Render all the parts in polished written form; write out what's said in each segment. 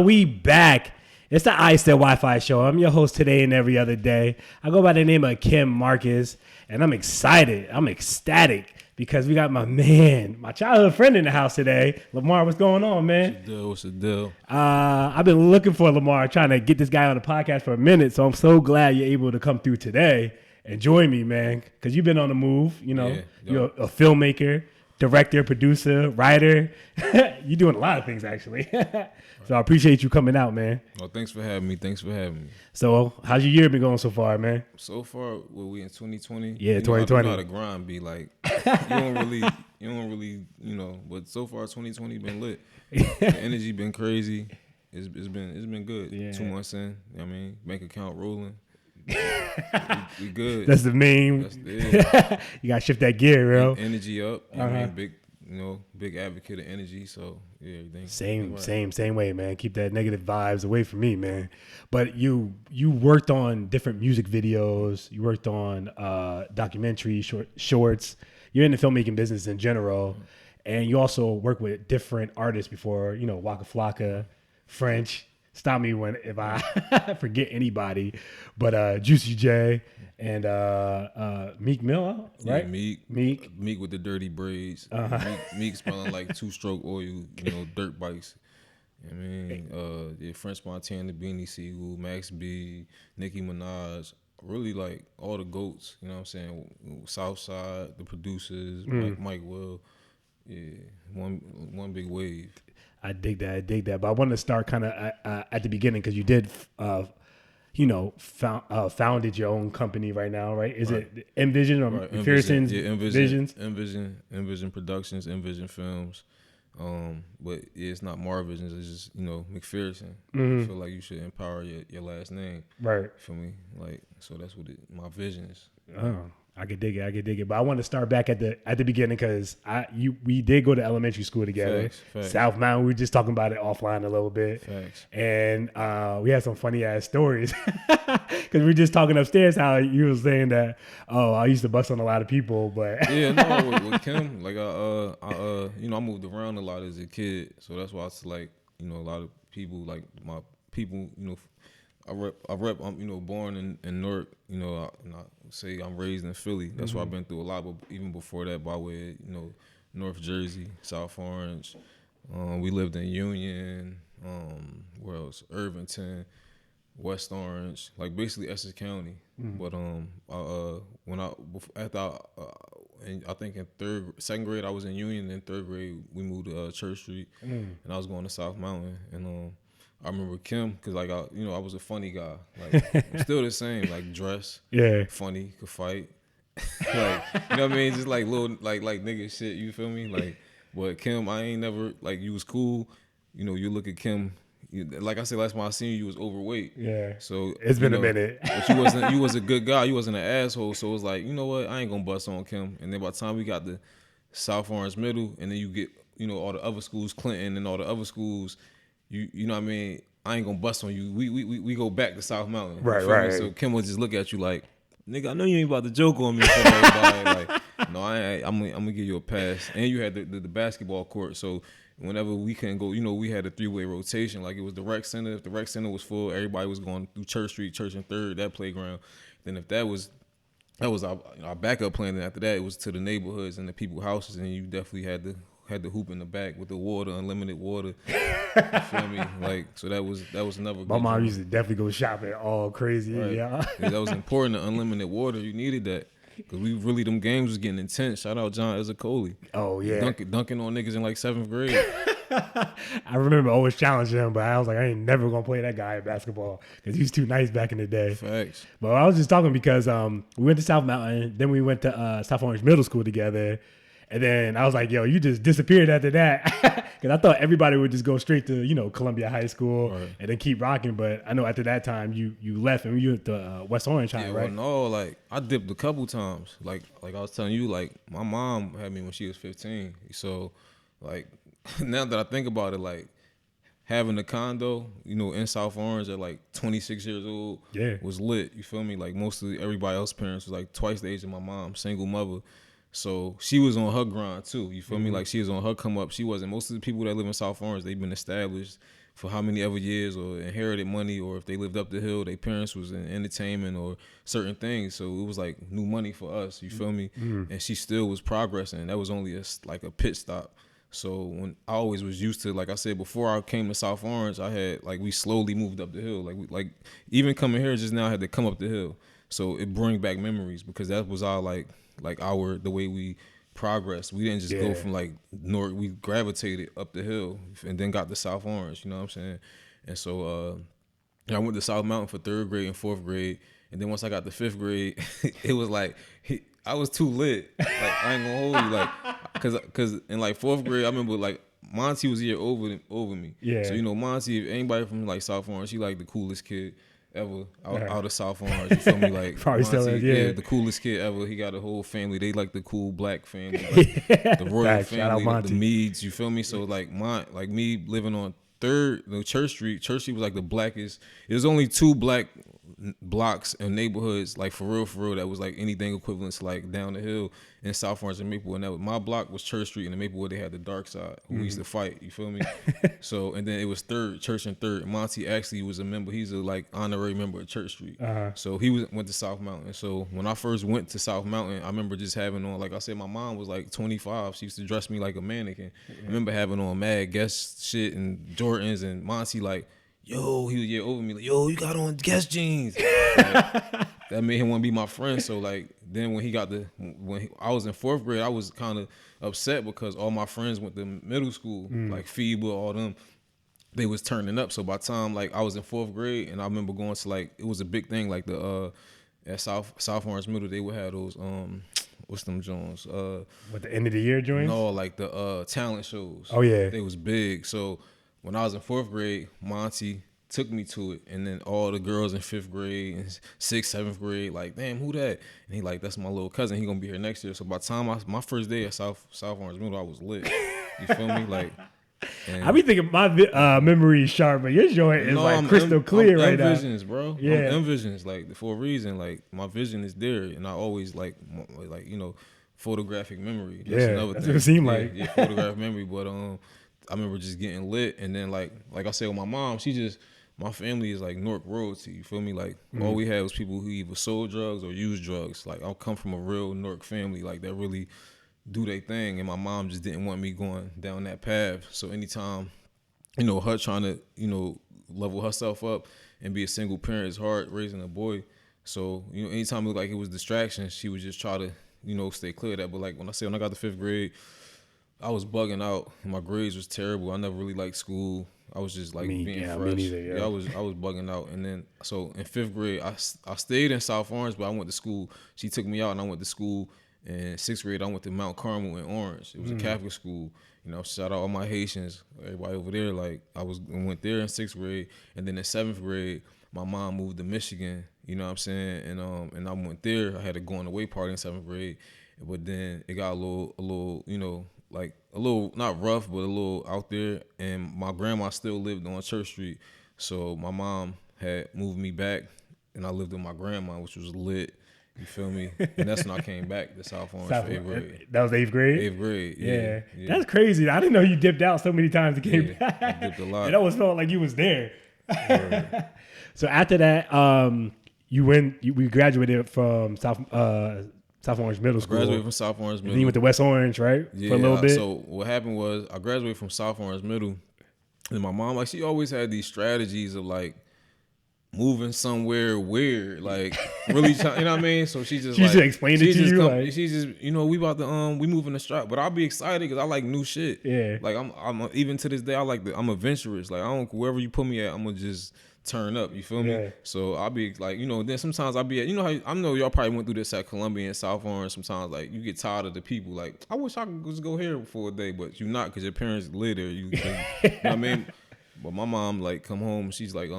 We back. It's the IStealWifi Show. I'm your host today and every other day. I go by the name of Kim Marcus, and I'm excited. I'm ecstatic because we got my man, my childhood friend in the house today. Lamar, what's going on, man? What's the deal? I've been looking for Lamar, trying to get this guy on the podcast for a minute, so I'm so glad you're able to come through today and join me, man, because you've been on the move. You know, you're a filmmaker, director, producer, writer. You're doing a lot of things, actually. So I appreciate you coming out, man. Oh, thanks for having me. So how's your year been going so far, man? So far, we in 2020? Yeah, 2020. You know how the grind be like. you don't really, but so far 2020 been lit. The energy been crazy. It's been good. Yeah. 2 months in, bank account rolling. we good. That's the main. You gotta shift that gear, bro. Energy up. Big advocate of energy. So yeah, everything. Same way, man. Keep that negative vibes away from me, man. But you worked on different music videos. You worked on documentary shorts. You're in the filmmaking business in general, and you also work with different artists before. Waka Flocka, French. Stop me if I forget anybody, but Juicy J and Meek Mill, right? Yeah, Meek with the dirty braids. Meek smelling like 2-stroke oil, dirt bikes. French Montana, Beanie Siegel, Max B, Nicki Minaj, really like all the goats. You know what I'm saying? Southside, the producers, Mike Will. Yeah, one big wave. I dig that. But I want to start kind of at the beginning because you did, founded your own company right now, right? Is it Envision or McPherson's Visions? Envision Productions, Envision Films. But it's not Marvisions. It's just McPherson. I feel like you should empower your last name, right? For me, so that's what my vision is. Oh. I could dig it, but I want to start back at the beginning because we did go to elementary school together. Facts. South Mountain. We were just talking about it offline a little bit. Facts. And we had some funny ass stories because we were just talking upstairs how you was saying that I used to bust on a lot of people, but with Kim, I moved around a lot as a kid, so that's why it's like a lot of people like my people I rep. I'm born in Newark. And I say I'm raised in Philly. That's why I've been through a lot. But even before that, by way, North Jersey, South Orange. We lived in Union. Where else? Irvington, West Orange, like basically Essex County. But I think in second grade I was in Union. In third grade we moved to Church Street, and I was going to South Mountain. And I remember Kim because I was a funny guy. Like I'm still the same. Like dress, funny, could fight. Just like little like nigga shit. You feel me? Like, but Kim, I ain't never you was cool. You look at Kim. Like I said last time I seen you was overweight. Yeah. So it's been a minute. But you was a good guy. You wasn't an asshole. So it was like, you know what? I ain't gonna bust on Kim. And then by the time we got the South Orange Middle, and then you get all the other schools, Clinton and all the other schools. You know what I mean? I ain't gonna bust on you. We go back to South Mountain. Right. So Kim would just look at you like, nigga, I know you ain't about to joke on me. Like, no, I'm gonna give you a pass. And you had the basketball court. So whenever we couldn't go, we had a 3-way rotation. Like it was the rec center. If the rec center was full, everybody was going through Church Street, Church and Third, that playground. Then if that was our backup plan. And after that, it was to the neighborhoods and the people's houses. And you definitely had the hoop in the back with the water, unlimited water. You feel me? Like, so that was another. My mom used to definitely go shopping all crazy. Right. Yeah, that was important. The unlimited water, you needed that because them games was getting intense. Shout out John Ezekiel. Oh yeah, dunking on niggas in like 7th grade. I remember always challenging him, but I was like, I ain't never gonna play that guy in basketball because he was too nice back in the day. Facts. But I was just talking because we went to South Mountain, then we went to South Orange Middle School together. And then I was like, yo, you just disappeared after that. Because I thought everybody would just go straight to, Columbia High School and then keep rocking. But I know after that time, you left and you went to West Orange High, right? Well, no, I dipped a couple times. Like I was telling you, my mom had me when she was 15. So, now that I think about it, having a condo, in South Orange at 26 years old was lit. You feel me? Like most of everybody else's parents was twice the age of my mom, single mother. So she was on her grind too. You feel me? Like she was on her come up. She wasn't. Most of the people that live in South Orange, they've been established for how many ever years, or inherited money, or if they lived up the hill, their parents was in entertainment or certain things. So it was like new money for us. You feel me? And she still was progressing. That was only like a pit stop. So when I always was used to, like I said, before I came to South Orange, I had like we slowly moved up the hill. Like even coming here just now, I had to come up the hill. So it bring back memories because that was our the way we progressed. We didn't just go from like north. We gravitated up the hill and then got to South Orange. You know what I'm saying? And so I went to South Mountain for 3rd grade and 4th grade, and then once I got to 5th grade, it was like I was too lit. Like I ain't gonna hold you, like, cause in like 4th grade, I remember like Monty was a year over me. Yeah. So you know Monty, if anybody from like South Orange, he like the coolest kid ever out of South Orange. You feel me? Like probably Monty, still is, yeah, the coolest kid ever. He got a whole family. They like the cool black family, like the royal family, like the Meads. You feel me? So like me living on 3rd, Church Street was like the blackest. There's only 2 black blocks and neighborhoods like for real that was like anything equivalent to like down the hill in South Orange and Maplewood. And my block was Church Street, and in Maplewood they had the dark side who we used to fight. You feel me? So and then it was 3rd Church and 3rd. Monty actually was a member. He's a like honorary member of Church Street. So he went to South Mountain. So when I first went to South Mountain, I remember just having on, like I said, my mom was like 25. She used to dress me like a mannequin. I remember having on mad Guess shit and Jordans, and Monty like, yo, he was a year over me, like, yo, you got on Guess jeans. Like, that made him want to be my friend. So like then when I was in 4th grade, I was kind of upset because all my friends went to middle school, like Feeble, all them. They was turning up. So by the time like I was in 4th grade, and I remember going to like, it was a big thing, like the at South Orange Middle, they would have those what's them Jones? What, the end of the year joints? No, like the talent shows. Oh yeah, they was big. So when I was in 4th grade, Monty took me to it, and then all the girls in 5th grade and 6th, 7th grade, like, damn, who that? And he like, that's my little cousin. He gonna be here next year. So by the time my first day at South Orange Middle, I was lit. You feel me? Like, I be thinking my memory is sharp, but your joint is like crystal clear right now. Visions, bro. Yeah, I'm visions, like for a reason. Like my vision is there, and I always like you know, photographic memory. That's another that's thing. what it seemed like. Yeah, photographic memory. But I remember just getting lit, and then like I said with my mom, my family is like Newark royalty. You feel me? Like all we had was people who either sold drugs or used drugs. Like I come from a real Newark family, like that really do their thing, and my mom just didn't want me going down that path. So anytime, you know, her trying to, you know, level herself up and be a single parent is hard raising a boy. So, you know, anytime it looked like it was distraction, she would just try to, you know, stay clear of that. But like when I got to 5th grade, I was bugging out. My grades was terrible. I never really liked school. I was just like being fresh. Me neither, yeah. I was bugging out. And then so in 5th grade, I stayed in South Orange, but I went to school. She took me out, and I went to school. In 6th grade, I went to Mount Carmel in Orange. It was a Catholic school. You know, shout out all my Haitians, everybody over there. Like I went there in 6th grade, and then in 7th grade, my mom moved to Michigan. You know what I'm saying? And I went there. I had a going away party in 7th grade, but then it got a little, you know, like a little not rough, but a little out there. And my grandma still lived on Church Street, so my mom had moved me back, and I lived with my grandma, which was lit. You feel me? And that's when I came back to South Orange for 8th grade. That was 8th grade? 8th grade, yeah. That's crazy. I didn't know you dipped out so many times and came back. I dipped a lot. It always felt like you was there. So after that, we graduated from South Orange Middle School. I graduated from South Orange Middle. And then you went to West Orange, right? Yeah, for a little bit. So what happened was I graduated from South Orange Middle, and my mom, like, she always had these strategies of like moving somewhere weird, like really, you know what I mean? So she just explained it to you. She just, you know, we about to we moving the strap, but I'll be excited because I like new shit. Yeah, like I'm even to this day I'm adventurous. Like I don't, wherever you put me at, I'm gonna just turn up. You feel me? Yeah. So I'll be like, you know, then sometimes I'll be at, you know how I know y'all probably went through this at Columbia and South Orange. Sometimes like you get tired of the people. Like I wish I could just go here for a day, but you're not because your parents live there. You know what I mean? But my mom like come home. She's like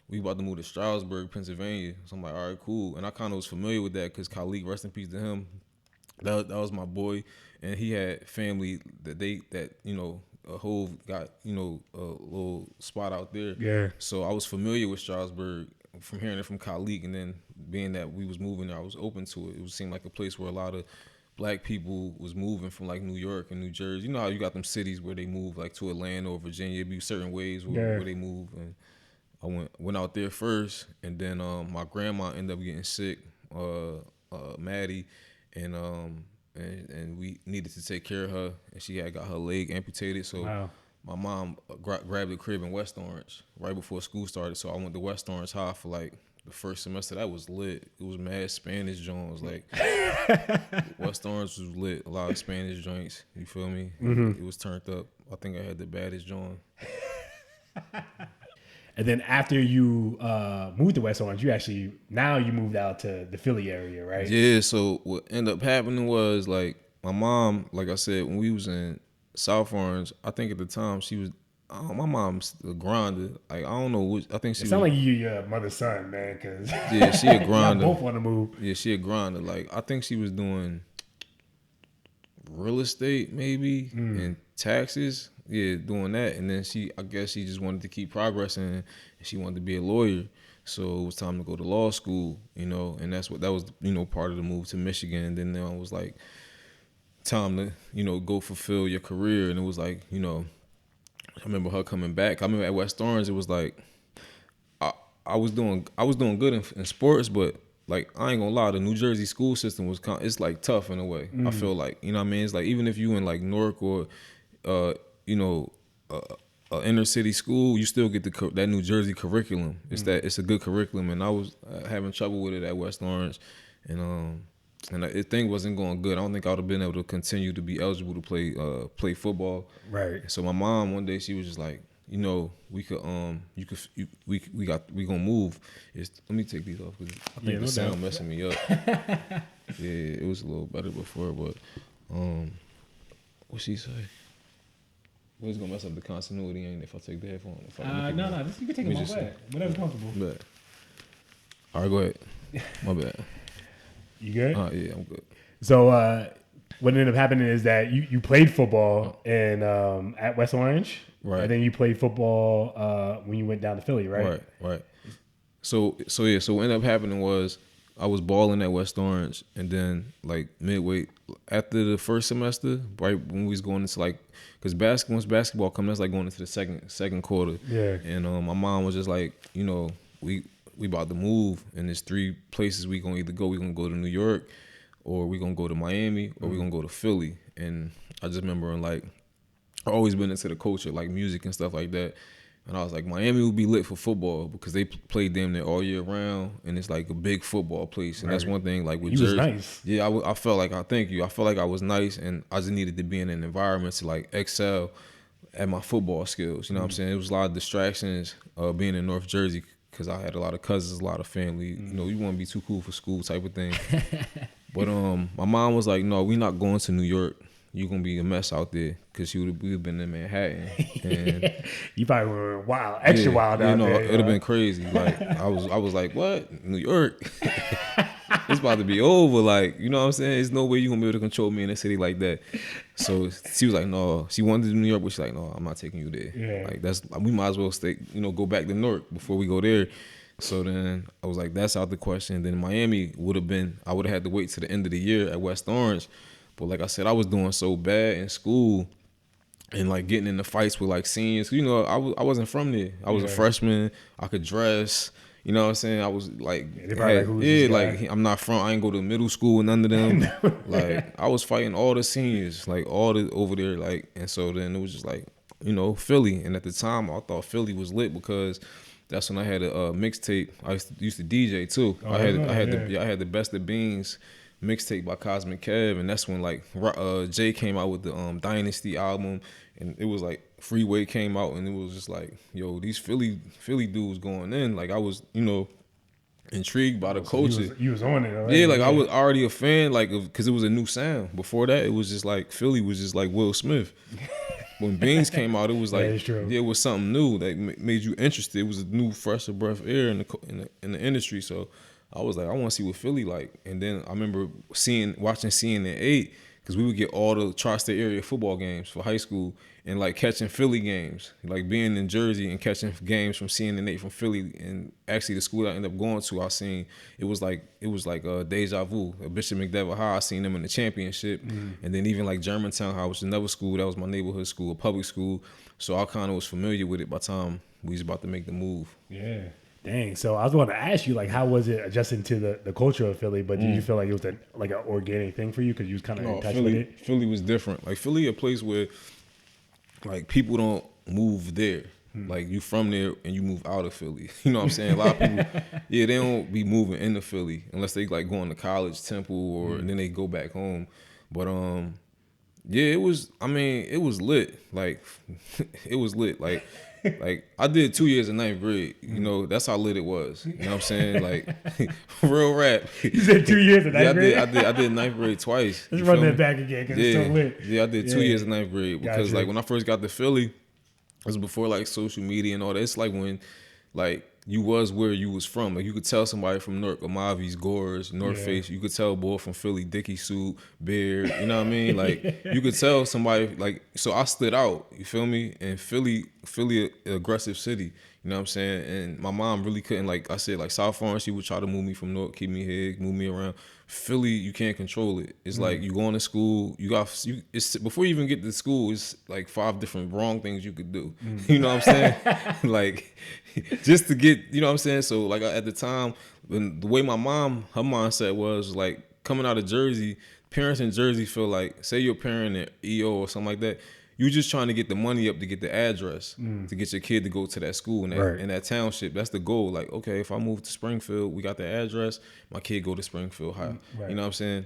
we about to move to Stroudsburg, Pennsylvania. So I'm like, all right, cool. And I kind of was familiar with that because Khalid, rest in peace to him, that was my boy. And he had family that you know, a whole got, you know, a little spot out there. Yeah. So I was familiar with Stroudsburg from hearing it from Khalid. And then being that we was moving there, I was open to it. It seemed like a place where a lot of black people was moving from like New York and New Jersey. You know how you got them cities where they move like to Atlanta or Virginia. It'd be certain ways where they move, and I went out there first, and then my grandma ended up getting sick, Maddie, and we needed to take care of her, and she had got her leg amputated. So my mom grabbed a crib in West Orange right before school started. So I went to West Orange High for like the first semester. That was lit. It was mad Spanish joints. Like West Orange was lit. A lot of Spanish joints. You feel me? It was turned up. I think I had the baddest joint. And then after you moved to West Orange, you moved out to the Philly area, right? Yeah. So what ended up happening was like my mom, like I said, when we was in South Orange, I think at the time she was. My mom's a grinder. Like I don't know which. I think she. It sounds like you your mother's son, man. Cause yeah, she a grinder. Both want to move. Yeah, she a grinder. Like I think she was doing real estate maybe and taxes. Yeah, doing that, and then I guess she just wanted to keep progressing, and she wanted to be a lawyer. So it was time to go to law school, you know, and that was part of the move to Michigan. And then it was like time to go fulfill your career, and it was like I remember her coming back. I remember at West Orange, it was like I was doing good in sports, but like I ain't gonna lie, the New Jersey school system was it's like tough in a way. I feel like what I mean. It's like even if you in like Newark or inner city school, you still get that New Jersey curriculum. It's a good curriculum, and I was having trouble with it at West Orange, and the thing wasn't going good. I don't think I would have been able to continue to be eligible to play football. Right. So my mom one day she was just like, we gonna move. Let me take these off because I think the sound messing me up. Yeah, it was a little better before, but what she say? Well, it's gonna mess up the continuity, ain't it, if I take the headphone? No, you can take them off. Whatever's comfortable. Bet. All right, go ahead. My bad. You good? Yeah, I'm good. So what ended up happening is that you played football at West Orange, right? And then you played football when you went down to Philly, right? Right. So what ended up happening was I was balling at West Orange, and then like midway after the first semester, right when we was going into like, because once basketball comes, that's like going into the second quarter. Yeah. And my mom was just like, we about to move, and there's 3 places we gonna either go. We gonna go to New York, or we gonna go to Miami, or we gonna go to Philly. And I just remember like I always been into the culture, like music and stuff like that. And I was like, Miami would be lit for football because they play damn near all year round, and it's like a big football place. And that's one thing, like with Jersey. You was nice. Yeah, I felt like, thank you. I felt like I was nice, and I just needed to be in an environment to like excel at my football skills. You know what I'm saying? It was a lot of distractions being in North Jersey because I had a lot of cousins, a lot of family. You want to be too cool for school type of thing. But my mom was like, no, we not going to New York. You're going to be a mess out there because we would have been in Manhattan. And you probably were wild, extra wild out there. It would have been crazy. Like, I was like, what? New York? It's about to be over. Like, you know what I'm saying? There's no way you're going to be able to control me in a city like that. So she was like, no. She wanted to do New York, but she's like, no, I'm not taking you there. Yeah. Like, we might as well go back to Newark before we go there. So then I was like, that's out the question. Then Miami I would have had to wait to the end of the year at West Orange. But like I said, I was doing so bad in school and like getting into fights with like seniors. I wasn't from there. I was a freshman. I could dress. You know what I'm saying? I was like, I'm not from. I ain't go to middle school with none of them. Like I was fighting all the seniors, like all the over there. Like, and so then it was just like, Philly. And at the time, I thought Philly was lit because that's when I had a mixtape. I used to DJ too. I had the Best of Beans mixtape by Cosmic Kev, and that's when like Jay came out with the Dynasty album, and it was like Freeway came out, and it was just like, yo, these Philly dudes going in. Like I was, intrigued by the culture. You was on it already. Yeah, like I was already a fan, like because it was a new sound. Before that, it was just like Philly was just like Will Smith. When Beans came out, it was like it was something new that made you interested. It was a new, fresher breath of air in the industry. So I was like, I want to see what Philly like. And then I remember watching CNN 8 because we would get all the tri-state area football games for high school, and like catching Philly games, like being in Jersey and catching games from CNN8 from Philly. And actually the school I ended up going to, I seen it was like deja vu. Bishop McDevitt High, I seen them in the championship. And then even like Germantown High, which is another school, that was my neighborhood school, a public school. So I kind of was familiar with it by the time we was about to make the move. Yeah. Dang. So I was going to ask you, like, how was it adjusting to the culture of Philly? But did you feel like it was like an organic thing for you because you was kind of in touch with it? Philly was different. Like Philly, a place where like people don't move there. Like you from there and you move out of Philly. You know what I'm saying? A lot of people, they don't be moving into Philly unless they like going to college, Temple, or and then they go back home. But yeah, it was lit. Like it was lit. Like I did 2 years in ninth grade. You know, that's how lit it was. You know what I'm saying? Like real rap. You said 2 years in ninth grade? I did ninth grade twice. Let's run that back again because it's so lit. Yeah, I did 2 years in ninth grade because like when I first got to Philly, it was before like social media and all that. It's like when like you was where you was from. Like you could tell somebody from Newark, Amavi's, Gores, North Face. You could tell a boy from Philly, Dickie suit, beard. You know what I mean? Like you could tell somebody like. So I stood out. You feel me? And Philly, aggressive city. You know what I'm saying? And my mom really couldn't, like I said, like South Orange, she would try to move me from Newark, keep me here, move me around. Philly, you can't control it. It's like you going to school, it's before you even get to school, it's like 5 different wrong things you could do. You know what I'm saying? Like just to get, you know what I'm saying? So like at the time, when the way my mom, her mindset was like coming out of Jersey, parents in Jersey feel like, say your parent in EO or something like that, you just trying to get the money up to get the address to get your kid to go to that school in that township. That's the goal. Like, okay, if I move to Springfield, we got the address, my kid go to Springfield High. Right. You know what I'm saying?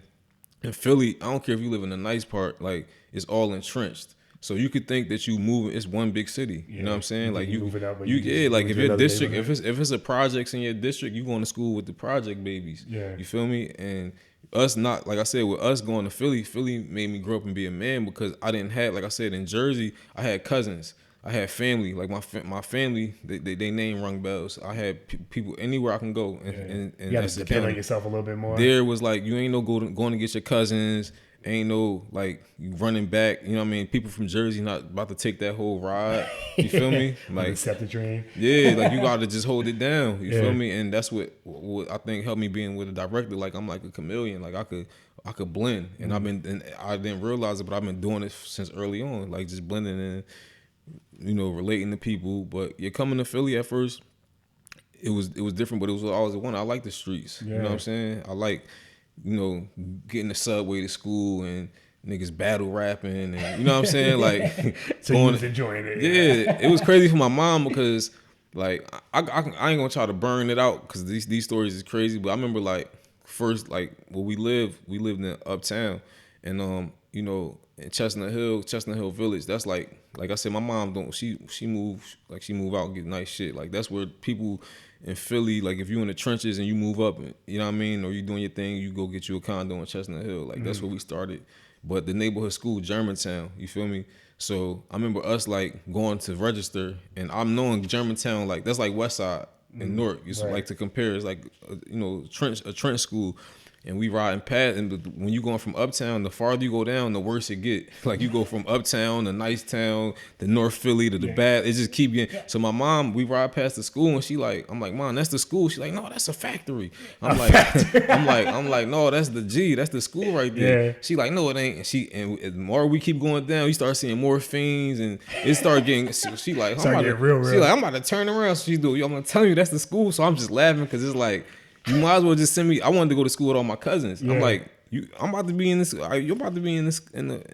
In Philly, I don't care if you live in a nice part, like it's all entrenched. So you could think that you moving, it's one big city. You know what I'm saying? Like you moving out, like if your district, if it's a projects in your district, you going to school with the project babies. Yeah. You feel me? And us not, like I said, with us going to Philly made me grow up and be a man because I didn't have, like I said, in Jersey, I had cousins. I had family, like my family, they name rung bells. I had people anywhere I can go. And you got to depend on yourself a little bit more. There was like, you ain't no going to get your cousins. Ain't no like you running back, you know what I mean? People from Jersey not about to take that whole ride. You feel me? Like accept the dream. Yeah, like you gotta just hold it down. You feel me? And that's what I think helped me being with a director. Like I'm like a chameleon. Like I could blend. And I didn't realize it, but I've been doing it since early on. Like just blending and relating to people. But you're coming to Philly at first, it was different, but it was always the one. I like the streets. You know what I'm saying? I like getting the subway to school and niggas battle rapping and you know what I'm saying? Like so you was enjoying it. Yeah, it was crazy for my mom because like I ain't gonna try to burn it out because these stories is crazy. But I remember like first like where we lived in Uptown and in Chestnut Hill Village. That's like I said, my mom don't she move out and get nice shit. Like that's where people in Philly, like if you in the trenches and you move up, you know what I mean, or you doing your thing, you go get you a condo in Chestnut Hill. Like that's where we started. But the neighborhood school, Germantown, you feel me? So I remember us like going to register, and I'm knowing Germantown like that's like West Side in Newark. It's like to compare, it's like a trench school. And we riding past, and when you going from Uptown, the farther you go down, the worse it get. Like you go from Uptown to Nice Town to North Philly to the bad. It just keep getting. So my mom, we ride past the school, and I'm like, Mom, that's the school. She's like, no, that's a factory. I'm like, no, that's the G. That's the school right there. Yeah. She like, no, it ain't. And the more we keep going down, you start seeing more fiends, and it start getting. She like, real. She like, I'm about to turn around. So she do. I'm gonna tell you that's the school. So I'm just laughing because it's like. You might as well just send me. I wanted to go to school with all my cousins. Yeah. I'm like, I'm about to be in this. You're about to be in the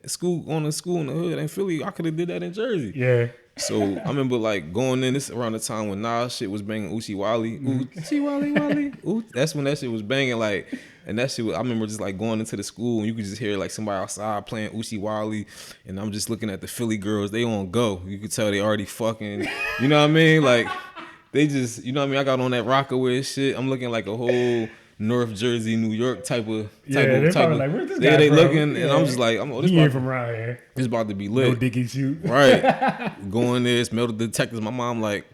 school in the hood in Philly. I could have did that in Jersey. Yeah. So I remember like going in this around the time when Nas shit was banging Uchi Wally. Uchi Wally. That's when that shit was banging like. And that shit, I remember just like going into the school and you could just hear like somebody outside playing Uchi Wally, and I'm just looking at the Philly girls. They on go. You could tell they already fucking. You know what I mean? Like. They just, you know what I mean? I got on that Rockaway shit. I'm looking like a whole North Jersey, New York type of. They're probably like, where's this guy they from? And I'm just like, this ain't from around here. It's about to be lit. No Dickie shoot. Right. Going there, smell the detectives. My mom like,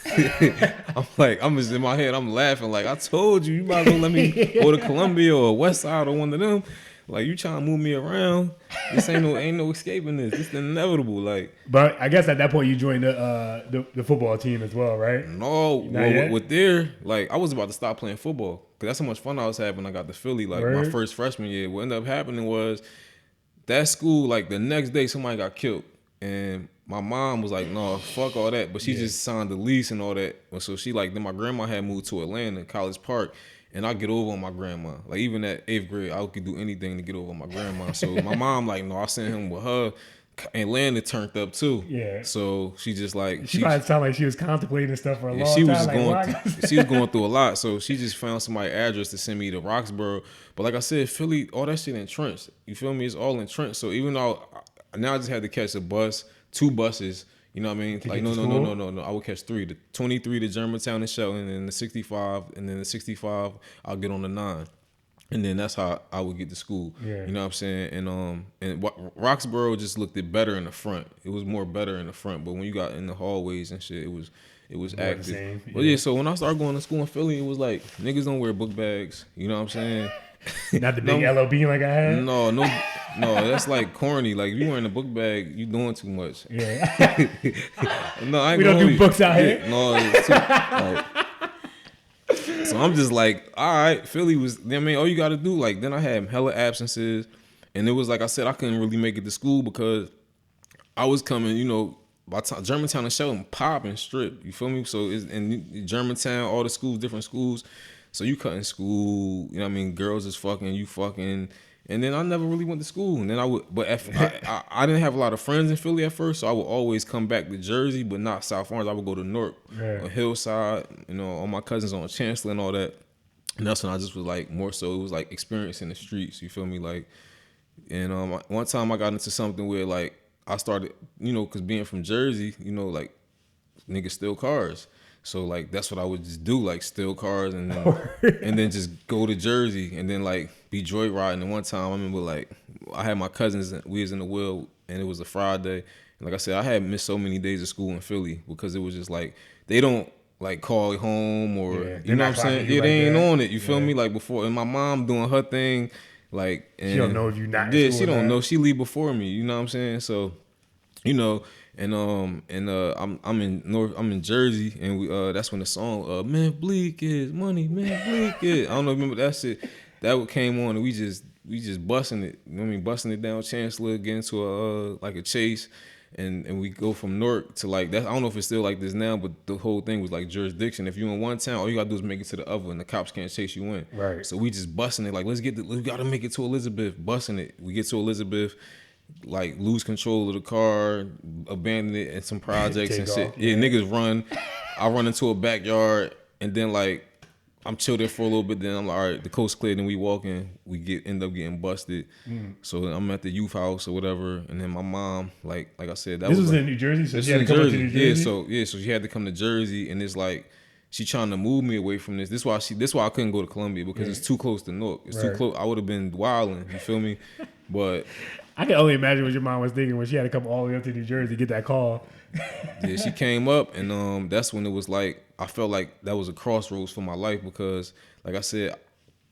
I'm just in my head. I'm laughing like, I told you, you might as well let me go to Columbia or West Side or one of them. Like, you trying to move me around? This ain't no escaping this. This is inevitable. Like, but I guess at that point you joined the football team as well, right? No, with there, like, I was about to stop playing football because that's how much fun I was having when I got to Philly. Like, my first freshman year, what ended up happening was that school, like, the next day somebody got killed. And my mom was like, no, fuck all that. But she just signed the lease and all that. And so she, like, then my grandma had moved to Atlanta, College Park. And I get over on my grandma. Like, even at 8th grade, I could do anything to get over on my grandma. So my mom, like, no, I sent him with her. Atlanta turned up too. Yeah. So she just like she probably sounded like she was contemplating stuff for a long she time. Was like, she was going through a lot. So she just found somebody's address to send me to Roxborough. But like I said, Philly, all that shit entrenched. You feel me? It's all entrenched. So even though now I just had to catch a bus, 2 buses. You know what I mean? Like no. I would catch 3. The 23 to Germantown and Shelton, and the 65, and then the 65 I'll get on the 9. And then that's how I would get to school. Yeah. You know what I'm saying? And Roxborough just looked it better in the front. It was more better in the front. But when you got in the hallways and shit, it was active. But yeah, so when I started going to school in Philly, it was like niggas don't wear book bags. You know what I'm saying? Not the big LOB like I had? No, that's like corny. Like, if you wearing a book bag, you doing too much. Yeah. No, I ain't we don't do books out here. No, it's too, like, so I'm just like, all right, Philly was, I mean, all you got to do, like, then I had hella absences. And it was like I said, I couldn't really make it to school because I was coming, you know, by time Germantown and Shelton popping strip. You feel me? So it's in Germantown, all the schools, different schools. So you cutting school, you know what I mean? Girls is fucking, you fucking. And then I never really went to school. And then I didn't have a lot of friends in Philly at first, so I would always come back to Jersey, but not South Orange. I would go to Newark or Hillside, you know, all my cousins on Chancellor and all that. And that's when I just was like, more so it was like experiencing the streets, you feel me? Like, and one time I got into something where like I started, you know, because being from Jersey, you know, like niggas steal cars. So like that's what I would just do, like steal cars and then just go to Jersey and then like be joyriding. And one time I remember like I had my cousins, we was in the wheel and it was a Friday. And like I said, I had missed so many days of school in Philly because it was just like they don't like call home or you know what I'm saying? Yeah, they ain't on it. You feel me? Like before, and my mom doing her thing, like and she don't know if you not. Yeah, she don't know. She leave before me. You know what I'm saying? So, you know. And I'm in Jersey, and we that's when the song Man Bleak is money, Man Bleak is. I don't know, remember that shit. That came on, and we just busting it. You know what I mean, busting it down Chancellor, getting to a chase, and we go from Newark to like that. I don't know if it's still like this now, but the whole thing was like jurisdiction. If you in one town, all you gotta do is make it to the other, and the cops can't chase you in. Right. So we just busting it. Like we gotta make it to Elizabeth. Busting it. We get to Elizabeth. Like lose control of the car, abandon it in some projects and shit. Yeah, niggas run. I run into a backyard and then like I'm chill there for a little bit. Then I'm like, all right, the coast clear. Then we walk in. We end up getting busted. So I'm at the youth house or whatever. And then my mom, like I said, this was like, in New Jersey. So she had to come to New Jersey. Yeah, so she had to come to Jersey, and it's like she trying to move me away from this. This why I couldn't go to Columbia because it's too close to Newark. It's too close. I would have been wilding. You feel me? But I can only imagine what your mom was thinking when she had to come all the way up to New Jersey to get that call. Yeah, she came up, and that's when it was like I felt like that was a crossroads for my life because, like I said,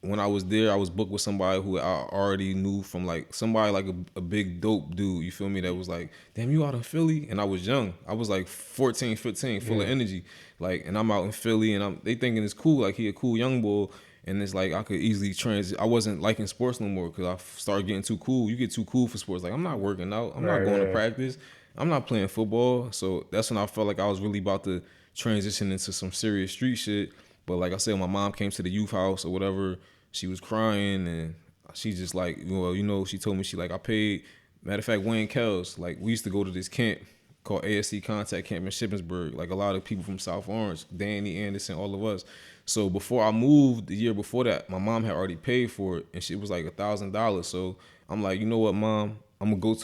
when I was there, I was booked with somebody who I already knew from like somebody like a big dope dude. You feel me? That was like, damn, you out in Philly? And I was young. I was like 14, 15, full of energy. Like, and I'm out in Philly, and they thinking it's cool. Like he a cool young boy. And it's like I could easily transit. I wasn't liking sports no more because I started getting too cool. You get too cool for sports. Like I'm not working out. I'm not going to practice. I'm not playing football. So that's when I felt like I was really about to transition into some serious street shit. But like I said, when my mom came to the youth house or whatever, she was crying and she just like, well, you know, she told me I paid. Matter of fact, Wayne Kells, like we used to go to this camp called ASC Contact Camp in Shippensburg. Like a lot of people from South Orange, Danny Anderson, all of us. So before I moved, the year before that, my mom had already paid for it, and shit was like $1,000. So I'm like, you know what, Mom, I'm gonna go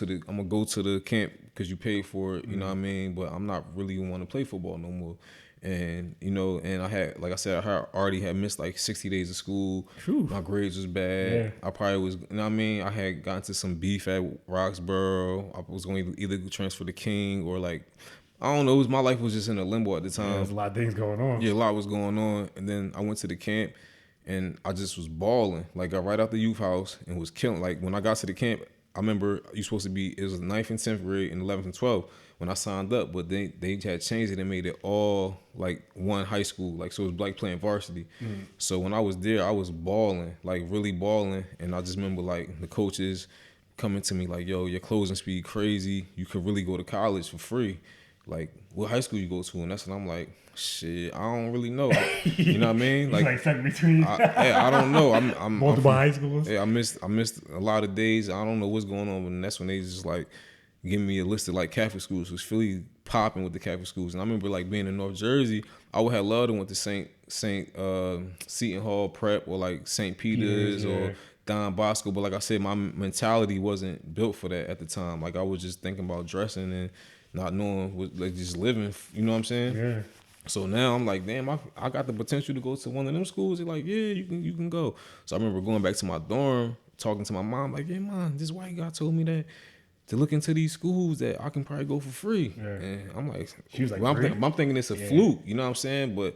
to the camp because you paid for it. You know what I mean? But I'm not really want to play football no more. And you know, and I had, like I said, I already had missed like 60 days of school. Whew. My grades was bad. Yeah. I probably was, you know what I mean? I had gotten to some beef at Roxborough. I was going to either transfer to King or like. I don't know. My life was just in a limbo at the time. Yeah, there's a lot of things going on. Yeah, a lot was going on. And then I went to the camp. and I just was balling. Like, got right out the youth house and was killing. Like, when I got to the camp, I remember you supposed to be, it was 9th and 10th grade and 11th and 12th when I signed up, but they had changed it and made it all like one high school. Like, so it was like playing varsity. So when I was there, I was balling, like really balling. And I just remember like the coaches coming to me like, yo, your closing speed crazy. You could really go to college for free. Like, what high school you go to? And that's when I'm like, shit, I don't really know. You know what I mean? Like stuck between. I don't know. I'm multiple high schools. Yeah, I missed a lot of days. I don't know what's going on, and that's when they just like giving me a list of like Catholic schools. It was Philly popping with the Catholic schools, and I remember like being in North Jersey. I would have loved to went to Saint Seton Hall Prep or like St. Peter's or Don Bosco, but like I said, my mentality wasn't built for that at the time. Like, I was just thinking about dressing and not knowing what, like, just living. You know what I'm saying? Yeah. So now I'm like, damn, I got the potential to go to one of them schools. They're like, yeah, you can go. So I remember going back to my dorm, talking to my mom, like, yeah, mom, this white guy told me that to look into these schools that I can probably go for free. Yeah. And I'm like, she was like, well, I'm thinking it's a fluke, you know what I'm saying? But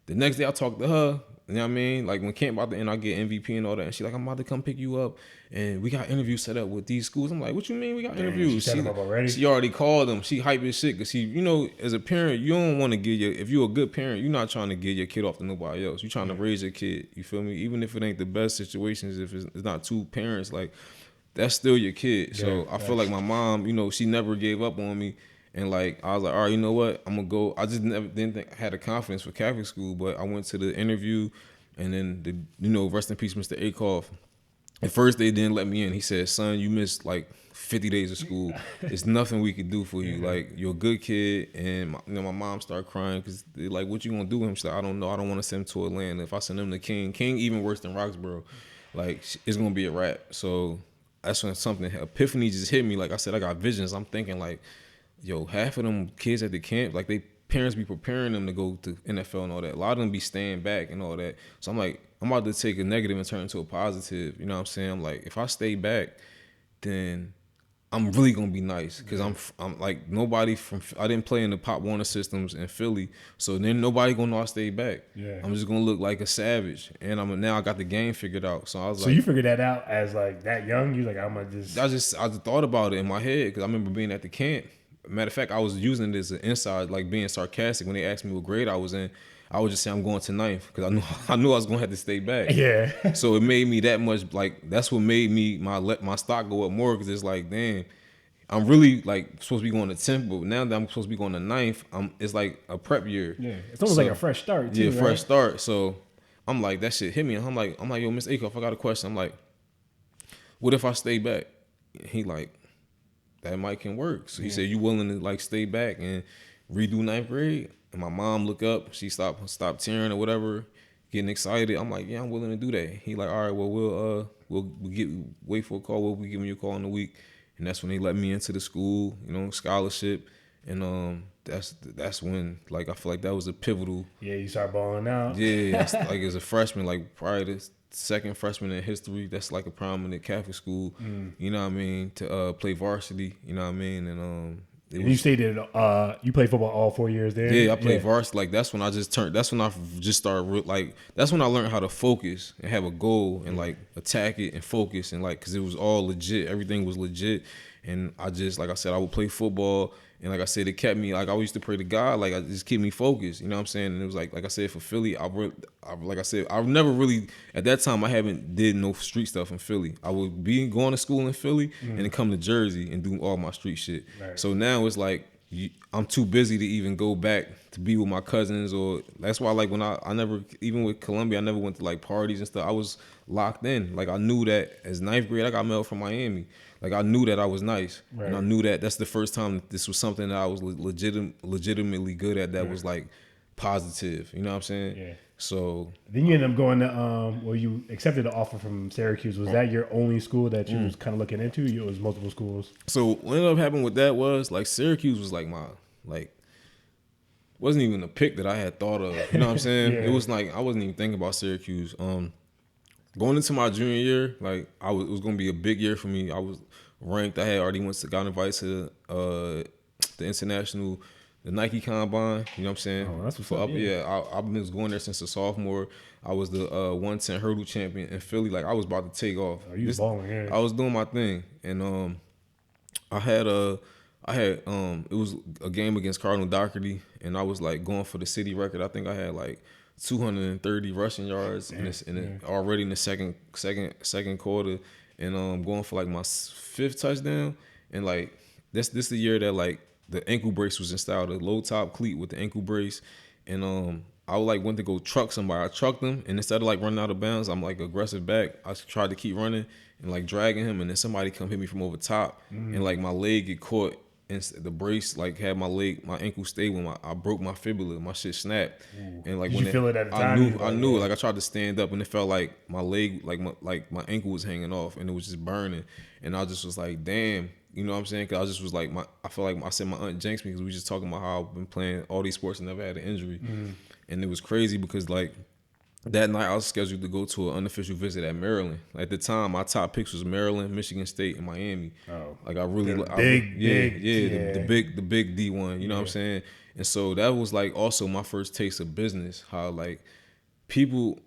the next day I talked to her, you know what I mean? Like, when camp about to end, I get MVP and all that. And she's like, I'm about to come pick you up. And we got interviews set up with these schools. I'm like, what you mean we got interviews? She set them up already? She already called them. She hyped his shit. Because she, you know, as a parent, you don't want to give if you're a good parent, you're not trying to give your kid off to nobody else. You're trying to raise your kid. You feel me? Even if it ain't the best situations, if it's not two parents, like, that's still your kid. So I feel like my mom, you know, she never gave up on me. And like, I was like, all right, you know what? I'm going to go. I just didn't think I had the confidence for Catholic school, but I went to the interview, and then, rest in peace, Mr. Akoff. At first, they didn't let me in. He said, son, you missed like 50 days of school. There's nothing we could do for you. Like, you're a good kid. And my mom started crying because they're like, what you going to do with him? She's like, I don't know. I don't want to send him to Atlanta. If I send him to King even worse than Roxborough. Like, it's going to be a wrap. So that's when epiphany just hit me. Like I said, I got visions. I'm thinking like, yo, half of them kids at the camp, like, they parents be preparing them to go to NFL and all that. A lot of them be staying back and all that. So I'm like, I'm about to take a negative and turn it into a positive. You know what I'm saying? I'm like, if I stay back, then I'm really gonna be nice, because I'm like, nobody I didn't play in the Pop Warner systems in Philly, so then nobody gonna know I stayed back. Yeah, I'm just gonna look like a savage, and now I got the game figured out. So I was like, so you figured that out as like that young? You like, I'm gonna just. I just thought about it in my head, because I remember being at the camp. Matter of fact, I was using it as an inside, like being sarcastic. When they asked me what grade I was in, I would just say I'm going to 9th, because I knew I was gonna have to stay back. Yeah. So it made me that much, like, that's what made me my stock go up more, because it's like, damn, I'm really like supposed to be going to 10th, but now that I'm supposed to be going to 9th, it's like a prep year. Yeah, it's almost like a fresh start too. Yeah, fresh right? start. So I'm like, that shit hit me, and I'm like, yo, Mr. Akoff, I got a question. I'm like, what if I stay back? He like, that might can work. So he said, you willing to like stay back and redo 9th grade? And my mom looked up, she stopped tearing or whatever, getting excited. I'm like, yeah, I'm willing to do that. He like, all right, well, we'll wait for a call. We'll be giving you a call in a week. And that's when they let me into the school, scholarship. And that's when, like, I feel like that was a pivotal. Yeah, you start balling out. Yeah, like as a freshman, like probably the second freshman in history, that's like a prominent Catholic school, you know what I mean, to play varsity, you know what I mean, and you stayed there. You played football all 4 years there. Yeah, I played varsity. Like, that's when I just started like, that's when I learned how to focus and have a goal and like attack it and focus, and like, because it was all legit, everything was legit, and I just, like I said, I would play football. And like I said, it kept me, like, I used to pray to God, like, I just keep me focused, you know what I'm saying? And it was like I said, for Philly, like I said, I never really, at that time, I haven't did no street stuff in Philly. I would be going to school in Philly and then come to Jersey and do all my street shit. Right. So now it's like, I'm too busy to even go back to be with my cousins, or that's why, like, when I never, even with Columbia, I never went to like parties and stuff. I was locked in. Like, I knew that as 9th grade, I got mail from Miami. Like, I knew that I was nice. Right. And I knew that that's the first time that this was something that I was legitimately good at, that was like positive. You know what I'm saying? Yeah. So then you ended up going to, you accepted an offer from Syracuse. Was that your only school that you was kind of looking into? It was multiple schools. So what ended up happening with that was, like, Syracuse was like my, like, wasn't even a pick that I had thought of. You know what I'm saying? It was like, I wasn't even thinking about Syracuse. Going into my junior year, like, it was gonna be a big year for me. I was ranked. I had already got invited to the international the Nike Combine. You know what I'm saying? Oh, that's what's up. I've been going there since a sophomore. I was the 110 hurdle champion in Philly. Like I was about to take off. Oh, you balling, yeah. I was doing my thing, and I had it was a game against Cardinal Doherty, and I was like going for the city record. I think I had like 230 rushing yards already in the second quarter, and going for like my 5th touchdown. And like this the year that like the ankle brace was installed, the low top cleat with the ankle brace, and I like went to go truck somebody. I trucked him, and instead of like running out of bounds, I'm like aggressive back. I tried to keep running and like dragging him, and then somebody come hit me from over top, and like my leg get caught, and the brace like had my ankle stay when I broke my fibula, my shit snapped. Ooh. And like Did when you feel it at the time? I knew it. Like I tried to stand up, and it felt like my leg, like my ankle was hanging off, and it was just burning, and I just was like, damn. You know what I'm saying? Because I just was like, I feel like I said my aunt jinxed me because we just talking about how I've been playing all these sports and never had an injury. And it was crazy because like that night I was scheduled to go to an unofficial visit at Maryland. At the time, my top picks was Maryland, Michigan State, and Miami. Oh, like I really the big D1. You know what I'm saying? And so that was like also my first taste of business. How like people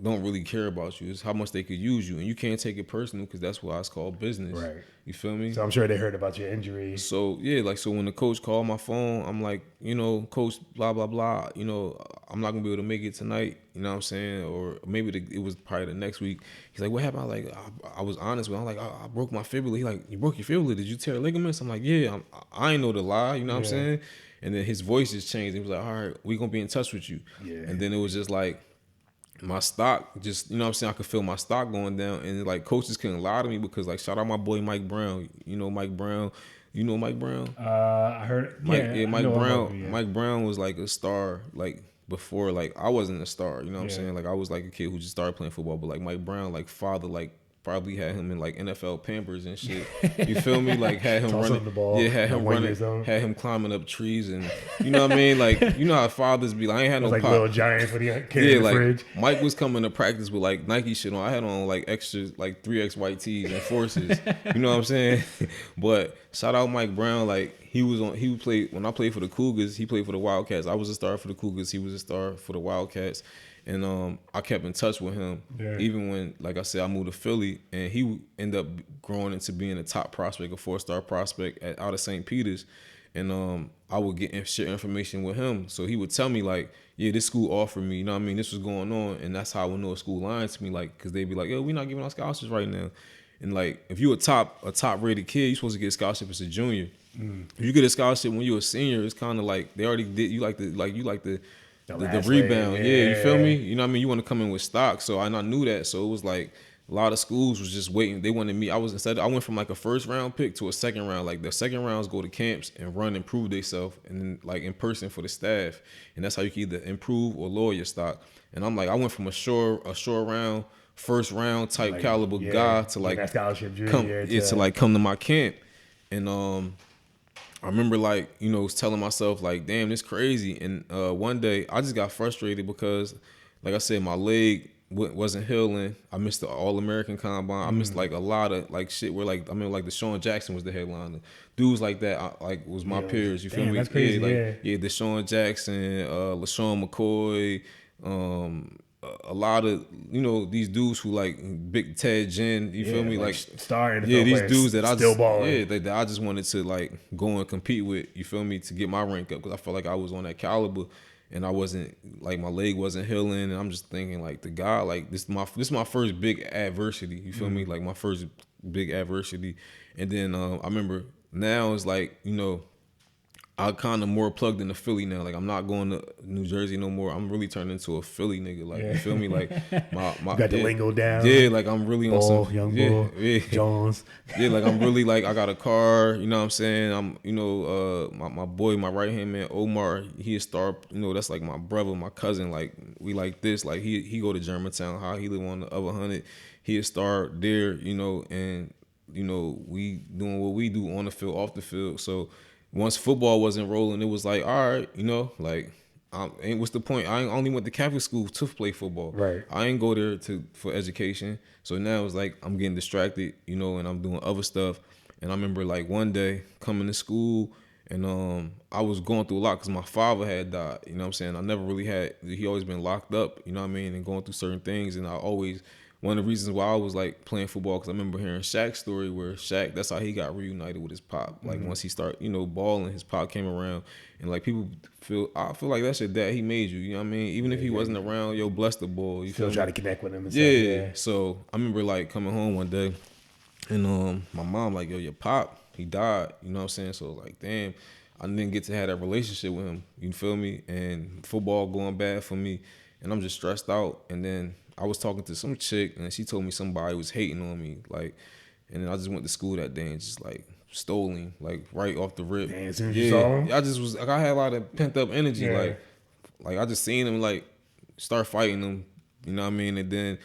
don't really care about you. It's how much they could use you, and you can't take it personal because that's why it's called business. Right. You feel me? So I'm sure they heard about your injury. So yeah, like so when the coach called my phone, I'm like, you know, coach, blah blah blah. You know, I'm not gonna be able to make it tonight. You know what I'm saying? Or maybe it was probably the next week. He's like, what happened? I was honest with him. I'm like, I broke my fibula. He like, you broke your fibula? Did you tear ligaments? I'm like, yeah. I ain't know the lie. You know what I'm saying? And then his voice just changed. He was like, all right, we gonna be in touch with you. Yeah. And then it was just like, my stock just, you know what I'm saying, I could feel my stock going down, and like coaches couldn't lie to me because like shout out my boy Mike Brown. You know Mike Brown? I heard Mike Brown. Mike Brown was like a star like before, like I wasn't a star, you know what I'm saying? Like I was like a kid who just started playing football, but like Mike Brown, like father, like probably had him in like NFL Pampers and shit. You feel me? Like had him running the ball. Yeah, had him running, had him climbing up trees, and you know what I mean? Like, you know how fathers be like, I ain't had no like pop. Little Giants when he carried the like fridge. Mike was coming to practice with like Nike shit on. I had on like extra like 3X white tees and forces. You know what I'm saying? But shout out Mike Brown, like when I played for the Cougars, he played for the Wildcats. I was a star for the Cougars, he was a star for the Wildcats. And I kept in touch with him, even when, like I said, I moved to Philly, and he ended up growing into being a top prospect, a 4-star prospect out of St. Peter's. And I would share information with him. So he would tell me, like, yeah, this school offered me, you know what I mean? This was going on. And that's how I would know a school lying to me, like, because they'd be like, yo, we're not giving out scholarships right now. And, like, if you're a top-rated kid, you're supposed to get a scholarship as a junior. If you get a scholarship when you're a senior, it's kind of like they already did. You like the rebound, you feel me? You know what I mean? You want to come in with stock, so I knew that. So it was like a lot of schools was just waiting. They wanted me. I went from like a 1st round pick to a 2nd round. Like the 2nd rounds go to camps and run and prove themselves, and then like in person for the staff, and that's how you can either improve or lower your stock. And I'm like, I went from a short round, 1st round type like, caliber guy to like come to my camp, and I remember like, you know, telling myself like, damn, this crazy. And one day I just got frustrated because, like I said, my leg wasn't healing. I missed the All-American Combine. I missed like a lot of like shit where like, I mean, like Deshaun Jackson was the headliner. Dudes like that was my peers. You feel me? That's crazy, Deshaun Jackson, LaShawn McCoy, a lot of, you know, these dudes who like Big Ted Ginn, you feel me? Like star NFL these dudes that that I just wanted to like go and compete with, you feel me, to get my rank up, because I felt like I was on that caliber, and I wasn't, like, my leg wasn't healing, and I'm just thinking like, the guy, like this is my first big adversity, you feel me? Like my first big adversity. And then I remember now it's like, you know, I kind of more plugged into Philly now. Like, I'm not going to New Jersey no more. I'm really turning into a Philly nigga. Like, you feel me? Like, my got the lingo down. Yeah, like I'm really on some young Bull, Jones. Yeah, like I'm really like, I got a car. You know what I'm saying? I'm, you know, my boy, my right hand man Omar. He a star. You know, that's like my brother, my cousin. Like, we like this. Like he go to Germantown High. He live on the other 100. He a star there. You know, and you know, we doing what we do on the field, off the field. So once football wasn't rolling, it was like, all right, you know, like, and what's the point? I only went to Catholic school to play football. Right. I ain't go there for education. So now it's like I'm getting distracted, you know, and I'm doing other stuff. And I remember like one day coming to school, And I was going through a lot because my father had died. You know what I'm saying? I never really had. He always been locked up. You know what I mean? And going through certain things. And I always, one of the reasons why I was like playing football, because I remember hearing Shaq's story where Shaq, that's how he got reunited with his pop. Like once he started, balling, his pop came around, and like people I feel like that's your dad. He made you. You know what I mean? Even if he wasn't around, bless the boy. You still try to connect with him. And yeah. Stuff, So I remember like coming home one day, and my mom like, your pop, he died. You know what I'm saying? So like, damn. I didn't get to have that relationship with him, you feel me? And football going bad for me, and I'm just stressed out. And then I was talking to some chick, and she told me somebody was hating on me, like, and then I just went to school that day and just like stolen, like right off the rip. Damn, as soon as you saw him? I just was like, I had a lot of pent up energy, Yeah. like I just seen him like start fighting them, you know what I mean? And then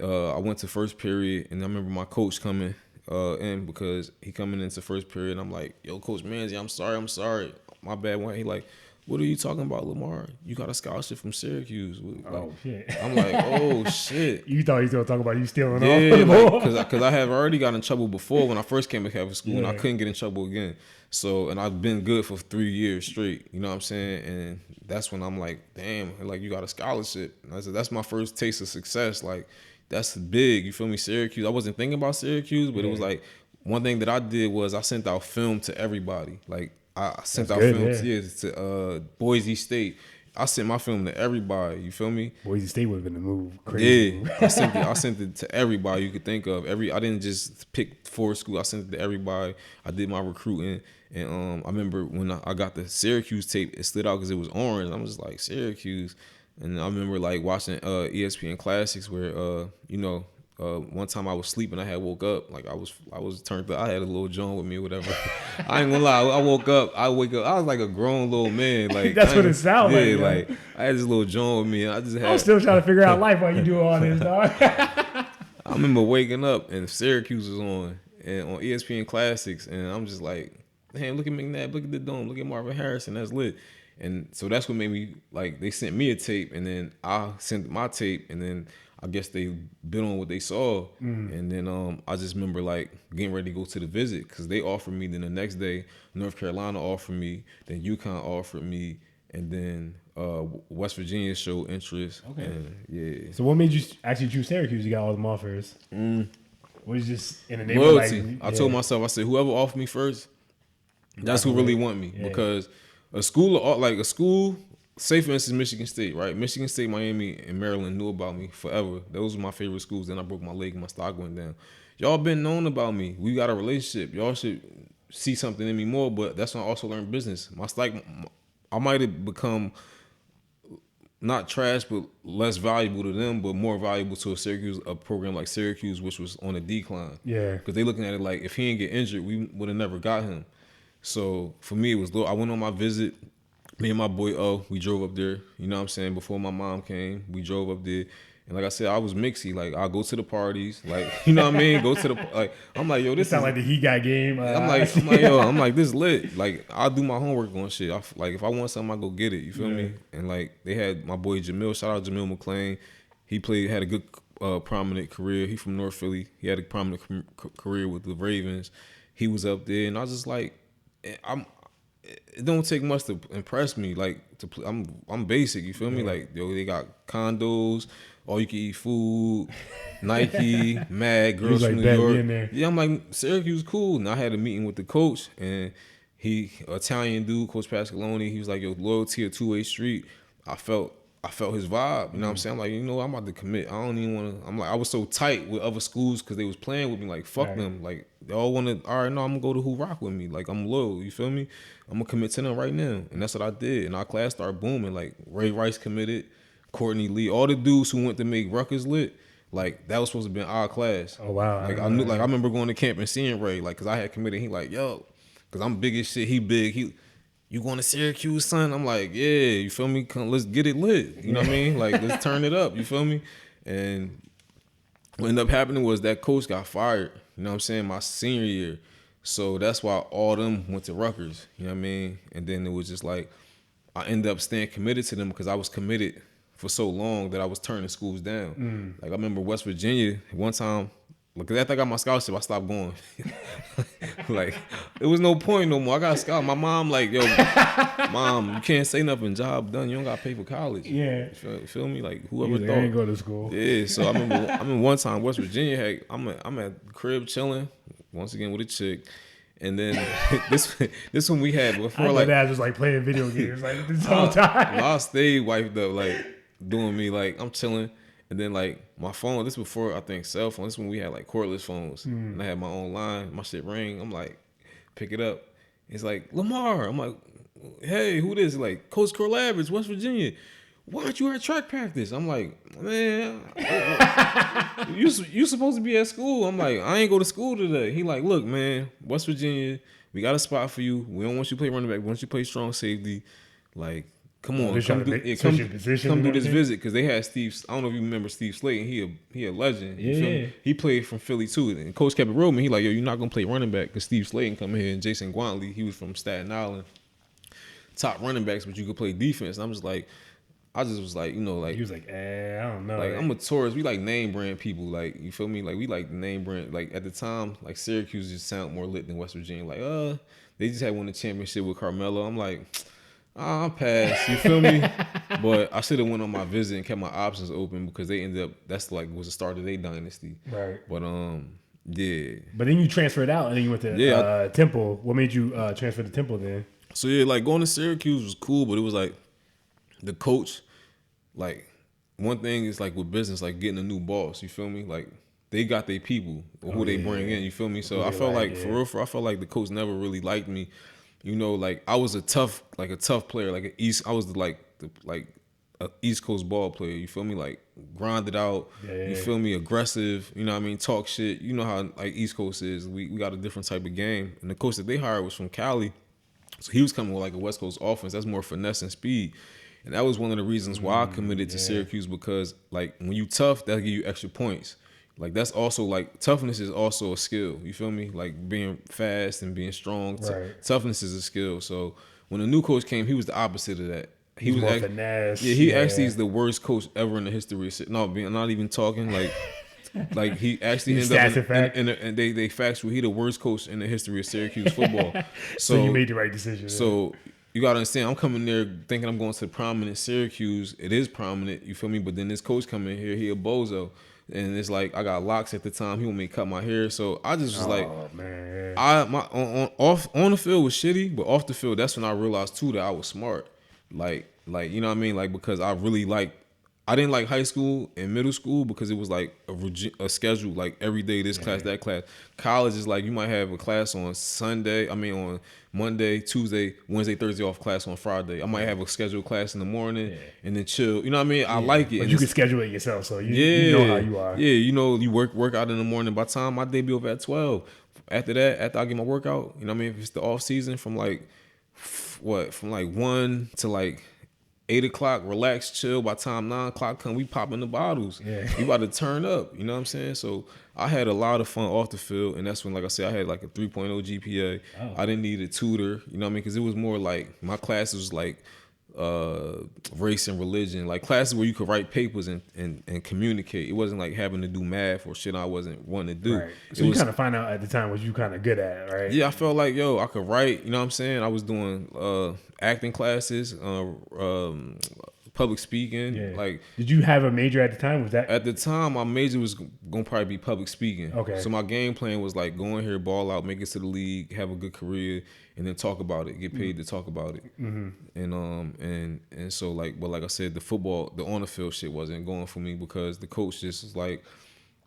I went to first period, and I remember my coach coming in because he coming into first period. And I'm like, yo, Coach Manzi, I'm sorry. My bad. He like, what are you talking about, Lamar? You got a scholarship from Syracuse. Like, oh, shit. I'm like, oh, shit. You thought he was going to talk about you stealing off? Yeah, because I have already got in trouble before when I first came to Catholic school, and I couldn't get in trouble again. So, and I've been good for 3 years straight. You know what I'm saying? And that's when I'm like, damn, like you got a scholarship. And I said, that's my first taste of success. Like, that's big. You feel me? Syracuse. I wasn't thinking about Syracuse, but it was like one thing that I did was I sent out film to everybody. Like I sent out film to Boise State. I sent my film to everybody. You feel me? Boise State would have been the move. Crazy. Yeah, I sent it to everybody you could think of. I didn't just pick 4 schools. I sent it to everybody. I did my recruiting, and I remember when I got the Syracuse tape, it stood out because it was orange. I'm just like, Syracuse. And I remember like watching ESPN Classics where one time I was sleeping, I had woke up, like I was turned up. I had a little joint with me or whatever. I ain't gonna lie, I wake up, I was like a grown little man. Like that's what it sounded like. Yeah, like I had this little joint with me, and I'm still trying to figure out life while you do all this, dog. I remember waking up and Syracuse was on ESPN Classics, and I'm just like, damn, look at McNabb, look at the dome, look at Marvin Harrison, that's lit. And so that's what made me, like, they sent me a tape, and then I sent my tape, and then I guess they bid on what they saw. And then I just remember, like, getting ready to go to the visit because they offered me. Then the next day, North Carolina offered me. Then UConn offered me. And then West Virginia showed interest. Okay. And, yeah. So what made you actually choose Syracuse? You got all them offers. Was just in the name loyalty. of, like, I told myself, I said, whoever offered me first, that's who really want me. Yeah. Because a school, say for instance, Michigan State, right? Michigan State, Miami, and Maryland knew about me forever. Those were my favorite schools. Then I broke my leg and my stock went down. Y'all been known about me. We got a relationship. Y'all should see something in me more, but that's when I also learned business. My stock, I might have become not trash, but less valuable to them, but more valuable to a program like Syracuse, which was on a decline. Yeah. Because they looking at it like, if he didn't get injured, we would have never got him. So for me, it was I went on my visit. Me and my boy we drove up there. You know what I'm saying? Before my mom came, we drove up there. And like I said, I was mixy. Like, I'll go to the parties. Like, you know what I mean? Go to the, like, I'm like, yo, this sound like the He Got game. I'm like, yo, I'm like, this lit. Like, I'll do my homework on shit. Like, if I want something, I go get it. You feel me? And like, they had my boy Jamil. Shout out Jamil McClain. He had a good, prominent career. He from North Philly. He had a prominent career with the Ravens. He was up there, and I was just like, it don't take much to impress me. Like, I'm basic. You feel me? Like, yo, they got condos, all you can eat food, Nike, Mad, girls from New York. Yeah, I'm like, Syracuse cool. And I had a meeting with the coach, and he, Italian dude, Coach Pascaloni. He was like, yo, loyalty a two-way street. I felt his vibe. You know what I'm saying? I'm like, I'm about to commit. I don't even want to. I'm like, I was so tight with other schools because they was playing with me. Like, fuck them. Like, they all want to, all right, no, I'm going to go to who rock with me. Like, I'm loyal. You feel me? I'm going to commit to them right now. And that's what I did. And our class started booming. Like, Ray Rice committed, Courtney Lee, all the dudes who went to make Rutgers lit. Like, that was supposed to be our class. Oh, wow. Like, I knew, like, I remember going to camp and seeing Ray, like, because I had committed. He like, yo, because I'm big as shit. He big. You going to Syracuse, son? I'm like, yeah, you feel me? Come, let's get it lit. You know what I mean? Like, let's turn it up. You feel me? And what ended up happening was that coach got fired, you know what I'm saying, my senior year. So that's why all them went to Rutgers, you know what I mean? And then it was just like, I ended up staying committed to them because I was committed for so long that I was turning schools down. Like, I remember West Virginia, one time, Look, after I got my scholarship, I stopped going. Like, there was no point no more. I got a scholarship. My mom, like, yo, mom, you can't say nothing. Job done. You don't got to pay for college. Yeah. You feel me? Like, whoever Like, thought. I ain't go to school. Yeah. So I remember one time West Virginia. I'm at the crib chilling once again with a chick, and then this one we had before. Like, that was like playing video games like this whole time. I stayed wiped up, like doing me, like I'm chilling. And then like my phone, this before I think cell phone. This when we had like cordless phones, and I had my own line. My shit rang. I'm like, pick it up. It's like Lamar. I'm like, hey, who this? Like Coach Corlavis, West Virginia. Why aren't you at track practice? I'm like, man, you supposed to be at school. I'm like, I ain't go to school today. He like, look, man, West Virginia, we got a spot for you. We don't want you to play running back. We want you to play strong safety. Like, come on, come do this visit, because they had Steve. I don't know if you remember Steve Slayton. He a legend. Yeah. He played from Philly too. And Coach kept it real, man. He like, yo, you're not gonna play running back because Steve Slayton come here and Jason Guantley. He was from Staten Island, top running backs, but you could play defense. And I'm just like, I just was like, you know, like he was like, I don't know. Like, I'm a tourist. We like name brand people. Like, you feel me? Like, we like name brand. Like, at the time, like Syracuse just sound more lit than West Virginia. Like, they just had won the championship with Carmelo. I'm like, I'll pass. You feel me? But I should have went on my visit and kept my options open, because they ended up, that's like was the start of their dynasty. Right. But yeah. But then you transferred out and then you went to Temple. What made you transfer to Temple then? So yeah, like going to Syracuse was cool, but it was like the coach. Like, one thing is like with business, like getting a new boss, you feel me? Like, they got their people who they bring in, you feel me? So I felt like, for real, I felt like the coach never really liked me. You know, like I was a tough player, like I was an East Coast ball player, you feel me? Like, grinded out, you feel me? Aggressive, you know what I mean? Talk shit. You know how like East Coast is. We got a different type of game. And the coach that they hired was from Cali. So he was coming with like a West Coast offense. That's more finesse and speed. And that was one of the reasons why I committed to Syracuse, because like when you tough, that'll give you extra points. Like, that's also like, toughness is also a skill. You feel me? Like being fast and being strong. Right. Toughness is a skill. So when the new coach came, he was the opposite of that. He was more finesse. Yeah, he actually is the worst coach ever in the history. No, I'm not even talking like. Like, he actually ended up and they factual. He the worst coach in the history of Syracuse football. So you made the right decision. So you gotta understand, I'm coming there thinking I'm going to prominent Syracuse. It is prominent, you feel me? But then this coach coming here, he a bozo. And it's like, I got locks at the time. He want me to cut my hair. So I just was man. On the field was shitty, but off the field, that's when I realized too that I was smart. Like you know what I mean? Like, because I didn't like high school and middle school because it was like a schedule, like every day this class, that class. College is like, you might have a class on on Monday, Tuesday, Wednesday, Thursday off, class on Friday. I might have a scheduled class in the morning and then chill. You know what I mean? I like it. But you can schedule it yourself, so you know how you are. Yeah, you know, you work out in the morning. By the time my day be over at 12. After that, after I get my workout, you know what I mean? If it's the off season from like 1 to like 8 o'clock, relax, chill. By the time 9 o'clock come, we popping the bottles. Yeah. We about to turn up. You know what I'm saying? So I had a lot of fun off the field, and that's when, like I said, I had like a 3.0 GPA. Oh. I didn't need a tutor. You know what I mean? Because it was more like my classes was like race and religion, like classes where you could write papers and communicate. It wasn't like having to do math or shit I wasn't wanting to do. Right. So you kind of find out at the time what you kind of good at, right? Yeah, I felt like, I could write. You know what I'm saying? I was doing acting classes, public speaking. Yeah. Like, did you have a major at the time? Was that at the time? My major was gonna probably be public speaking. Okay. So my game plan was like, go in here, ball out, make it to the league, have a good career, and then talk about it, get paid to talk about it. Mm-hmm. And so like, but like I said, the football, the on the field shit wasn't going for me because the coach just was like,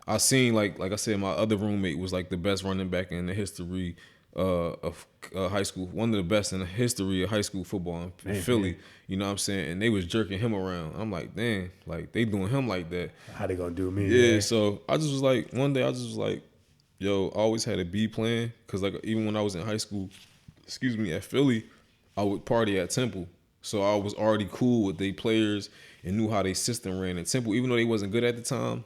I seen like I said, my other roommate was like the best running back in the history of high school, one of the best in the history of high school football in Philly. You know what I'm saying? And they was jerking him around. I'm like, damn, like they doing him like that. How they gonna do me? Yeah. Man? So I just was like, one day I just was like, yo, I always had a B plan because like even when I was in high school, at Philly, I would party at Temple. So I was already cool with they players and knew how they system ran at Temple, even though they wasn't good at the time.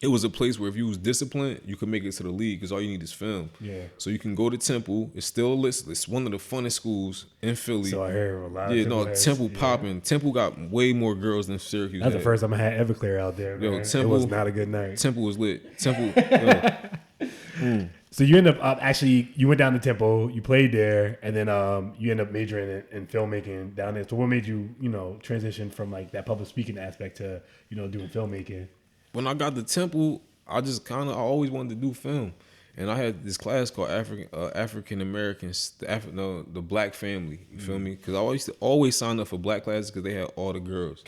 it was a place where if you was disciplined, you could make it to the league because all you need is film. Yeah. So you can go to Temple. It's still listed. It's one of the funnest schools in Philly. So I hear a lot. Yeah, of no, Temple popping. Temple got way more girls than Syracuse. That's the first time I had Everclear out there. Man. Yo, Temple, it was not a good night. Temple was lit. Temple. So you end up actually you went down to Temple, you played there, and then you end up majoring in filmmaking down there. So what made you transition from like that public speaking aspect to doing filmmaking? When I got to Temple, I always wanted to do film, and I had this class called African Americans, the Black family. You feel me? Because I always sign up for Black classes because they had all the girls.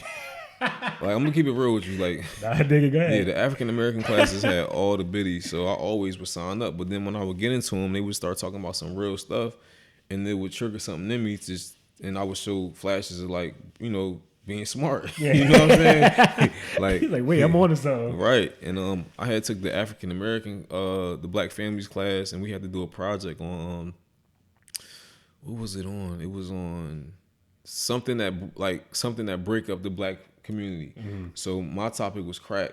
Like, I'm gonna keep it real with you. Like, nah, nigga, go ahead. Yeah, the African American classes had all the biddies, so I always would sign up. But then when I would get into them, they would start talking about some real stuff, and it would trigger something in me. And I would show flashes of like, being smart. Yeah. You know what I'm saying? like, wait, I'm on to something. Right. And I had took the African American, the Black families class, and we had to do a project on what was it on? It was on something that break up the Black community. Mm-hmm. So my topic was crack,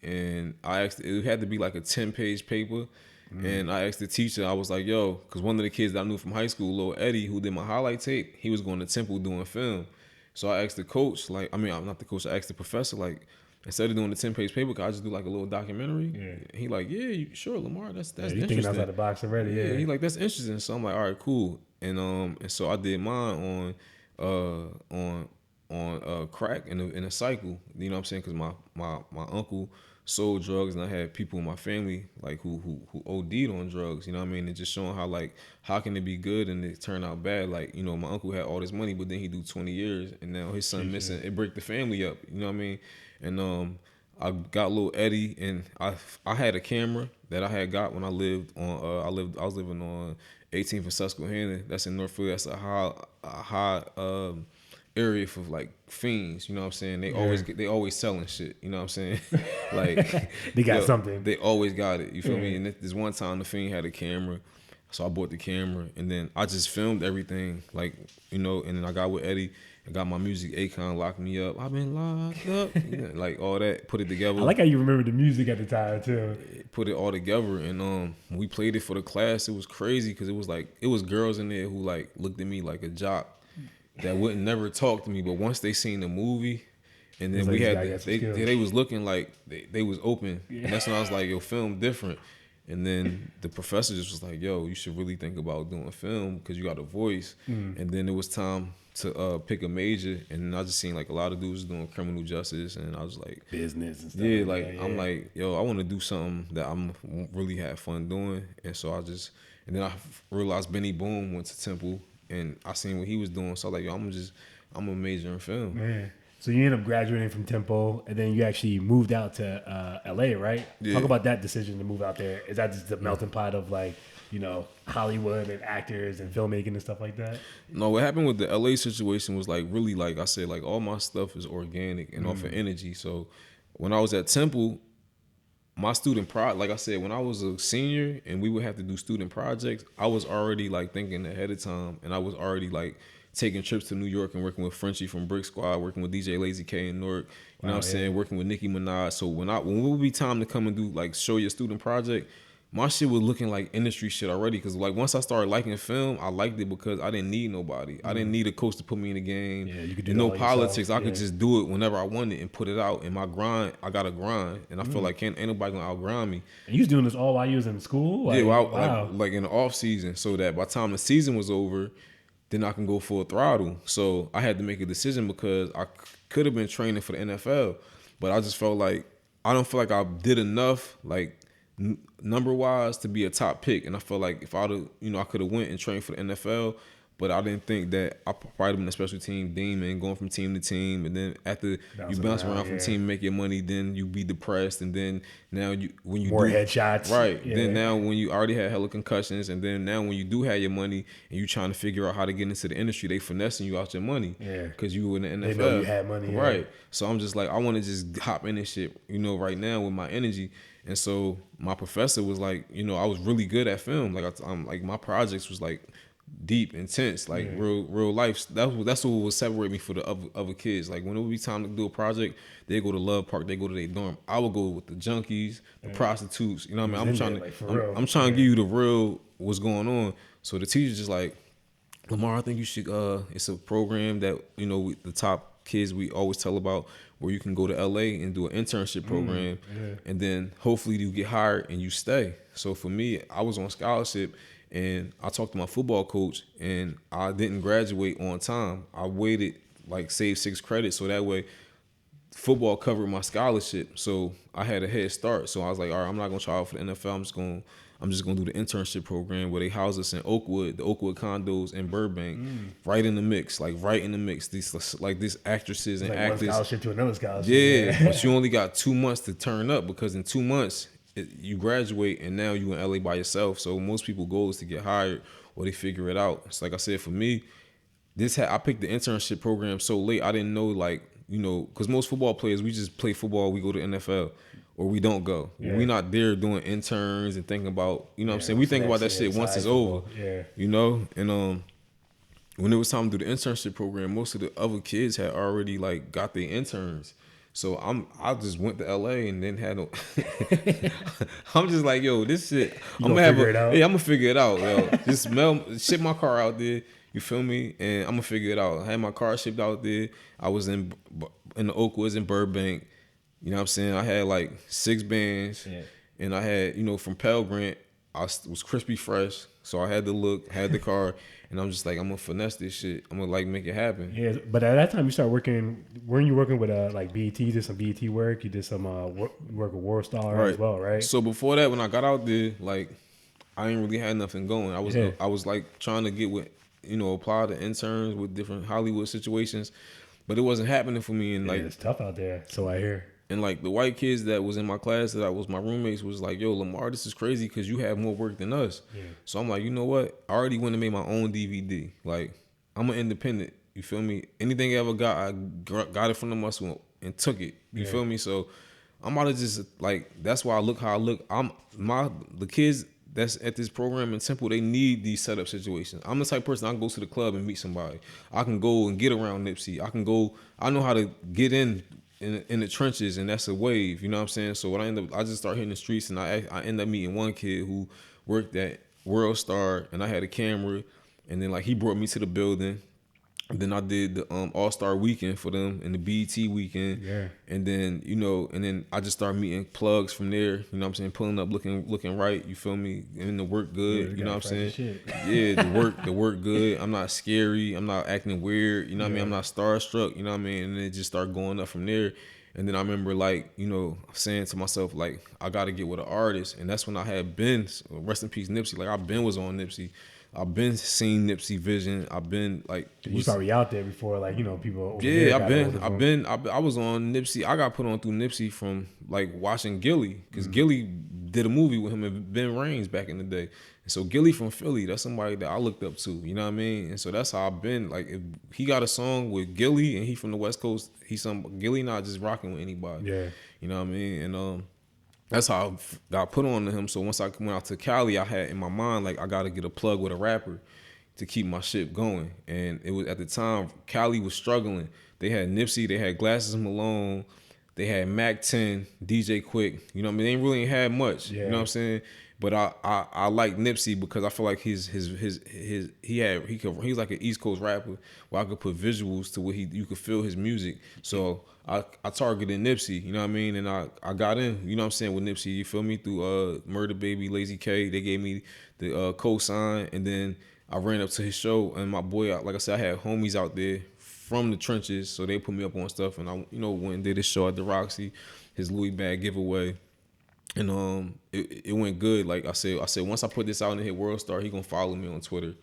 and I asked, it had to be like a 10-page paper. Mm-hmm. And I asked the teacher, I was like, yo, because one of the kids that I knew from high school, Lil Eddie, who did my highlight tape, he was going to Temple doing film. So I asked the coach, I'm not the coach, I asked the professor, like, instead of doing the 10-page paper, could I just do like a little documentary? Yeah. He like, yeah, sure, Lamar, that's you interesting. Thinking outside the box already, yeah. He like, that's interesting. So I'm like, all right, cool. And so I did mine on crack in a cycle. You know what I'm saying? Because my uncle sold drugs, and I had people in my family like who OD'd on drugs. You know what I mean? And just showing how can it be good and it turn out bad. Like, my uncle had all this money, but then he do 20 years, and now his son missing. It break the family up. You know what I mean? And I got Lil Eddie, and I had a camera that I had got when I lived on. I was living on 18th and Susquehanna. That's in North Philly. That's a high area for like fiends, you know what I'm saying? They always selling shit, you know what I'm saying? Like, they got something. They always got it, you feel me? And this one time the fiend had a camera, so I bought the camera, and then I just filmed everything, like, and then I got with Eddie and got my music. Akon locked me up. I've been locked up, like all that. Put it together. I like how you remember the music at the time too. Put it all together, and we played it for the class. It was crazy because it was girls in there who like looked at me like a jock that wouldn't never talk to me, but once they seen the movie, and then they was looking like they was open, and that's when I was like, yo, film different. And then the professor just was like, yo, you should really think about doing film because you got a voice. And then it was time to pick a major, and I just seen like a lot of dudes doing criminal justice, and I was like, business and stuff. Yeah, like that, yeah. I'm like, yo, I want to do something that I'm really have fun doing. And so and then I realized Benny Boom went to Temple, and I seen what he was doing, so I was like, yo, I'm a major in film. Man. So you ended up graduating from Temple, and then you actually moved out to LA, right? Yeah. Talk about that decision to move out there. Is that just the melting pot of like, Hollywood and actors and filmmaking and stuff like that? No, what happened with the LA situation was like really, like I said, like all my stuff is organic and off of energy. So when I was at Temple, my student like I said, when I was a senior and we would have to do student projects, I was already like thinking ahead of time, and I was already like taking trips to New York and working with Frenchie from Brick Squad, working with DJ Lazy K in Newark, you know what I'm saying, working with Nicki Minaj. So when it would be time to come and do like show your student project, my shit was looking like industry shit already. Cause like once I started liking film, I liked it because I didn't need nobody. I didn't need a coach to put me in the game. Yeah, you could do no politics. Yourself. I could just do it whenever I wanted and put it out. And my grind, I got to grind, and I feel like ain't nobody gonna outgrind me. And you was doing this all while you was in school? Like, yeah, wow. like in the off season, so that by the time the season was over, then I can go full throttle. So I had to make a decision because I could have been training for the NFL, but I just felt like I don't feel like I did enough, like number wise, to be a top pick. And I felt like if I could have went and trained for the NFL, but I didn't think that I probably been a special team demon, going from team to team, and then after you bounce around from team, make your money, then you be depressed, and then now when you more headshots, right? Yeah. Then now when you already had hella concussions, and then now when you do have your money and you trying to figure out how to get into the industry, they finessing you out your money, because you were in the NFL. They know you had money, right? So I'm just like, I want to just hop in this shit, right now with my energy. And so my professor was like, I was really good at film. Like I'm like my projects was like deep, intense, like real life. That's what would separate me from the other kids. Like when it would be time to do a project, they go to Love Park, they go to their dorm. I would go with the junkies, the prostitutes. You know what I mean? I'm trying to give you the real what's going on. So the teacher's just like, Lamar, I think you should. It's a program that the top kids we always tell about, where you can go to LA and do an internship program, and then hopefully you get hired and you stay. So for me, I was on scholarship, and I talked to my football coach, and I didn't graduate on time. I waited, saved 6 credits, so that way football covered my scholarship. So I had a head start. So I was like, all right, I'm not gonna try out for the NFL. I'm just gonna do the internship program where they house us in Oakwood, the Oakwood condos in Burbank, right in the mix. These actresses and actors. One scholarship to another scholarship. Yeah, but you only got 2 months to turn up, because in 2 months you graduate and now you in LA by yourself. So most people goal is to get hired or they figure it out. It's like I said, for me, I picked the internship program so late. I didn't know because most football players, we just play football, we go to NFL. Or we don't go. Yeah. We're not there doing interns and thinking about, what I'm saying? We think about that shit once it's over. Yeah. And when it was time to do the internship program, most of the other kids had already got their interns. So I just went to LA and then had I'm just like, yo, this shit. I'm gonna figure it out, yo. Just ship my car out there. You feel me? And I'm gonna figure it out. I had my car shipped out there. I was in the Oakwoods in Burbank. You know what I'm saying? I had 6 bands, and I had, from Pell Grant, I was crispy fresh, so I had the look, had the car, and I'm just like, I'm gonna finesse this shit. I'm gonna make it happen. Yeah, but at that time you started working. Weren't you working with BET? You did some BET work. You did some work with World Star as well, right? So before that, when I got out there, I ain't really had nothing going. I was trying to get with, apply to interns with different Hollywood situations, but it wasn't happening for me. And it's tough out there. So I hear. And the white kids that was in my class that was my roommates was like, yo, Lamar, this is crazy because you have more work than us. Yeah. So I'm like, you know what? I already went and made my own DVD. I'm an independent. You feel me? Anything I ever got, I got it from the muscle and took it. You feel me? So I'm about to just that's why I look how I look. The kids that's at this program in Temple, they need these setup situations. I'm the type of person, I can go to the club and meet somebody. I can go and get around Nipsey. I know how to get in the trenches, and that's a wave, you know what I'm saying? So I just start hitting the streets, and I end up meeting one kid who worked at World Star, and I had a camera, and then he brought me to the building. And then I did the All-Star weekend for them and the BET weekend. Yeah. And then, and then I just started meeting plugs from there, you know what I'm saying, pulling up, looking right, you feel me? And the work good, you know what I'm saying? Shit. Yeah, the work good. I'm not scary, I'm not acting weird, you know what I mean? I'm not starstruck, you know what I mean? And then it just started going up from there. And then I remember saying to myself, I gotta get with an artist. And that's when I had been, rest in peace Nipsey, I've been was on Nipsey. I've been seeing Nipsey vision. I've been you probably out there before, people. Yeah, I was on Nipsey. I got put on through Nipsey from watching Gilly, because Gilly did a movie with him and Ben Raines back in the day. And so Gilly from Philly, that's somebody that I looked up to. You know what I mean? And so that's how I've been. If he got a song with Gilly and he from the West Coast, Gilly not just rocking with anybody. Yeah, you know what I mean? And that's how I got put on to him. So once I went out to Cali, I had in my mind, I got to get a plug with a rapper to keep my shit going. And it was, at the time, Cali was struggling. They had Nipsey, they had Glasses Malone, they had Mac 10, DJ Quick. You know what I mean? They ain't really had much. Yeah. You know what I'm saying? But I like Nipsey because I feel like he's like an East Coast rapper where I could put visuals to where you could feel his music. So I targeted Nipsey, you know what I mean? And I got in, you know what I'm saying, with Nipsey, you feel me, through Murder Baby, Lazy K. They gave me the co-sign, and then I ran up to his show, and my boy, like I said, I had homies out there from the trenches, so they put me up on stuff, and I went and did his show at the Roxy, his Louis bag giveaway. And it went good. Like I said, once I put this out and hit World Star, he gonna follow me on Twitter.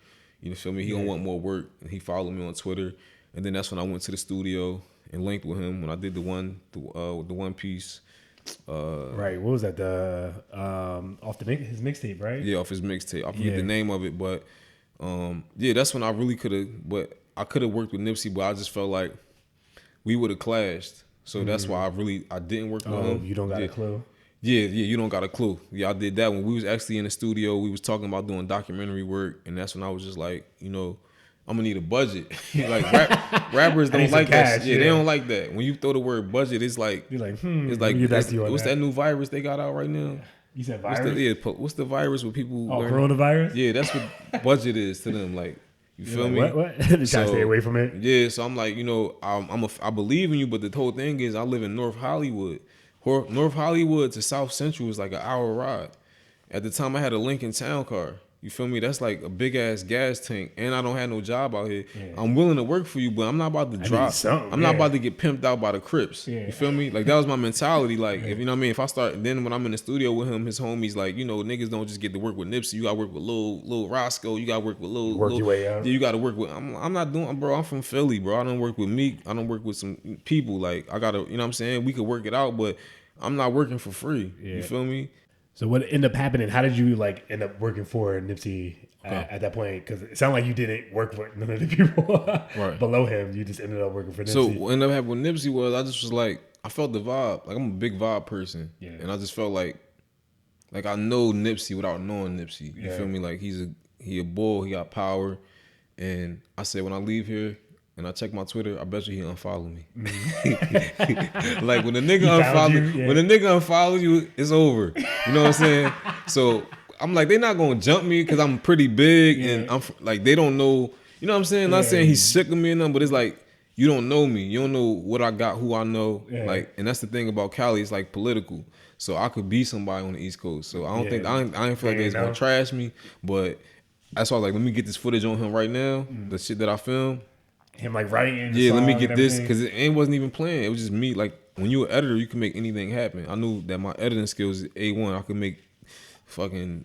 You feel me? He gonna want more work, and he followed me on Twitter. And then that's when I went to the studio and linked with him when I did the one piece. Right. What was that? The off his mixtape, right? Yeah, off his mixtape. I forget the name of it, but yeah, that's when I really could have. But I could have worked with Nipsey, but I just felt like we would have clashed. So that's why I didn't work with him. You don't got a clue. Yeah, you don't got a clue. Yeah, I did that when we was actually in the studio. We was talking about doing documentary work, and that's when I was just like, I'm gonna need a budget. Like rappers don't like that. Yeah, they don't like that. When you throw the word budget, it's like you're like, it's like what's that new virus they got out right now? You said virus? What's the virus with people? Coronavirus? Yeah, that's what budget is to them. Like, you feel me? What? Try to stay away from it. Yeah, so I'm like, I believe in you, but the whole thing is I live in North Hollywood. North Hollywood to South Central is like an hour ride. At the time, I had a Lincoln Town car. You feel me? That's like a big ass gas tank, and I don't have no job out here. Yeah. I'm willing to work for you, but I'm not about to drop. I'm not about to get pimped out by the Crips. Yeah. You feel me? Like, that was my mentality. Like, if you know what I mean. If I start, then when I'm in the studio with him, his homies, like, niggas don't just get to work with Nipsey. You got to work with Lil Roscoe. You got to work with Lil. Your way out. Yeah, you got to work with. I'm not doing, bro. I'm from Philly, bro. I don't work with Meek. I don't work with some people. Like, I gotta, you know what I'm saying. We could work it out, but I'm not working for free. Yeah. You feel me? So what ended up happening? How did you end up working for Nipsey at that point? Because it sounded like you didn't work for none of the people below him. You just ended up working for Nipsey. So what ended up happening with Nipsey was I just was like, I felt the vibe. Like, I'm a big vibe person. Yeah. And I just felt like I know Nipsey without knowing Nipsey. You feel me? Like, he a bull. He got power. And I said, when I leave here, and I check my Twitter, I bet you he unfollow me. Like, when the nigga unfollow you, it's over. You know what I'm saying? So I'm like, they not gonna jump me because I'm pretty big and I'm like, they don't know. You know what I'm saying? Not saying he's sick of me or nothing, but it's like, you don't know me. You don't know what I got, who I know. Yeah. Like, and that's the thing about Cali. It's like political. So I could be somebody on the East Coast. So I don't think I ain't feel like they's gonna trash me. But that's why I was like, let me get this footage on him right now. The shit that I filmed. Him writing. Yeah, let me get this because it wasn't even playing. It was just me. Like, when you're an editor, you can make anything happen. I knew that my editing skills is A1. I could make fucking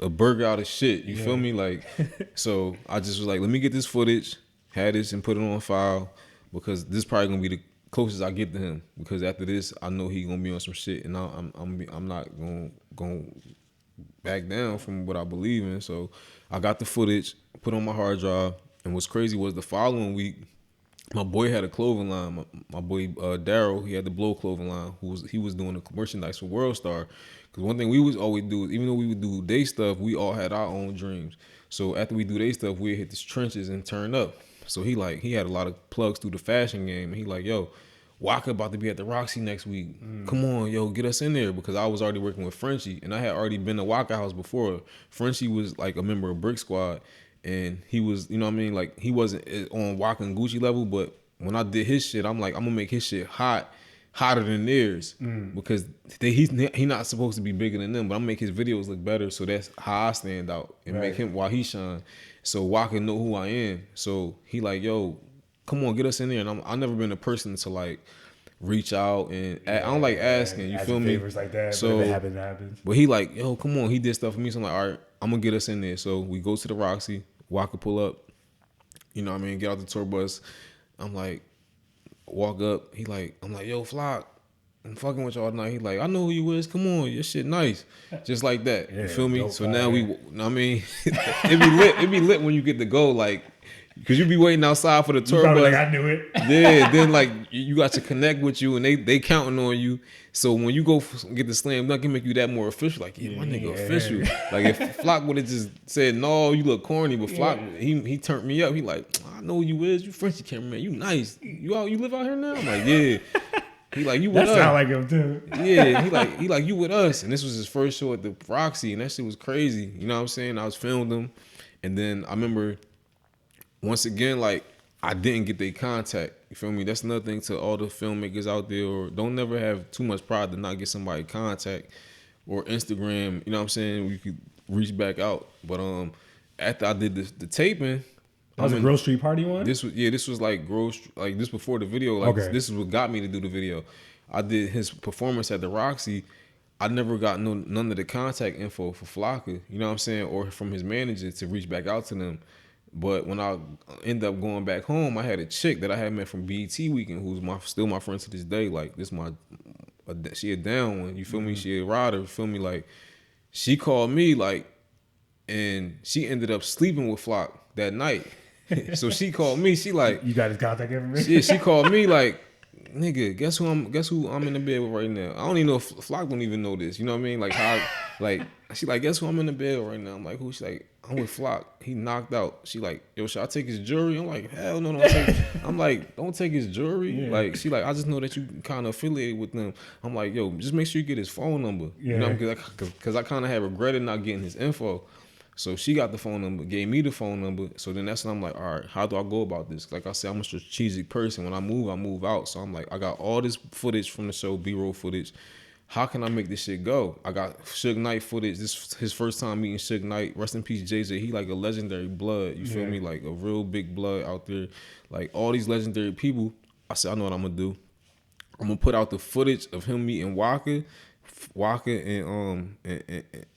a burger out of shit. You feel me? Like, so I just was like, let me get this footage, had this, and put it on file because this is probably gonna be the closest I get to him. Because after this, I know he gonna be on some shit, and I'm not gonna back down from what I believe in. So I got the footage, put it on my hard drive. And what's crazy was the following week, my boy had a clothing line. My boy Daryl, he had the Blow clothing line. He was doing the merchandise for World Star. Because one thing we was always do, even though we would do day stuff, we all had our own dreams. So after we do day stuff, we'd hit the trenches and turn up. So he had a lot of plugs through the fashion game. And he like, yo, Waka about to be at the Roxy next week. Come on, yo, get us in there. Because I was already working with Frenchie. And I had already been to Waka House before. Frenchie was like a member of Brick Squad. And he was, you know what I mean? Like, he wasn't on Waka and Gucci level, but when I did his shit, I'm like, I'm gonna make his shit hotter than theirs. Because he's not supposed to be bigger than them, but I'm gonna make his videos look better, so that's how I stand out and make him while he shine. So Waka know who I am. So he like, yo, come on, get us in there. And I've never been a person to like reach out and I don't like asking. You feel me? Favors like that. So if it happens. But he like, yo, come on, he did stuff for me. So I'm like, all right, I'm gonna get us in there. So we go to the Roxy. Waka pull up, you know what I mean, get out the tour bus. I'm like, walk up. I'm like, yo, Flock, I'm fucking with y'all tonight. He like, I know who you is. Come on, your shit nice. Just like that. You feel me? So now I mean, it be lit when you get to go, like, because you be waiting outside for the tour bus. Like, I knew it. Yeah, then like you got to connect with you and they counting on you. So when you go get the slam dunk, it make you that more official. Like, yeah, my nigga official. Like, if Flock would have just said, no, you look corny, but Flock, he turned me up. He like, I know who you is. You Frenchy cameraman. You nice. You live out here now? I'm like, yeah. He like, you with us. That sound like him too. Yeah, he like, you with us. And this was his first show at the Roxy, and that shit was crazy. You know what I'm saying? I was filming them. And then I remember, once again, like, I didn't get their contact. You feel me? That's another thing to all the filmmakers out there, or don't never have too much pride to not get somebody contact or Instagram. You know what I'm saying? You could reach back out. But after I did the taping, that was a Grove Street Party one. This was like Grove, like this before the video. Like this is what got me to do the video. I did his performance at the Roxy. I never got none of the contact info for Flocka. You know what I'm saying? Or from his manager to reach back out to them. But when I end up going back home, I had a chick that I had met from BET Weekend, who's still my friend to this day. Like, she a down one, you feel me? She a rider, you feel me? Like, she called me, like, and she ended up sleeping with Flock that night. So she called me, she like, you got his contact information? She called me like, nigga, guess who I'm in the bed with right now? I don't even know if Flock don't even know this. You know what I mean? Like how, like she like, guess who I'm in the bed with right now? I'm like, who? She like, I'm with Flock. He knocked out. She like, yo, should I take his jewelry? I'm like, hell no, don't take. I'm like, don't take his jewelry. Yeah. Like she like, I just know that you kind of affiliated with them. I'm like, yo, just make sure you get his phone number. Yeah. You know, because I kind of had regretted not getting his info. So she got the phone number, gave me the phone number. So then that's when I'm like, all right, how do I go about this? Like I said, I'm a strategic person. When I move out. So I'm like, I got all this footage from the show, B-roll footage. How can I make this shit go? I got Suge Knight footage. This his first time meeting Suge Knight. Rest in peace, JJ. He like a legendary blood. You feel me? Like a real big blood out there. Like all these legendary people. I said, I know what I'm gonna do. I'm gonna put out the footage of him meeting Waka and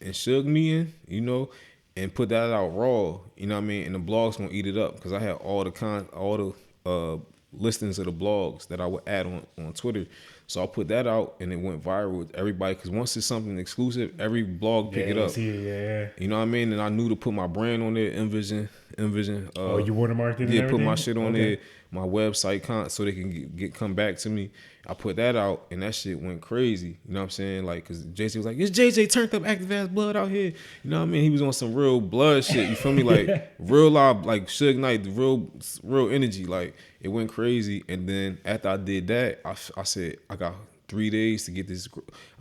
Suge meeting. You know. And put that out raw, you know what I mean? And the blog's gonna eat it up because I had all the listings of the blogs that I would add on Twitter. So I put that out and it went viral with everybody because once it's something exclusive, every blog pick it up. You know what I mean? And I knew to put my brand on there, Envision. You watermarked it? Yeah, put my shit on there, my website so they can come back to me. I put that out and that shit went crazy. You know what I'm saying? Like, cause JJ was like, "It's JJ turned up active ass blood out here." You know what I mean? He was on some real blood shit. You feel me? Like real live, like Suge Knight, real energy. Like it went crazy. And then after I did that, I said I got 3 days to get this.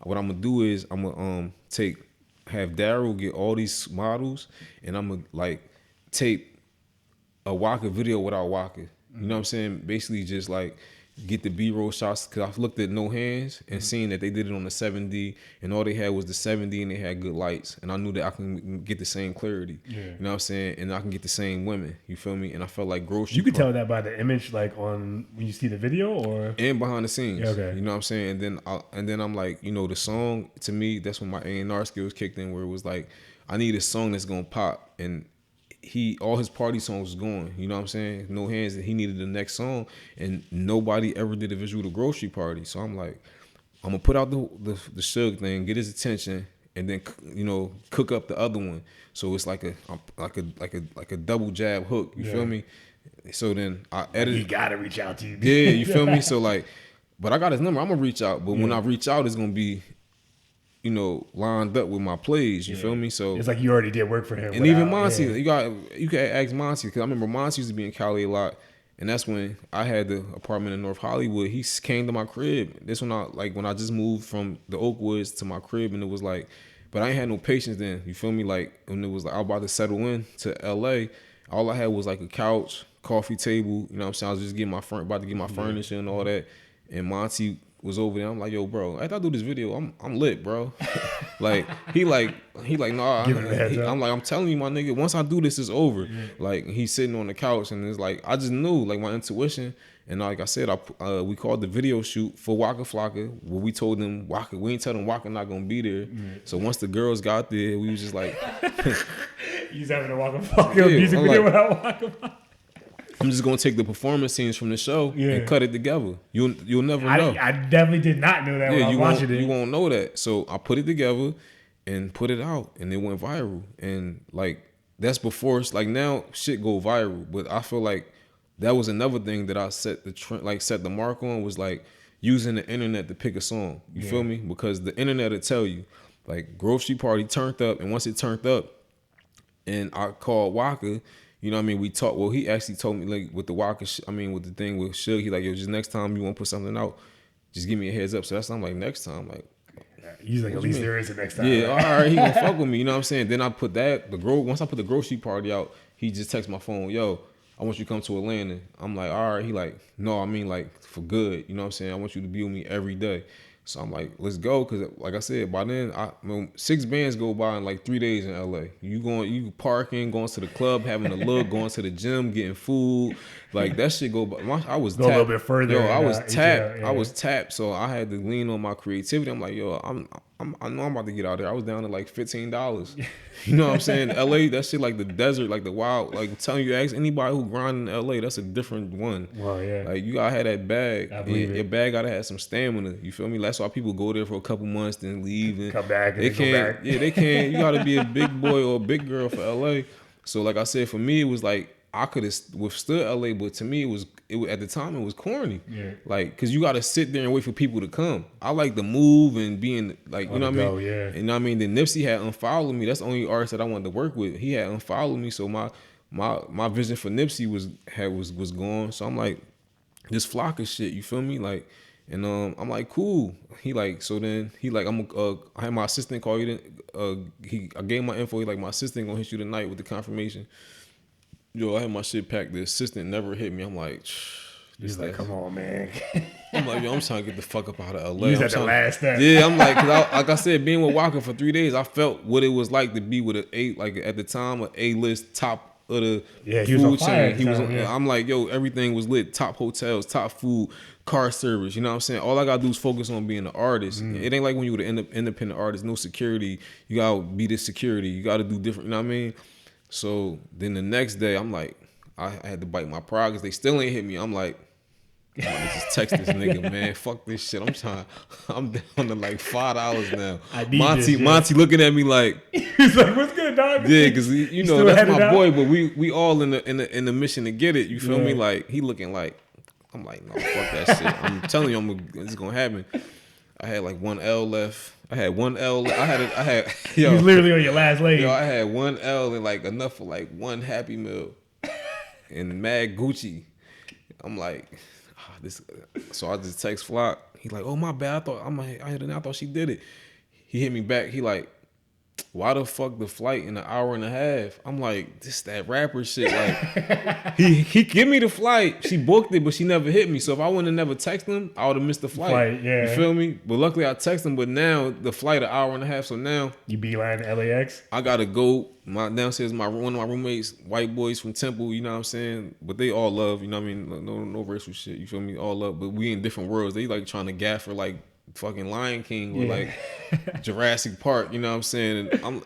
What I'm gonna do is I'm gonna have Daryl get all these models, and I'm gonna like tape a Waka video without Waka. You know what I'm saying? Basically just like get the B-roll shots because I looked at No Hands and seen that they did it on the 7D and all they had was the 7D and they had good lights and I knew that I can get the same clarity. You know what I'm saying? And I can get the same women. You feel me? And I felt like grocery. You could tell that by the image, like on when you see the video, or and behind the scenes. Yeah, okay. You know what I'm saying? And then I'm like, you know, the song to me, that's when my A&R skills kicked in, where it was like, I need a song that's gonna pop. And all his party songs was going, you know what I'm saying? No Hands, and he needed the next song, and nobody ever did a visual to Grocery Party. So I'm like, I'm gonna put out the Suge thing, get his attention, and then you know cook up the other one. So it's like a double jab hook. You feel me? So then I edited. He gotta reach out to you. Yeah, you feel me? So like, but I got his number. I'm gonna reach out, but when I reach out, it's gonna be, you know, lined up with my plays. You feel me? So it's like you already did work for him. And even Monty, you can ask Monty because I remember Monty used to be in Cali a lot, and that's when I had the apartment in North Hollywood. He came to my crib. This when I just moved from the Oakwoods to my crib, and it was like, but I ain't had no patience then. You feel me? Like when it was like I was about to settle in to LA, all I had was like a couch, coffee table. You know what I'm saying? I was just about to get my furniture and all that, and Monty was over there. I'm like, yo, bro, after I do this video, I'm lit, bro. Like he like, nah. I'm like, I'm telling you, my nigga, once I do this, it's over. Like he's sitting on the couch, and it's like I just knew, like my intuition. And like I said, we called the video shoot for Waka Flocka, where we told them we ain't tell them Waka not gonna be there. So once the girls got there, we was just like, he's having a Waka Flocka music video without Waka Flocka. I'm just gonna take the performance scenes from the show and cut it together. You'll never know. I definitely did not know that when I was watching it. You won't know that. So I put it together and put it out, and it went viral. And like that's before it's like now shit go viral. But I feel like that was another thing that I set the mark on, was like using the internet to pick a song. You feel me? Because the internet will tell you, like Grocery Party turned up, and once it turned up, and I called Waka. You know what I mean? We talked. Well, he actually told me, like, with the Waka, with the thing with Suge, he like, yo, just next time you want to put something out, just give me a heads up. So that's I'm like, next time, like. He's like, at least there is a next time. Yeah, all right, he gonna fuck with me. You know what I'm saying? Then I put once I put the Grocery Party out, he just texted my phone, yo, I want you to come to Atlanta. I'm like, all right. He like, no, I mean like for good. You know what I'm saying? I want you to be with me every day. So I'm like, let's go, because like I said, by then, 6 bands go by in like 3 days in LA. You parking, going to the club, having a look, going to the gym, getting food, like that shit go by. I was tapped. A little bit further. Yo, I was tapped. I was tapped. So I had to lean on my creativity. I'm like, yo, I know I'm about to get out there. I was down to like $15. You know what I'm saying? LA, that shit like the desert, like the wild. Like I'm telling you, ask anybody who grind in LA, that's a different one. Well, yeah. Like you gotta have that bag. Your it. bag gotta have some stamina. You feel me? That's why people go there for a couple months, then leave and come back. And they can't. Go back. Yeah, they can't. You gotta be a big boy or a big girl for LA. So like I said, for me, it was like I could have withstood LA, but to me at the time it was corny. Yeah. Like, cause you gotta sit there and wait for people to come. I like the move and being like, you know what I mean? Yeah. And you know what I mean? Then Nipsey had unfollowed me. That's the only artist that I wanted to work with. He had unfollowed me, so my vision for Nipsey was gone. So I'm like, this Flocka shit, you feel me? Like, and I'm like, cool. He like, so then he like, I had my assistant call you. I gave my info. He like, my assistant gonna hit you tonight with the confirmation. Yo, I had my shit packed. The assistant never hit me. I'm like, he's like, come on, man. I'm like, yo, I'm trying to get the fuck up out of LA. You was at the last step. Yeah, I'm like, cause like I said, being with Waka for 3 days, I felt what it was like to be with at the time, an A-list top of the food chain. He was. I'm like, yo, everything was lit. Top hotels, top food, car service. You know what I'm saying? All I gotta do is focus on being an artist. It ain't like when you were an independent artist, no security. You gotta be the security. You gotta do different. You know what I mean? So then the next day, I'm like, I had to bite my pride because they still ain't hit me. I'm like, I'm gonna just text this nigga, man. Fuck this shit. I'm down to like $5 now. Monty looking at me like, he's like, what's good, dog? Yeah, because you know that's my boy, but we all in the mission to get it. You feel me? Like he looking like, I'm like, no, fuck that shit. I'm telling you, it's gonna happen. I had like 1 L left. I had 1 L. I had. Yo, you was literally on your last leg. Yo, I had 1 L and like enough for like 1 Happy Meal and mad Gucci. I'm like, this. So I just text Flock. He like, oh my bad. I thought she did it. He hit me back. He like, why the fuck the flight in an hour and a half? I'm like, this that rapper shit. Like, he give me the flight. She booked it, but she never hit me. So if I wouldn't have never texted him, I would have missed the flight. Yeah. You feel me? But luckily I texted him. But now the flight an hour and a half. So now you beeline to LAX. I gotta go. Downstairs, one of my roommates, white boys from Temple. You know what I'm saying? But they all love. You know what I mean? No racial shit. You feel me? All love. But we in different worlds. They like trying to gaffer like fucking Lion King or like Jurassic Park, you know what I'm saying? And I'm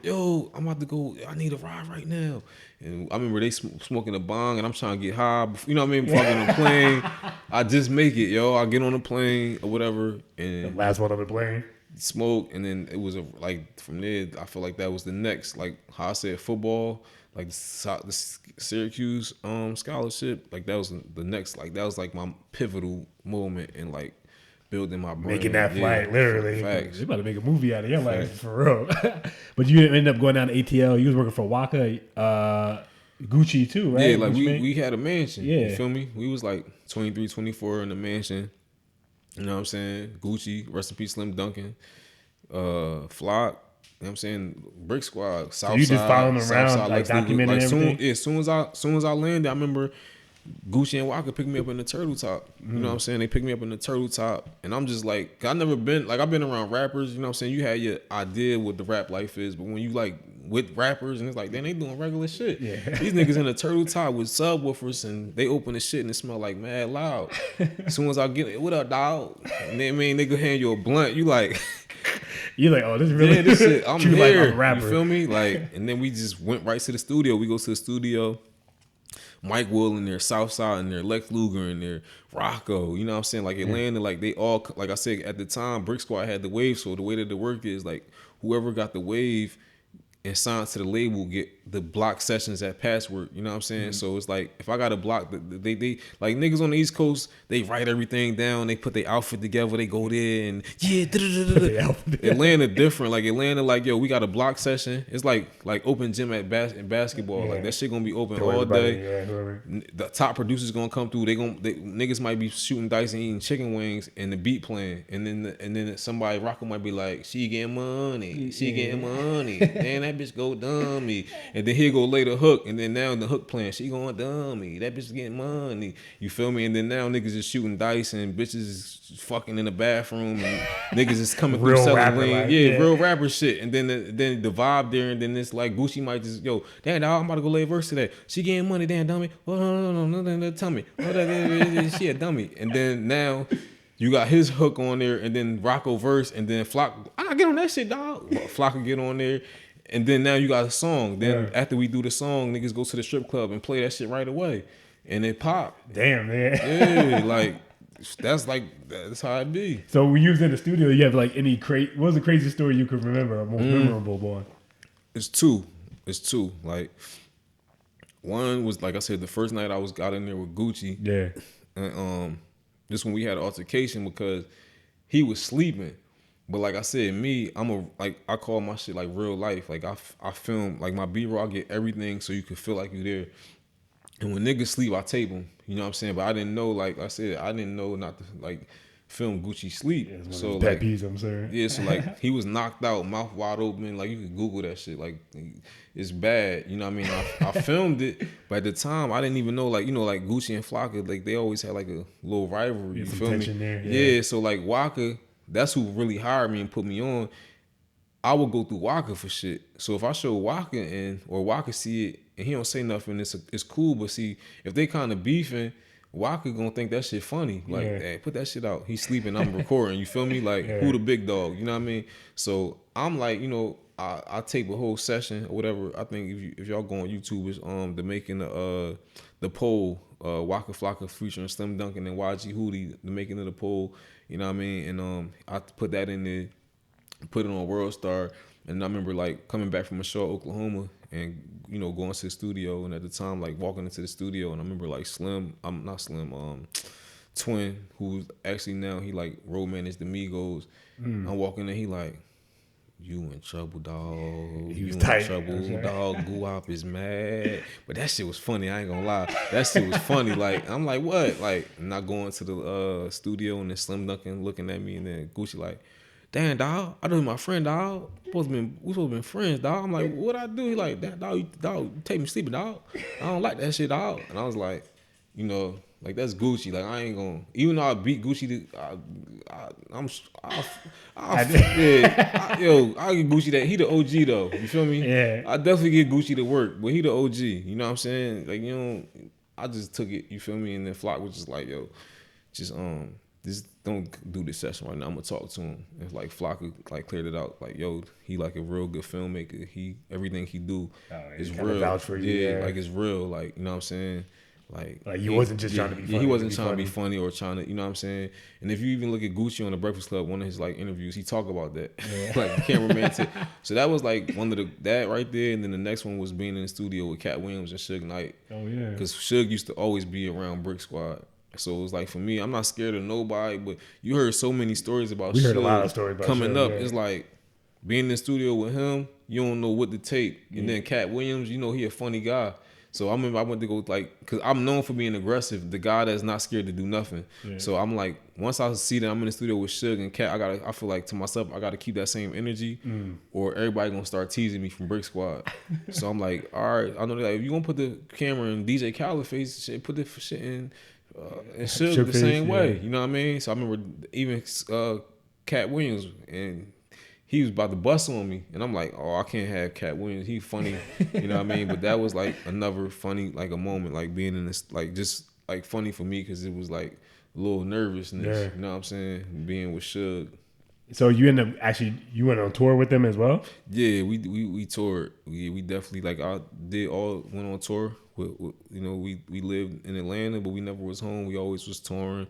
about to go, I need a ride right now. And I remember they smoking a bong and I'm trying to get high, you know what I mean? Before I get on the plane, I just make it, I get on the plane or whatever. And the last one on the plane. Smoke, and then it was like from there, I feel like that was the next, like how I said football, like the Syracuse scholarship, like that was the next, like that was like my pivotal moment in like building my brand. Making that flight, literally. Facts. You about to make a movie out of your life, for real. But you ended up going down to ATL. You was working for Waka, Gucci too, right? Yeah, like we had a mansion. Yeah. You feel me? We was like 23, 24 in the mansion. You know what I'm saying? Gucci, rest in peace, Slim Duncan, Flock. You know what I'm saying? Brick Squad, Southside. So you just following them around, like documenting everything? As soon as I landed, I remember Gucci and Waka picked me up in the turtle top. You know what I'm saying? They picked me up in the turtle top. And I'm just like, I've been around rappers, you know what I'm saying? You had your idea what the rap life is, but when you like with rappers and it's like, then they doing regular shit. Yeah. These niggas in a turtle top with subwoofers and they open the shit and it smell like mad loud. As soon as I get it, what up, dog? And then they go hand you a blunt. You like, you're like, oh, this is really this shit. I'm here. Like, I'm a rapper. You feel me? Like, and then we just went right to the studio. We go to the studio. Mike Will in there, Southside in there, Lex Luger in there, Rocco, you know what I'm saying? Like Atlanta, like they all, like I said, at the time, Brick Squad had the wave. So the way that it worked is like whoever got the wave and signed to the label get the block sessions at Password, you know what I'm saying? Mm-hmm. So it's like if I got a block, they like niggas on the East Coast, they write everything down, they put their outfit together, they go there and Atlanta different. Like Atlanta, like yo, we got a block session. It's like open gym in basketball. Like that shit gonna be open all day. The top producers gonna come through. Niggas might be shooting dice and eating chicken wings and the beat playing, and then somebody Rocco might be like, she getting money, damn that bitch go dummy, and then here go later hook, and then now the hook playing, she going dummy, that bitch getting money, you feel me? And then now niggas is shooting dice and bitches is fucking in the bathroom and niggas is coming through selling lean, real rapper shit. And then the vibe there, and then it's like Gucci might just damn dog, I'm about to go lay a verse today. She getting money, damn dummy. Oh no, tell me, she a dummy. And then now you got his hook on there, and then Rocco verse, and then Flock. I get on that shit, dog. Flock will get on there. And then now you got a song. Then after we do the song, niggas go to the strip club and play that shit right away. And it pop. Damn, man. Yeah, like, that's how it be. So when you was in the studio, you have like what was the craziest story you could remember, or most memorable one? It's two. Like, One was, like I said, the first night I got in there with Gucci. Yeah. And this when we had an altercation because he was sleeping. But like I said, I call my shit like real life. Like I film like my B-roll, I get everything so you can feel like you're there. And when niggas sleep, I tape them. You know what I'm saying? But I didn't know, like I said, I didn't know not to like film Gucci sleep. Yeah, so like, peas, I'm sorry. Yeah, so like he was knocked out, mouth wide open. Like you could Google that shit. Like it's bad. You know what I mean? I filmed it, but at the time I didn't even know, like, you know, like Gucci and Flocka, like they always had like a little rivalry. You feel me? There, yeah. So like Waka, that's who really hired me and put me on. I would go through Waka for shit. So if I show Waka or Waka see it and he don't say nothing, it's cool. But see, if they kind of beefing, Waka gonna think that shit funny. Like, hey, put that shit out. He's sleeping, I'm recording. You feel me? Like, who the big dog? You know what I mean? So I'm like, you know, I tape a whole session or whatever. I think if y'all go on YouTube, it's the making the poll, Waka Flocka featuring Slim Duncan and YG Hootie, the making of the poll. You know what I mean? And I put that in there. Put it on World Star, and I remember like coming back from a show at Oklahoma and, you know, going to the studio, and at the time like walking into the studio, and I remember like Twin, who's actually now he like road managed the Migos. I'm walking in, he like, you in trouble, dog. He was you tight. in trouble, dog. Guap is mad. But that shit was funny. I ain't gonna lie. That shit was funny. Like, I'm like, what? Like, not going to the studio, and then Slim Duncan looking at me, and then Gucci like, damn, dog, I know you my friend, dog. We supposed to been friends, dog. I'm like, what I do? He like, that dog, you take me sleeping, dog. I don't like that shit, dog. And I was like, you know, like that's Gucci. Like I ain't gonna, even though I beat Gucci, I'll get Gucci that. He the OG though. You feel me? Yeah. I definitely get Gucci to work, but he the OG. You know what I'm saying? Like, you know, I just took it. You feel me? And then Flock was just like, yo, just don't do this session right now. I'm gonna talk to him. And like Flock like cleared it out. Like, yo, he like a real good filmmaker. Everything he do is real. Vouch for you, yeah, like it's real. Like, you know what I'm saying? Like he wasn't just trying to be funny. He wasn't trying to be funny or trying to, you know what I'm saying? And if you even look at Gucci on the Breakfast Club, one of his like interviews, he talk about that. Yeah. Like cameraman. So that was like one of that right there. And then the next one was being in the studio with Cat Williams and Suge Knight. Oh yeah. Because Suge used to always be around Brick Squad. So it was like, for me, I'm not scared of nobody, but you heard so many stories about Suge. We heard a lot of stories about coming Suge, up. Yeah. It's like being in the studio with him, you don't know what to tape. And then Cat Williams, you know he a funny guy. So I remember I went to go like, because I'm known for being aggressive, the guy that's not scared to do nothing. Yeah. So I'm like, once I see that I'm in the studio with Suge and Cat, I feel like to myself, I got to keep that same energy or everybody going to start teasing me from Brick Squad. So I'm like, all right, I know that like, if you going to put the camera in DJ Khaled face, shit, put the shit in and Suge the same way. You know what I mean? So I remember even Cat Williams, and he was about to bust on me, and I'm like, oh, I can't have Cat Williams. He funny, you know what I mean? But that was like another funny, like a moment, like being in this, like just like funny for me because it was like a little nervousness. You know what I'm saying? Being with Suge. So you went on tour with them as well? Yeah, we toured. We definitely like went on tour. You know, we lived in Atlanta, but we never was home. We always was touring,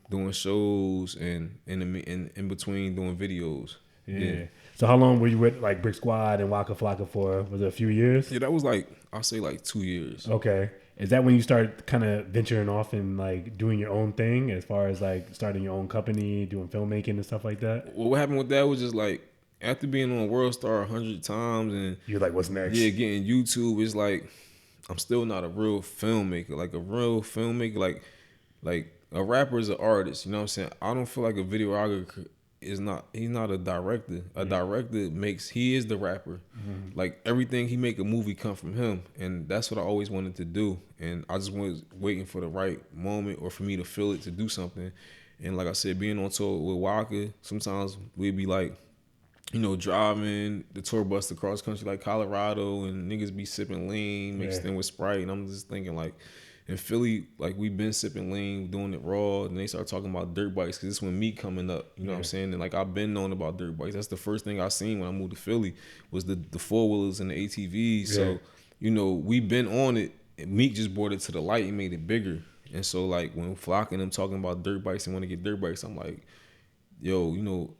doing shows, and in between doing videos. Yeah. So how long were you with like Brick Squad and Waka Flocka for? Was it a few years? Yeah, that was like, I'll say like 2 years. Okay. Is that when you start kind of venturing off and like doing your own thing as far as like starting your own company, doing filmmaking and stuff like that? Well, what happened with that was just like, after being on World Star 100 times and you're like, what's next? Yeah, getting YouTube, it's like, I'm still not a real filmmaker. Like a real filmmaker, like a rapper is an artist. You know what I'm saying? I don't feel like a videographer he's not a director. A director he is the rapper. Like everything he make a movie come from him, and that's what I always wanted to do. And I just was waiting for the right moment or for me to feel it to do something. And like I said, being on tour with Waka, sometimes we'd be like, you know, driving the tour bus across country like Colorado, and niggas be sipping lean mixed in with Sprite, and I'm just thinking like, in Philly, like we've been sipping lean, doing it raw, and they start talking about dirt bikes because it's when meat coming up. You know what I'm saying? And like I've been knowing about dirt bikes. That's the first thing I seen when I moved to Philly was the 4-wheelers and the ATVs. So, you know, we've been on it. And Meek just brought it to the light and made it bigger. And so like when Flock and them talking about dirt bikes and want to get dirt bikes, I'm like, yo, you know,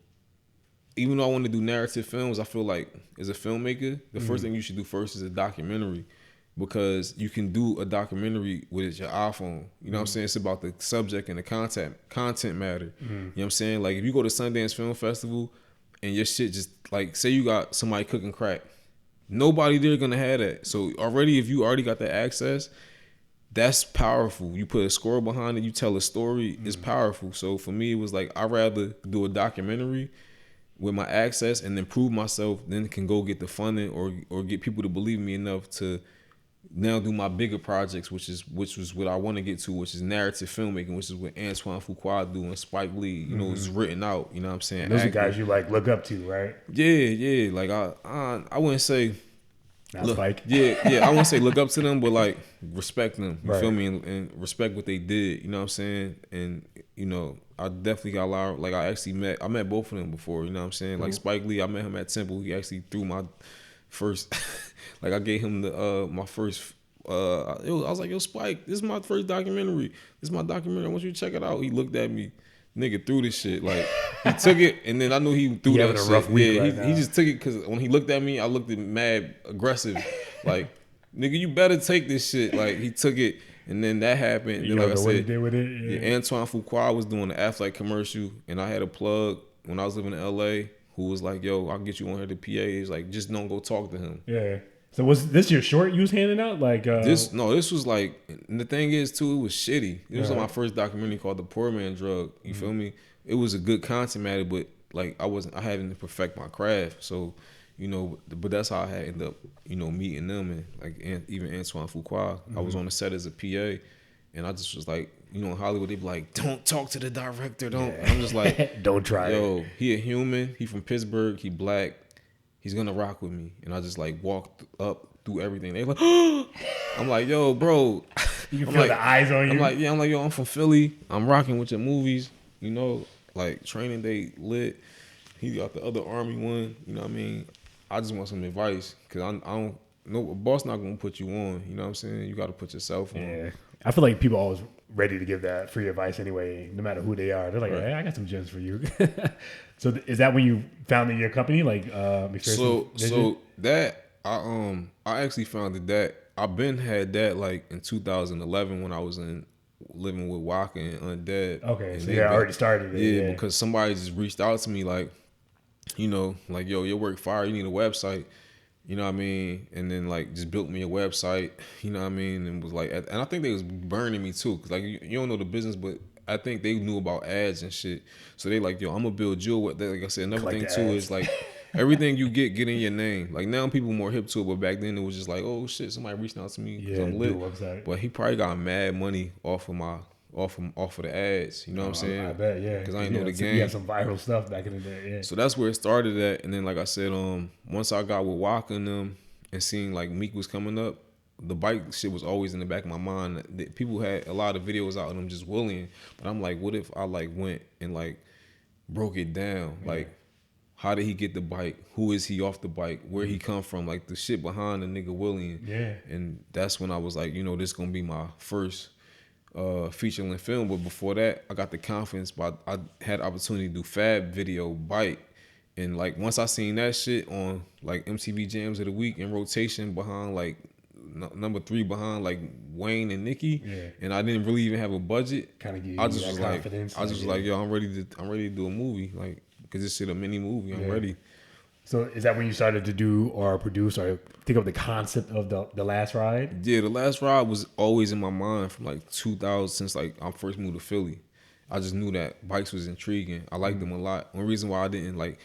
even though I want to do narrative films, I feel like as a filmmaker, the first thing you should do first is a documentary. because you can do a documentary with your iPhone. You know what I'm saying? It's about the subject and the content matter. You know what I'm saying? Like if you go to Sundance Film Festival and your shit just like, say you got somebody cooking crack, nobody there gonna have that. So already, if you already got the access, that's powerful. You put a score behind it, you tell a story, it's powerful. So for me, it was like, I'd rather do a documentary with my access and then prove myself, then can go get the funding or get people to believe me enough to now do my bigger projects, which was what I want to get to, which is narrative filmmaking, which is what Antoine Fuqua do and Spike Lee. You know, it's written out. You know what I'm saying? Those are guys you like look up to, right? Yeah. Like I wouldn't say. Not Spike. Yeah. I wouldn't say look up to them, but like respect them. You Right. feel me? And respect what they did. You know what I'm saying? And you know, I definitely got a lot of, like I met both of them before. You know what I'm saying? Like Spike Lee, I met him at Temple. He actually threw my first. Like I gave him my first. I was like, yo, Spike, this is my first documentary. This is my documentary. I want you to check it out. He looked at me, nigga, threw this shit. Like he took it, and then I knew he threw that shit. Rough week he just took it because when he looked at me, I looked at mad aggressive. Like, nigga, you better take this shit. Like he took it, and then that happened. And then, like I said, what he did with it. Yeah. Antoine Fuqua was doing the Affleck commercial, and I had a plug when I was living in LA who was like, yo, I'll get you on here to PA. He's like, just don't go talk to him. Yeah. So was this your short you was handing out? Like this was like, and the thing is too, it was shitty. It was like my first documentary called The Poor Man Drug. You feel me? It was a good content matter, but like I hadn't to perfect my craft. So, you know, but that's how I had ended up, you know, meeting them and like even Antoine Fuqua. I was on the set as a PA, and I just was like, you know, in Hollywood they be like, don't talk to the director, don't. And I'm just like, don't try yo, it. he a human. He from Pittsburgh. He black. He's gonna rock with me. And I just like walked up through everything. They like, I'm like, yo, bro. You can feel the eyes on you. I'm like, yo, I'm from Philly. I'm rocking with your movies. You know, like Training Day lit. He got the other Army one. You know what I mean? I just want some advice because I don't know. A boss not gonna put you on. You know what I'm saying? You got to put yourself on. Yeah. I feel like people are always ready to give that free advice anyway, no matter who they are. They're like, hey, I got some gems for you. So is that when you founded your company, like McPherson? So that I actually founded that. I've been had that like in 2011 when I was living with Waka and Undead. Okay, and so I already started it. Yeah, because somebody just reached out to me like, you know, like, yo, your work fire, you need a website. You know what I mean? And then like just built me a website, you know what I mean? And was like, and I think they was burning me too. Cause like you don't know the business, but I think they knew about ads and shit. So they like, yo, I'm gonna build you what. Like I said, another thing too is like everything you get in your name. Like now people more hip to it, but back then it was just like, oh shit, somebody reaching out to me because I'm lit. Website. But he probably got mad money off of the ads. You know what I'm saying? I bet, yeah. Because I ain't know the game. You had some viral stuff back in the day, yeah. So that's where it started at. And then like I said, once I got with Waka and them and seeing like Meek was coming up, the bike shit was always in the back of my mind. People had a lot of videos out of them just willing, but I'm like, what if I like went and like broke it down? Yeah. Like, how did he get the bike? Who is he off the bike? Where he come from? Like the shit behind the nigga William. Yeah. And that's when I was like, you know, this gonna be my first feature-length film. But before that, I got the confidence, but I had the opportunity to do Fab video bike. And like once I seen that shit on like MTV Jams of the Week in rotation behind like number 3 behind like Wayne and Nicki, and I didn't really even have a budget. Kind of give you I just that was confidence. like, I just was like, yo, I'm ready to do a movie, like, cause this shit a mini movie. I'm ready. So is that when you started to do or produce or think of the concept of the Last Ride? Yeah, the Last Ride was always in my mind from like 2000, since like I first moved to Philly. I just knew that bikes was intriguing. I liked them a lot. One reason why I didn't like,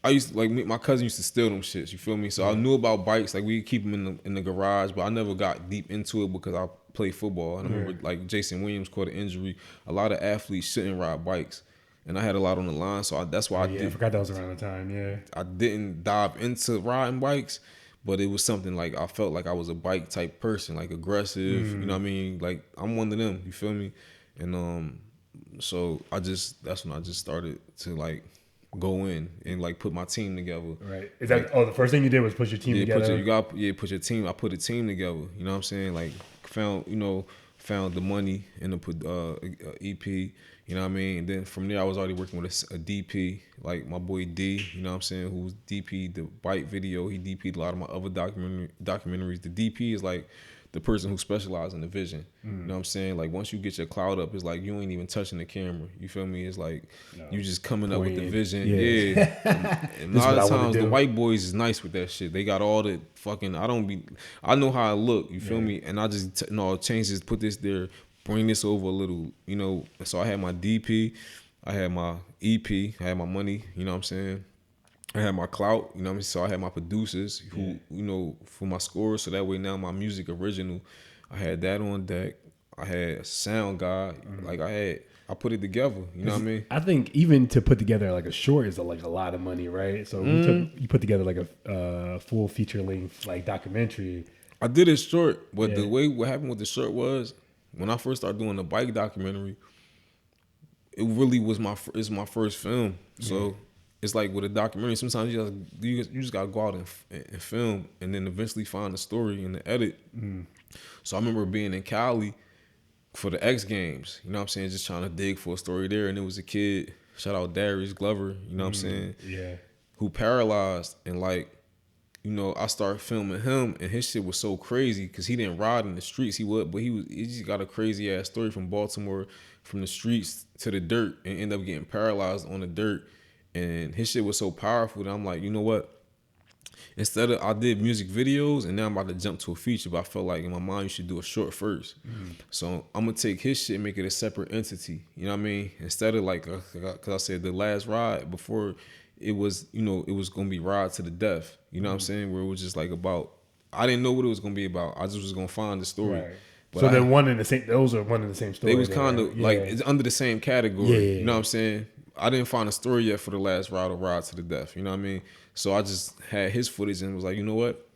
I used to, like, my cousin used to steal them shits, you feel me? So I knew about bikes, like we keep them in the garage, but I never got deep into it because I played football. And I remember like Jason Williams caught an injury. A lot of athletes shouldn't ride bikes. And I had a lot on the line, so that's why I forgot that was around the time, yeah. I didn't dive into riding bikes, but it was something like I felt like I was a bike type person, like aggressive, you know what I mean? Like I'm one of them, you feel me? And so that's when I just started to like go in and like put my team together. Right. Is that the first thing you did was put your team together? Put your team. I put a team together. You know what I'm saying? Like found found the money in the EP. You know what I mean? And then from there, I was already working with a DP, like my boy D, you know what I'm saying, who's DP the Bite video. He DP'd a lot of my other documentaries. The DP is like the person who specializes in the vision. You know what I'm saying? Like once you get your cloud up, it's like you ain't even touching the camera. You feel me? It's like you just coming up with the vision. Yeah. And a lot of times the white boys is nice with that shit. They got all the fucking, I know how I look, you feel me? And I just, change this, put this there, bring this over a little, you know. So I had my DP, I had my EP, I had my money, you know what I'm saying? I had my clout, you know what I mean? So I had my producers who, you know, for my scores. So that way now my music original, I had that on deck. I had a sound guy. Like I put it together, you know what I mean? I think even to put together like a short is like a lot of money, right? So you put together like a full feature length like documentary. I did it short, but the way what happened with the short was when I first started doing the bike documentary, it really was my first film. So it's like with a documentary, sometimes you just gotta go out and film, and then eventually find the story and the edit. So I remember being in Cali for the X Games, you know what I'm saying, just trying to dig for a story there, and it was a kid, shout out Darius Glover, you know what I'm saying, who paralyzed, and like, you know, I started filming him, and his shit was so crazy because he didn't ride in the streets. He just got a crazy ass story from Baltimore, from the streets to the dirt, and ended up getting paralyzed on the dirt. And his shit was so powerful that I'm like, you know what? Instead of, I did music videos, and now I'm about to jump to a feature, but I felt like in my mind you should do a short first. So I'm gonna take his shit and make it a separate entity. You know what I mean? Instead of like, cause I said the last ride before, it was, you know, it was gonna be Ride to the Death. You know what I'm saying? Where it was just like about, I didn't know what it was gonna be about. I just was gonna find the story. Right. But so they're one in the same. Those are one in the same story. They was kind of like it's under the same category. You know what I'm saying? I didn't find a story yet for the last ride or Ride to the Death. You know what I mean? So I just had his footage and was like, you know what?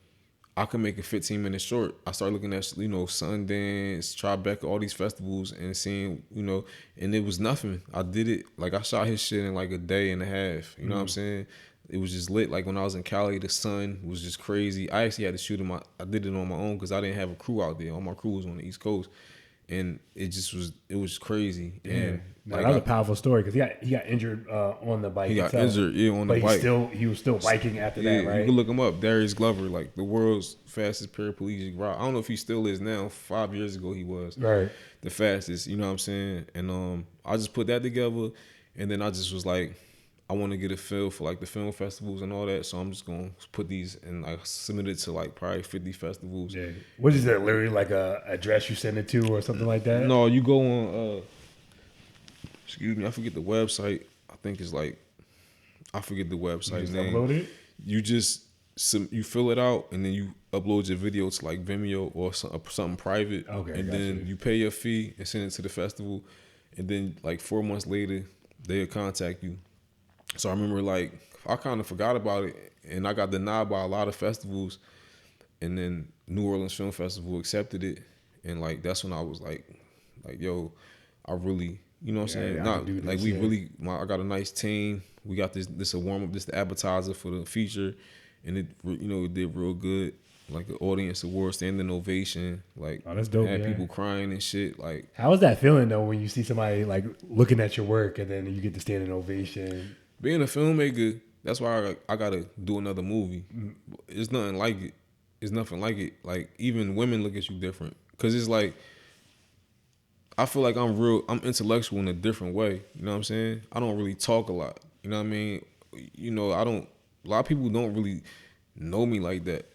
I can make a 15-minute short. I started looking at, you know, Sundance, Tribeca, all these festivals, and seeing, you know, and it was nothing. I did it, like I shot his shit in like a day and a half. You know what I'm saying? It was just lit. Like when I was in Cali, the sun was just crazy. I actually had to shoot I did it on my own because I didn't have a crew out there. All my crew was on the East Coast. And it was crazy. And like, that was a powerful story because he got injured on the bike. He got injured, on the bike. He was still biking after that, right? You can look him up. Darius Glover, like the world's fastest paraplegic rider. I don't know if he still is now. 5 years ago he was the fastest. You know what I'm saying? And I just put that together, and then I just was like, I want to get a feel for like the film festivals and all that, so I'm just gonna put these and like submit it to like probably 50 festivals. Yeah. What is that? Literally like a address you send it to or something like that? No, you go on. Excuse me, I forget the website. I think it's like, I forget the website name. Upload it. You just you fill it out and then you upload your video to like Vimeo or something private. Okay. And then you pay your fee and send it to the festival, and then like 4 months later they'll contact you. So I remember like I kind of forgot about it, and I got denied by a lot of festivals, and then New Orleans Film Festival accepted it, and like that's when I was like yo, I really, you know what I'm saying? Not like we really, I got a nice team. We got this a warm up, this the appetizer for the feature, and it, you know, it did real good. Like the audience award, standing ovation, like that's dope. Had people crying and shit. Like, how was that feeling though when you see somebody like looking at your work and then you get to standing ovation? Being a filmmaker, that's why I gotta do another movie. It's nothing like it. It's nothing like it. Like even women look at you different, cause it's like I feel like I'm intellectual in a different way. You know what I'm saying? I don't really talk a lot. You know what I mean? You know, a lot of people don't really know me like that,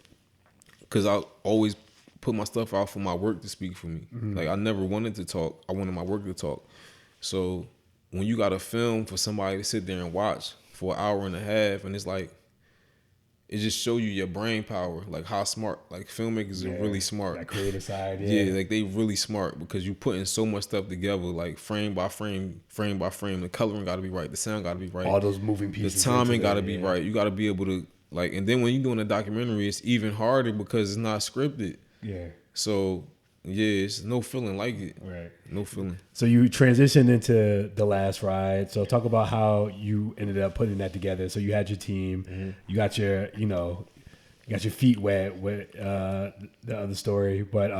cause I always put my stuff out for my work to speak for me. Like I never wanted to talk. I wanted my work to talk. So when you got a film for somebody to sit there and watch for an hour and a half, and it's like, it just show you your brain power, like how smart, like filmmakers are really smart. That creative side, like they really smart because you putting so much stuff together, like frame by frame, frame by frame. The coloring got to be right, the sound got to be right, all those moving pieces. The timing got to be right. You got to be able to like, and then when you're doing a documentary, it's even harder because it's not scripted. Yeah. So yeah, it's no feeling like it. Right. No feeling. So you transitioned into The Last Ride. So talk about how you ended up putting that together. So you had your team, you got your, you know, You got your feet wet with the other story. But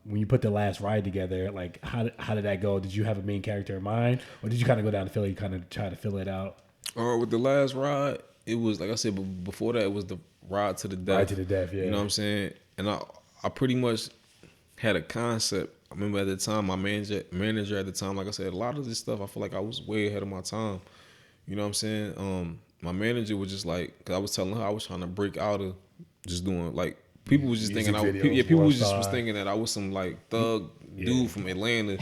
when you put the last ride together, like how did that go? Did you have a main character in mind, or did you kind of go down to Philly, kind of try to fill it out? With the last ride, it was like I said, but before that, it was the ride to the death. Ride to the death, yeah. You know what I'm saying? And I pretty much had a concept. I remember at the time, my manager at the time, like I said, a lot of this stuff, I feel like I was way ahead of my time. You know what I'm saying? My manager was just like, because I was telling her I was trying to break out of just doing like, people was just thinking people was thinking that I was some like thug dude from Atlanta.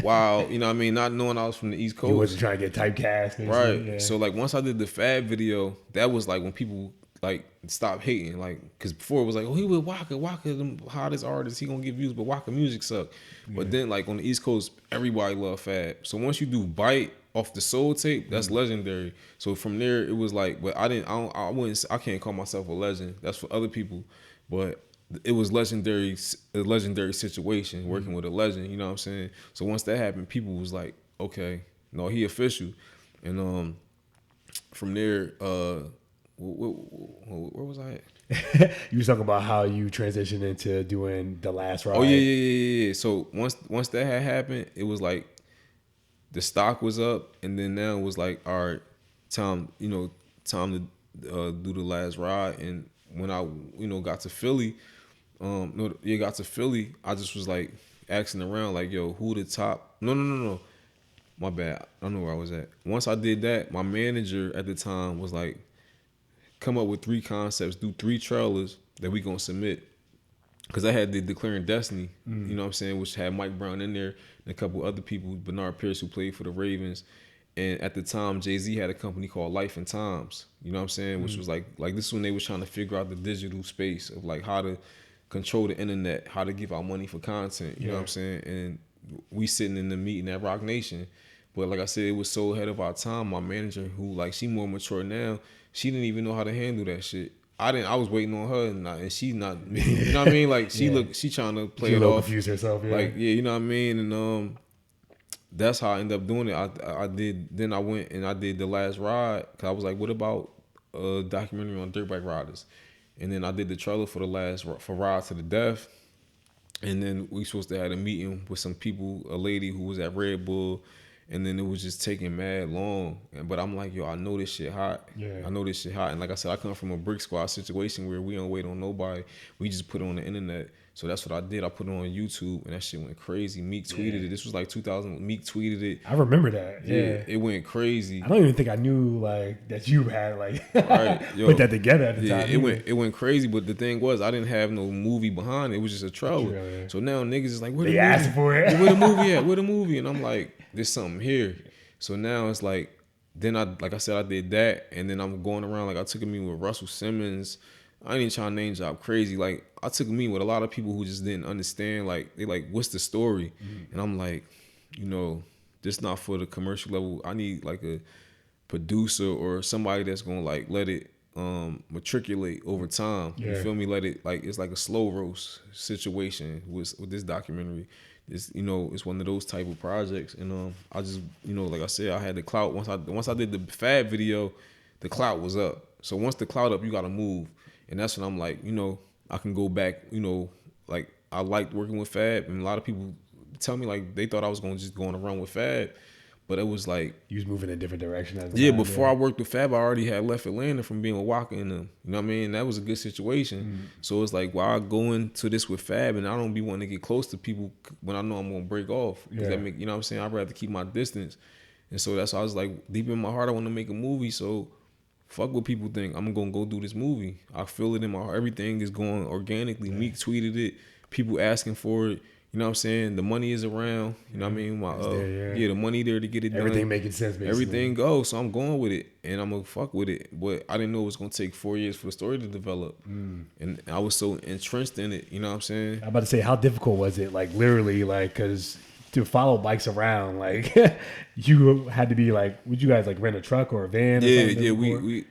Wow, you know what I mean? Not knowing I was from the East Coast. You wasn't trying to get typecast. Right. Yeah. So like once I did the Fab video, that was like when people like stopped hating. Like, because before it was like, oh, he with Waka, the hottest artist, he gonna get views, but Waka music suck. But then like on the East Coast, everybody loved Fab. So once you do Bite off the Soul tape, that's legendary. So from there it was like, but I can't call myself a legend. That's for other people. But it was a legendary situation working with a legend, you know what I'm saying? So once that happened, people was like, okay, no, he official. And from there, where was I at? You were talking about how you transitioned into doing the last ride. Oh yeah. So once that had happened, it was like the stock was up, and then now it was like, all right, time to do the last ride. And when I got to Philly, I just was like asking around, like, yo, who the top? No, my bad. I don't know where I was at. Once I did that, my manager at the time was like, come up with 3 concepts, do 3 trailers that we gonna submit. Because I had the Declaring Destiny, you know what I'm saying, which had Mike Brown in there and a couple other people, Bernard Pierce, who played for the Ravens. And at the time, Jay-Z had a company called Life and Times, you know what I'm saying, which was like this when they was trying to figure out the digital space of like how to control the internet, how to give out money for content, you know what I'm saying? And we sitting in the meeting at Rock Nation. But like I said, it was so ahead of our time. My manager, who like, she more mature now, she didn't even know how to handle that shit. I was waiting on her, and she not, you know what I mean? Like, she trying to play it off. Confuse herself, yeah. Like, yeah, you know what I mean? And that's how I ended up doing it. Then I went and I did the last ride, because I was like, what about a documentary on dirt bike riders? And then I did the trailer for Ride to the Death. And then we supposed to have a meeting with some people, a lady who was at Red Bull. And then it was just taking mad long. But I'm like, yo, I know this shit hot. Yeah. I know this shit hot. And like I said, I come from a brick squad situation where we don't wait on nobody. We just put it on the internet. So that's what I did. I put it on YouTube, and that shit went crazy. Meek tweeted it. This was like 2000. Meek tweeted it. I remember that. Yeah. It went crazy. I don't even think I knew like that you had like right. Yo, put that together at the time. It went crazy. But the thing was, I didn't have no movie behind it. It was just a trailer. Yeah. So now niggas is like, where the movie? Asked for it. Where the movie at? Where the movie? And I'm like, there's something here. So now it's like, then like I said, I did that, and then I'm going around, like I took a meeting with Russell Simmons. I ain't even trying to name drop crazy. Like, I took a meeting with a lot of people who just didn't understand. Like, they like, what's the story? And I'm like, this not for the commercial level. I need like a producer or somebody that's gonna like let it matriculate over time. Yeah. You feel me? Let it, like, it's like a slow roast situation with this documentary. It's it's one of those type of projects, and I just like I said, I had the clout once I did the Fab video, the clout was up. So once the clout up, you gotta move, and that's when I'm like, I can go back. Like, I liked working with Fab, and a lot of people tell me like they thought I was gonna just go on a run with Fab, but it was like you was moving in a different direction. Before I worked with Fab, I already had left Atlanta from being with Waka and them. You know what I mean? That was a good situation. So it's like, why I go into this with Fab and I don't be wanting to get close to people when I know I'm gonna break off? Because that make, you know what I'm saying? I'd rather keep my distance. And so that's why I was like, deep in my heart, I want to make a movie. So fuck what people think. I'm gonna go do this movie. I feel it in my heart. Everything is going organically. Meek tweeted it. People asking for it. You know what I'm saying? The money is around. You know what I mean? The money there to get it done. Everything making sense, basically. Everything goes. So I'm going with it, and I'm gonna fuck with it. But I didn't know it was gonna take 4 years for the story to develop, and I was so entrenched in it. You know what I'm saying? I'm about to say, how difficult was it? Like, literally, like, because to follow bikes around, like, you had to be like, would you guys like rent a truck or a van? Or we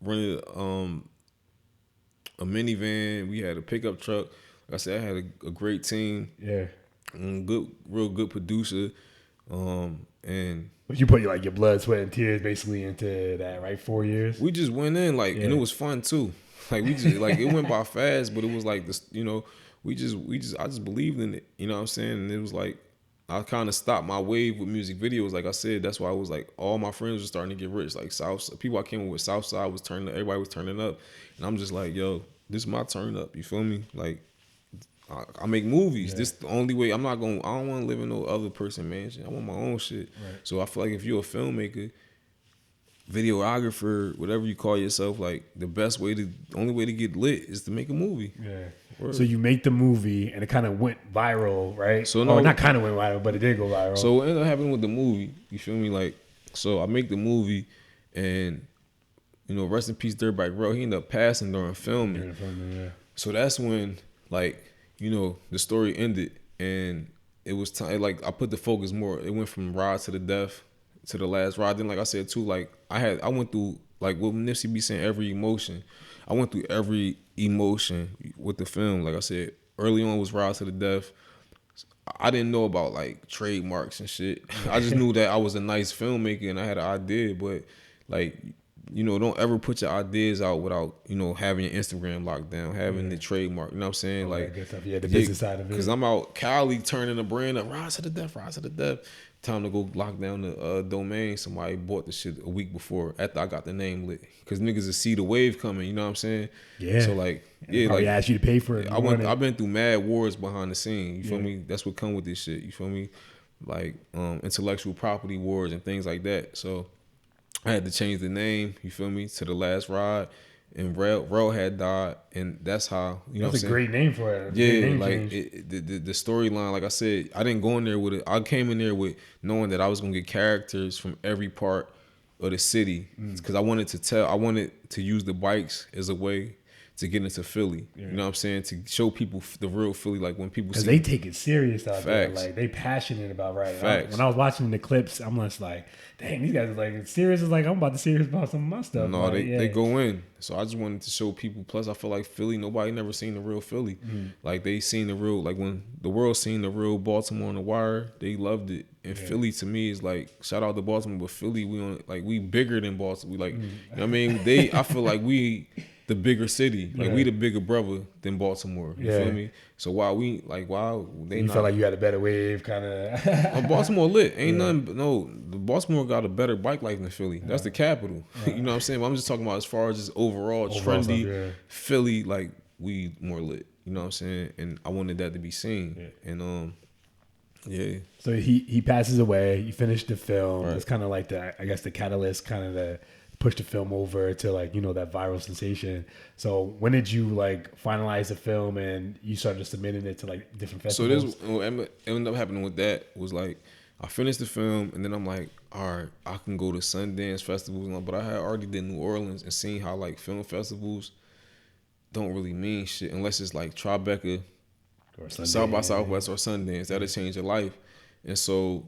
rented a minivan. We had a pickup truck. Like I said, I had a great team. Yeah. Real good producer. And you put like your blood, sweat, and tears basically into that, right? 4 years. We just went in and it was fun too. Like we just like it went by fast, but it was like this, you know, I just believed in it. You know what I'm saying? And it was like I kind of stopped my wave with music videos. Like I said, that's why I was like all my friends were starting to get rich. Like people I came with Southside was turning up, everybody was turning up, and I'm just like, yo, this is my turn up. You feel me? Like I make movies. Yeah. This is the only way. I don't want to live in no other person mansion. I want my own shit. Right. So I feel like if you're a filmmaker, videographer, whatever you call yourself, like the only way to get lit is to make a movie. Yeah. Word. So you make the movie and it kind of went viral, right? So not kind of went viral, but it did go viral. So what ended up happening with the movie, you feel me? Like, so I make the movie and, you know, rest in peace, Dirtbag Bro, he ended up passing during filming. Yeah. So that's when, like, you know, the story ended and it was time, like I put the focus more, it went from ride to the death to the last ride. Then like I said too, like I went through, like what Nipsey be saying, every emotion. I went through every emotion with the film. Like I said, early on was ride to the death. I didn't know about like trademarks and shit. I just knew that I was a nice filmmaker and I had an idea, but like, you know, don't ever put your ideas out without, you know, having your Instagram locked down, having the trademark. You know what I'm saying? Like, good stuff. Yeah, the business side of it. Because I'm out Cali turning the brand up, rise to the death. Time to go lock down the domain. Somebody bought the shit a week before after I got the name lit. Because niggas will see the wave coming. You know what I'm saying? Yeah. So like, yeah, like asked you to pay for it. I've been through mad wars behind the scene. You feel me? That's what come with this shit. You feel me? Like intellectual property wars and things like that. So I had to change the name, you feel me, to The Last Ride. And Rel had died, and that's how, you know what I'm saying? That's a great name for it. Yeah, like the storyline, like I said, I didn't go in there with it. I came in there with knowing that I was going to get characters from every part of the city. Because I wanted to use the bikes as a way to get into Philly. Yeah. You know what I'm saying? To show people the real Philly, like when people see. Because they take it serious out there. Like they passionate about writing. When I was watching the clips, I'm just like, dang, these guys are like serious. It's like I'm about to serious about some of my stuff. No, like, they go in. So I just wanted to show people. Plus, I feel like Philly, nobody never seen the real Philly. Like they seen the real, like when the world seen the real Baltimore on the Wire, they loved it. And Philly to me is like, shout out to Baltimore, but Philly, we bigger than Baltimore. We like, you know what I mean? I feel like we the bigger city. Like we the bigger brother than Baltimore. You feel me? So you felt like you had a better wave kind of Baltimore lit. Ain't nothing but the Baltimore got a better bike life than Philly. That's the capital. You know what I'm saying? But I'm just talking about as far as just overall trendy stuff, Philly, like we more lit. You know what I'm saying? And I wanted that to be seen. And So he passes away. You finish the film. Right. It's kind of like the catalyst, kind of the push the film over to like, you know, that viral sensation. So when did you like finalize the film and you started submitting it to like different festivals? So what ended up happening with that was like I finished the film and then I'm like, all right, I can go to Sundance festivals, but I had already did New Orleans and seen how like film festivals don't really mean shit unless it's like Tribeca, or South by Southwest, or Sundance. That'll change your life. And so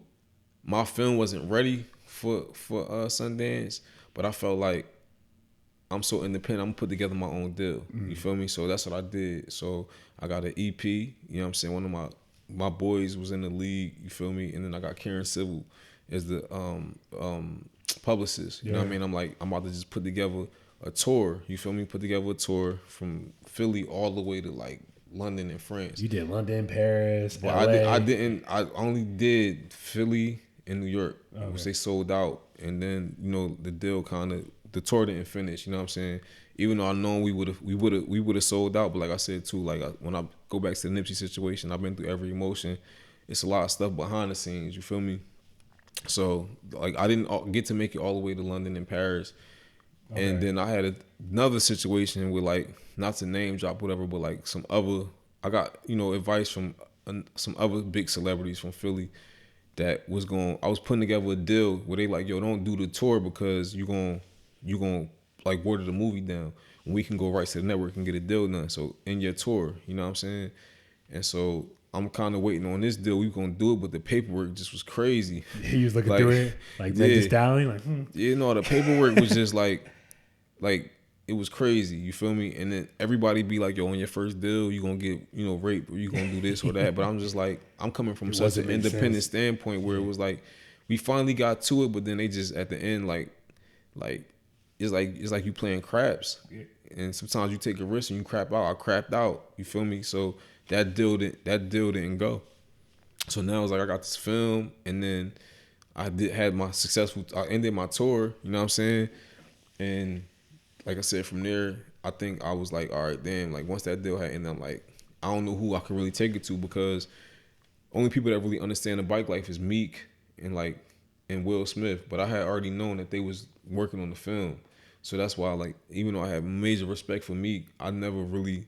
my film wasn't ready for Sundance. But I felt like I'm so independent, I'm gonna put together my own deal. You feel me? So that's what I did. So I got an EP, you know what I'm saying? One of my boys was in the league, you feel me? And then I got Karen Civil as the publicist. You know what I mean? I'm like, I'm about to just put together a tour, you feel me? Put together a tour from Philly all the way to like London and France. You did London, Paris, but LA. I only did Philly and New York, which they sold out. And then, you know, the deal the tour didn't finish, you know what I'm saying? Even though I know we would have sold out, but like I said too, like when I go back to the Nipsey situation, I've been through every emotion. It's a lot of stuff behind the scenes, you feel me? So like I didn't get to make it all the way to London and Paris. Okay. And then I had another situation with like, not to name drop whatever, but like I got, you know, advice from some other big celebrities from Philly that I was putting together a deal where they like, yo, don't do the tour because you gonna like water the movie down. And we can go right to the network and get a deal done. So in your tour, you know what I'm saying? And so I'm kind of waiting on this deal. We gonna do it, but the paperwork just was crazy. He was looking through it, like this styling, like. Yeah, no, the paperwork was just like it was crazy. You feel me? And then everybody be like, yo, on your first deal, you gonna get, you know, raped, or you gonna do this or that. But I'm just like, I'm coming from such an independent standpoint where it was like, we finally got to it, but then they just at the end like it's like you playing craps. Yeah. And sometimes you take a risk and you crap out. I crapped out. You feel me? So that deal didn't go. So now it's like I got this film, and then I ended my tour. You know what I'm saying? And like I said, from there, I think I was like, all right, damn. Like once that deal had ended, I'm like, I don't know who I could really take it to, because only people that really understand the bike life is Meek and Will Smith. But I had already known that they was working on the film. So that's why, like, even though I had major respect for Meek, I never really,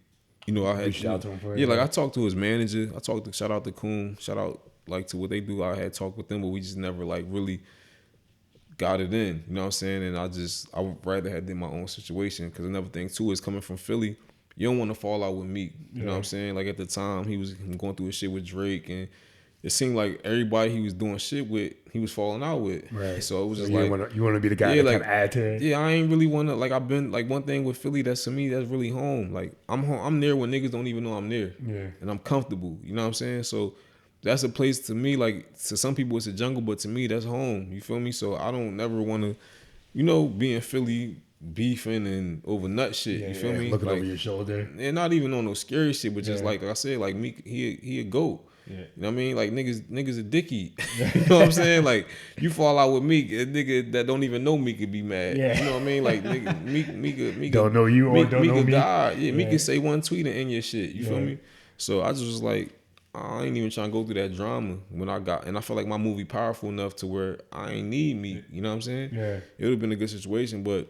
I had reached out to him for it. Yeah, like I talked to his manager. Shout out to Coon. Shout out like to what they do. I had talked with them, but we just never like really got it in. You know what I'm saying? And I would rather have did my own situation, because another thing too is coming from Philly, you don't want to fall out with Meek. You know what I'm saying? Like at the time, he was going through his shit with Drake, and it seemed like everybody he was doing shit with, he was falling out with. Right. So it was just you want to be the guy that like, can add to it. Yeah, I ain't really want to, like, I've been, like, one thing with Philly that's to me, that's really home. Like, I'm home, I'm there when niggas don't even know I'm there. Yeah. And I'm comfortable. You know what I'm saying? So that's a place to me, like, to some people it's a jungle, but to me that's home. You feel me? So I don't never want to, be in Philly beefing and over nut shit. You feel me? Looking like, over your shoulder. And not even on no scary shit, but just like I said, like Meek, he a goat. Yeah. You know what I mean? Like niggas a dickie. You know what I'm saying? Like you fall out with Meek, a nigga that don't even know Meek could be mad. Yeah. You know what I mean? Like nigga, Meek don't know you or don't know me. God. Yeah, Meek can say one tweet and end your shit. You feel me? So I just was like, I ain't even trying to go through that drama and I feel like my movie powerful enough to where I ain't need Meek. You know what I'm saying? Yeah. It would have been a good situation, but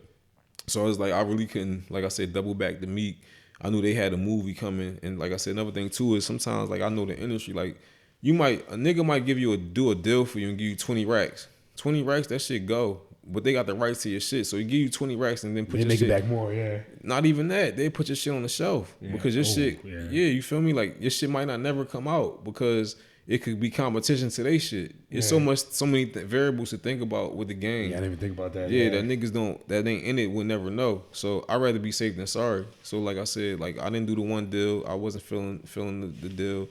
so I was like, I really couldn't, like I said, double back to Meek. I knew they had a movie coming, and like I said, another thing too is sometimes, like, I know the industry, like a nigga might do a deal for you and give you 20 racks. 20 racks, that shit go. But they got the rights to your shit, so you give you 20 racks and then put your shit. They make it back more, yeah. Not even that, they put your shit on the shelf because your shit, you feel me? Like your shit might not never come out because it could be competition to they shit. There's so many variables to think about with the game. Yeah, I didn't even think about that. Yeah, that niggas that ain't in it will never know. So I'd rather be safe than sorry. So like I said, like I didn't do the one deal. I wasn't feeling the deal.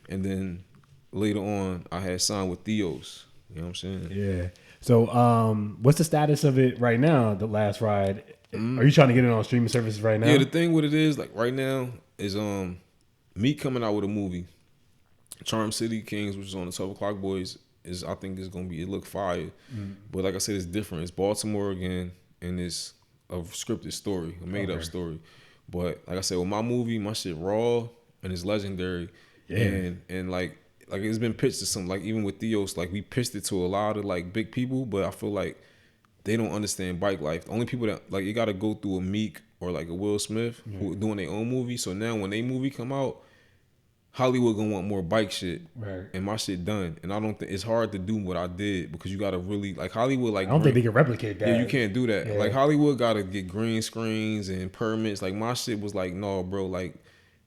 And then later on, I had signed with Theos. You know what I'm saying? Yeah. So what's the status of it right now, The Last Ride? Are you trying to get it on streaming services right now? Yeah, the thing with it is, like right now, is me coming out with a movie. Charm City Kings, which is on the 12 O'Clock Boys, I think it's gonna be, it look fire. But like I said, it's different. It's Baltimore again, and it's a scripted story, a made up story. But like I said, with my movie, my shit raw and it's legendary. Yeah. And like it's been pitched to some, like even with Theos, like we pitched it to a lot of like big people, but I feel like they don't understand bike life. The only people that, like, you gotta go through a Meek or like a Will Smith who are doing their own movie. So now when they movie come out, Hollywood gonna want more bike shit, right? And my shit done, and I don't think it's hard to do what I did because you gotta really, like, Hollywood, like, I don't think they can replicate that. Yeah, you can't do that. Yeah. Like Hollywood gotta get green screens and permits. Like my shit was like, no, bro, like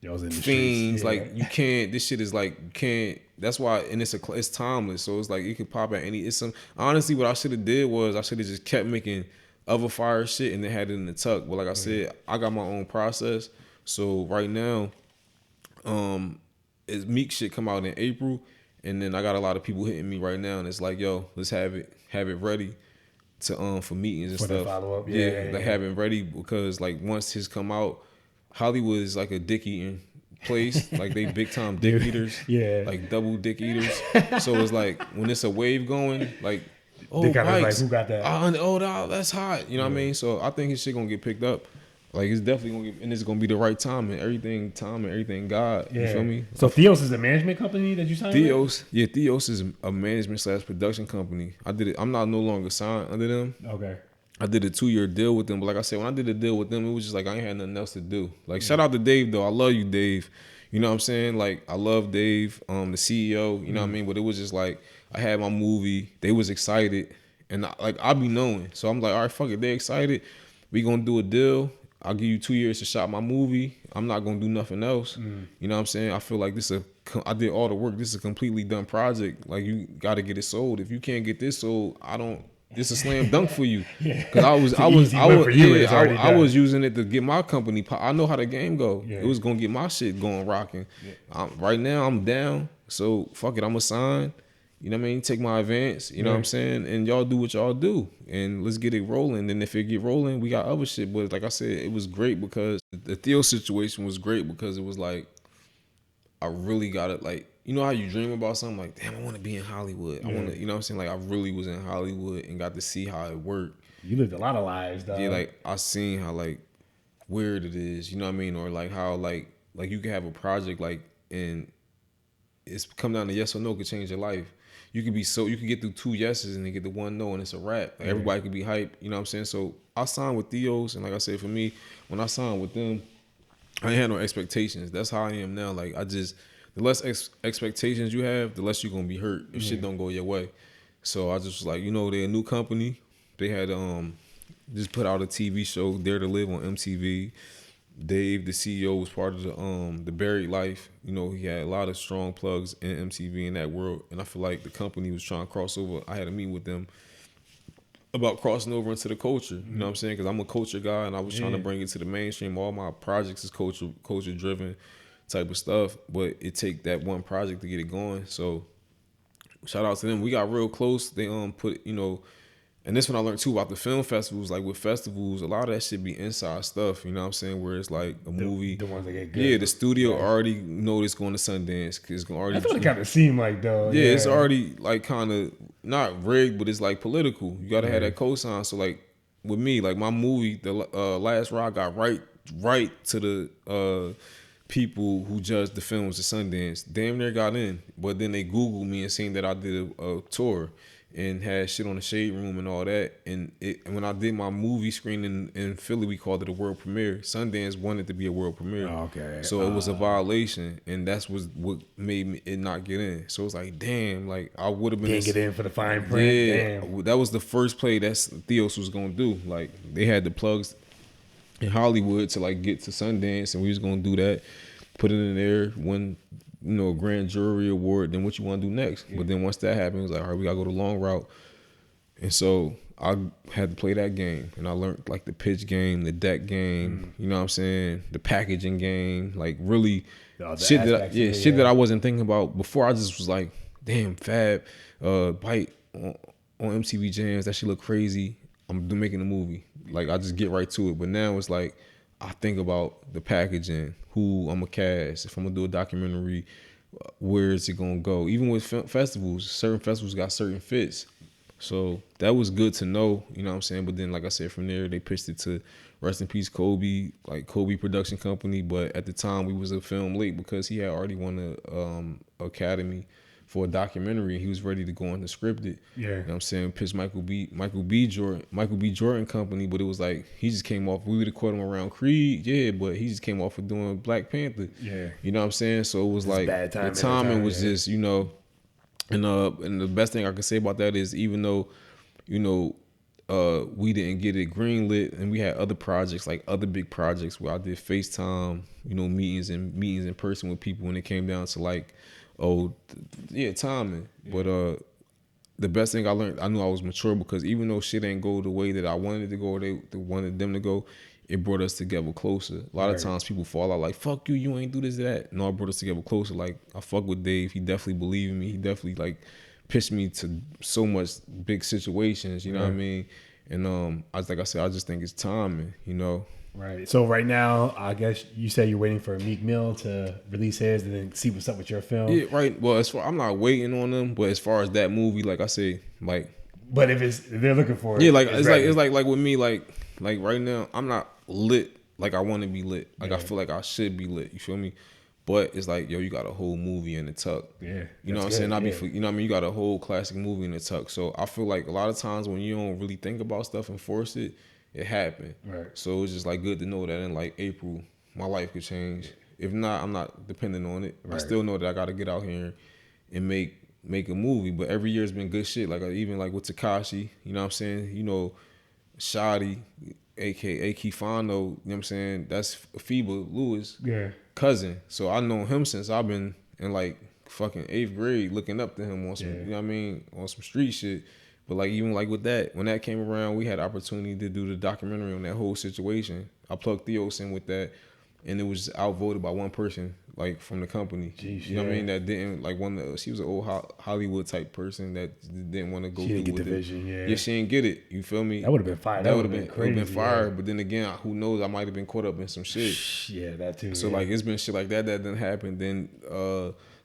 fiends, like you can't. This shit is like you can't. That's why, and it's timeless. So it's like it could pop at any. It's some, honestly, what I should have did was I should have just kept making other fire shit and then had it in the tuck. But like I said, I got my own process. So right now, is Meek shit come out in April, and then I got a lot of people hitting me right now, and it's like, yo, let's have it ready to for meetings and stuff. Follow up. Like have it ready because like once his come out, Hollywood is like a dick eating place. Like they big time dick eaters. Yeah. Like double dick eaters. So it's like when it's a wave going, like, oh, bikes. Like, who got that? That's hot. You know what I mean? So I think his shit gonna get picked up. Like it's definitely gonna get, and it's gonna be the right time and everything God. You feel me? So Theos is a management company that you signed with? Yeah, Theos is a management / production company. I did it. I'm not no longer signed under them. Okay. I did a 2-year deal with them, but like I said, when I did a deal with them, it was just like I ain't had nothing else to do. Like shout out to Dave though. I love you, Dave. You know what I'm saying? Like I love Dave, the CEO. You know what I mean? But it was just like I had my movie. They was excited, and I be knowing. So I'm like, all right, fuck it. They excited. We gonna do a deal. I'll give you 2 years to shot my movie. I'm not gonna do nothing else. You know what I'm saying? I feel like I did all the work. This is a completely done project. Like you gotta get it sold. If you can't get this sold, this is a slam dunk for you. Because I was using it to get my company. I know how the game go. Yeah. It was gonna get my shit going rocking. Yeah. Right now I'm down. So fuck it, I'ma sign. you know what I mean, take my advance, you know what I'm saying, and y'all do what y'all do, and let's get it rolling. And if it get rolling, we got other shit. But like I said, it was great because the Theo situation was great because it was like, I really got it. Like, you know how you dream about something, like, damn, I want to be in Hollywood. I want to, you know what I'm saying? Like, I really was in Hollywood and got to see how it worked. You lived a lot of lives, though. Yeah, like, I seen how, like, weird it is, you know what I mean? Or, like, how, like you can have a project, like, and it's come down to yes or no could change your life. You could get through 2 yeses and then get the 1 no and it's a wrap. Like, everybody could be hyped, you know what I'm saying? So, I signed with Theos, and like I said, for me, when I signed with them, I ain't had no expectations. That's how I am now. Like, the less expectations you have, the less you're gonna be hurt if shit don't go your way. So I just was like, you know, they're a new company. They had just put out a TV show, Dare to Live, on MTV. Dave, the CEO, was part of the Buried Life. You know, he had a lot of strong plugs in MTV in that world, and I feel like the company was trying to cross over. I had a meeting with them about crossing over into the culture. You know what I'm saying? Because I'm a culture guy, and I was trying to bring it to the mainstream. All my projects is culture driven type of stuff, but it take that one project to get it going. So shout out to them. We got real close. They put, you know, and this one I learned too about the film festivals. Like, with festivals, a lot of that shit be inside stuff, you know what I'm saying, where it's like a movie. The ones that get good. Yeah, the studio already know it's going to Sundance, because it's going to already. That's what it kind of seemed like, though. Yeah, it's already like kind of not rigged, but it's like political. You got to have that cosign. So like with me, like my movie, the Last Ride, got right to the people who judged the films at Sundance. Damn near got in, but then they Googled me and seen that I did a tour and had shit on the Shade Room and all that. And when I did my movie screening in Philly, we called it a world premiere. Sundance wanted to be a world premiere. Okay. So it was a violation, and that's what made me it not get in. So it's like, damn, like I would have been. Didn't get in for the fine print. Yeah, Damn. that was the first play that Theos was gonna do. Like, they had the plugs in Hollywood to like get to Sundance, and we was gonna do that, put it in there, win, you know, grand jury award. Then what you want to do next? But then once that happened, it was like, all right, we gotta go the long route. And so I had to play that game, and I learned like the pitch game, the deck game, you know what I'm saying, the packaging game, like really shit that I wasn't thinking about before. I just was like, damn, Fab, Bite on MTV Jams, that shit look crazy. I'm making a movie. Like, I just get right to it. But now it's like, I think about the packaging, who I'm gonna cast, if I'm gonna do a documentary, where is it gonna go? Even with festivals, certain festivals got certain fits. So that was good to know, you know what I'm saying? But then, like I said, from there, they pitched it to Rest in Peace Kobe, like Kobe Production Company. But at the time, we was a film late because he had already won the Academy for a documentary. He was ready to go on the scripted. Yeah. You know what I'm saying? Pitched Michael B. Jordan Company, but it was like, he just came off, we would have caught him around Creed, yeah, but he just came off of doing Black Panther. Yeah. You know what I'm saying? So it was like, the timing was just, you know, and the best thing I can say about that is, even though, you know, we didn't get it greenlit, and we had other projects, like other big projects where I did FaceTime, you know, meetings in person with people when it came down to like, timing. But the best thing I learned, I knew I was mature, because even though shit ain't go the way that I wanted it to go, or they wanted them to go, it brought us together closer. A lot of times people fall out like, fuck you, you ain't do this, that. No, it brought us together closer. Like, I fuck with Dave. He definitely believed in me. He definitely like pitched me to so much big situations, you know what I mean? And I just think it's timing, you know. Right. So right now, I guess you say you're waiting for Meek Mill to release his and then see what's up with your film. Yeah, right. Well, I'm not waiting on them, but as far as that movie, like I say, like. But if they're looking for it, yeah, like it's like with me, like right now, I'm not lit like I want to be lit. Like, I feel like I should be lit. You feel me? But it's like, yo, you got a whole movie in the tuck. Yeah. You know what I'm saying? You know what I mean? You got a whole classic movie in the tuck. So I feel like a lot of times when you don't really think about stuff and force it, it happened. Right. So it's just like good to know that in like April, my life could change. If not, I'm not depending on it. Right. I still know that I got to get out here and make a movie. But every year's been good shit. Like, even like with Tekashi, you know what I'm saying? You know, Shotty, aka Kifano, you know what I'm saying? That's Fabolous cousin. So I know him since I've been in like fucking 8th grade, looking up to him on some, you know what I mean, on some street shit. But like, even like with that, when that came around, we had opportunity to do the documentary on that whole situation. I plugged Theos in with that, and it was outvoted by one person. like from the company. Jeez, you know what I mean? That didn't like she was an old Hollywood type person that didn't want to go she through didn't get with the it. vision. Yeah, she didn't get it. You feel me? That would have been fire. That would have been crazy. It would have been fire. But then again, who knows? I might have been caught up in some shit. Yeah, that too. So like it's been shit like that didn't happen. Then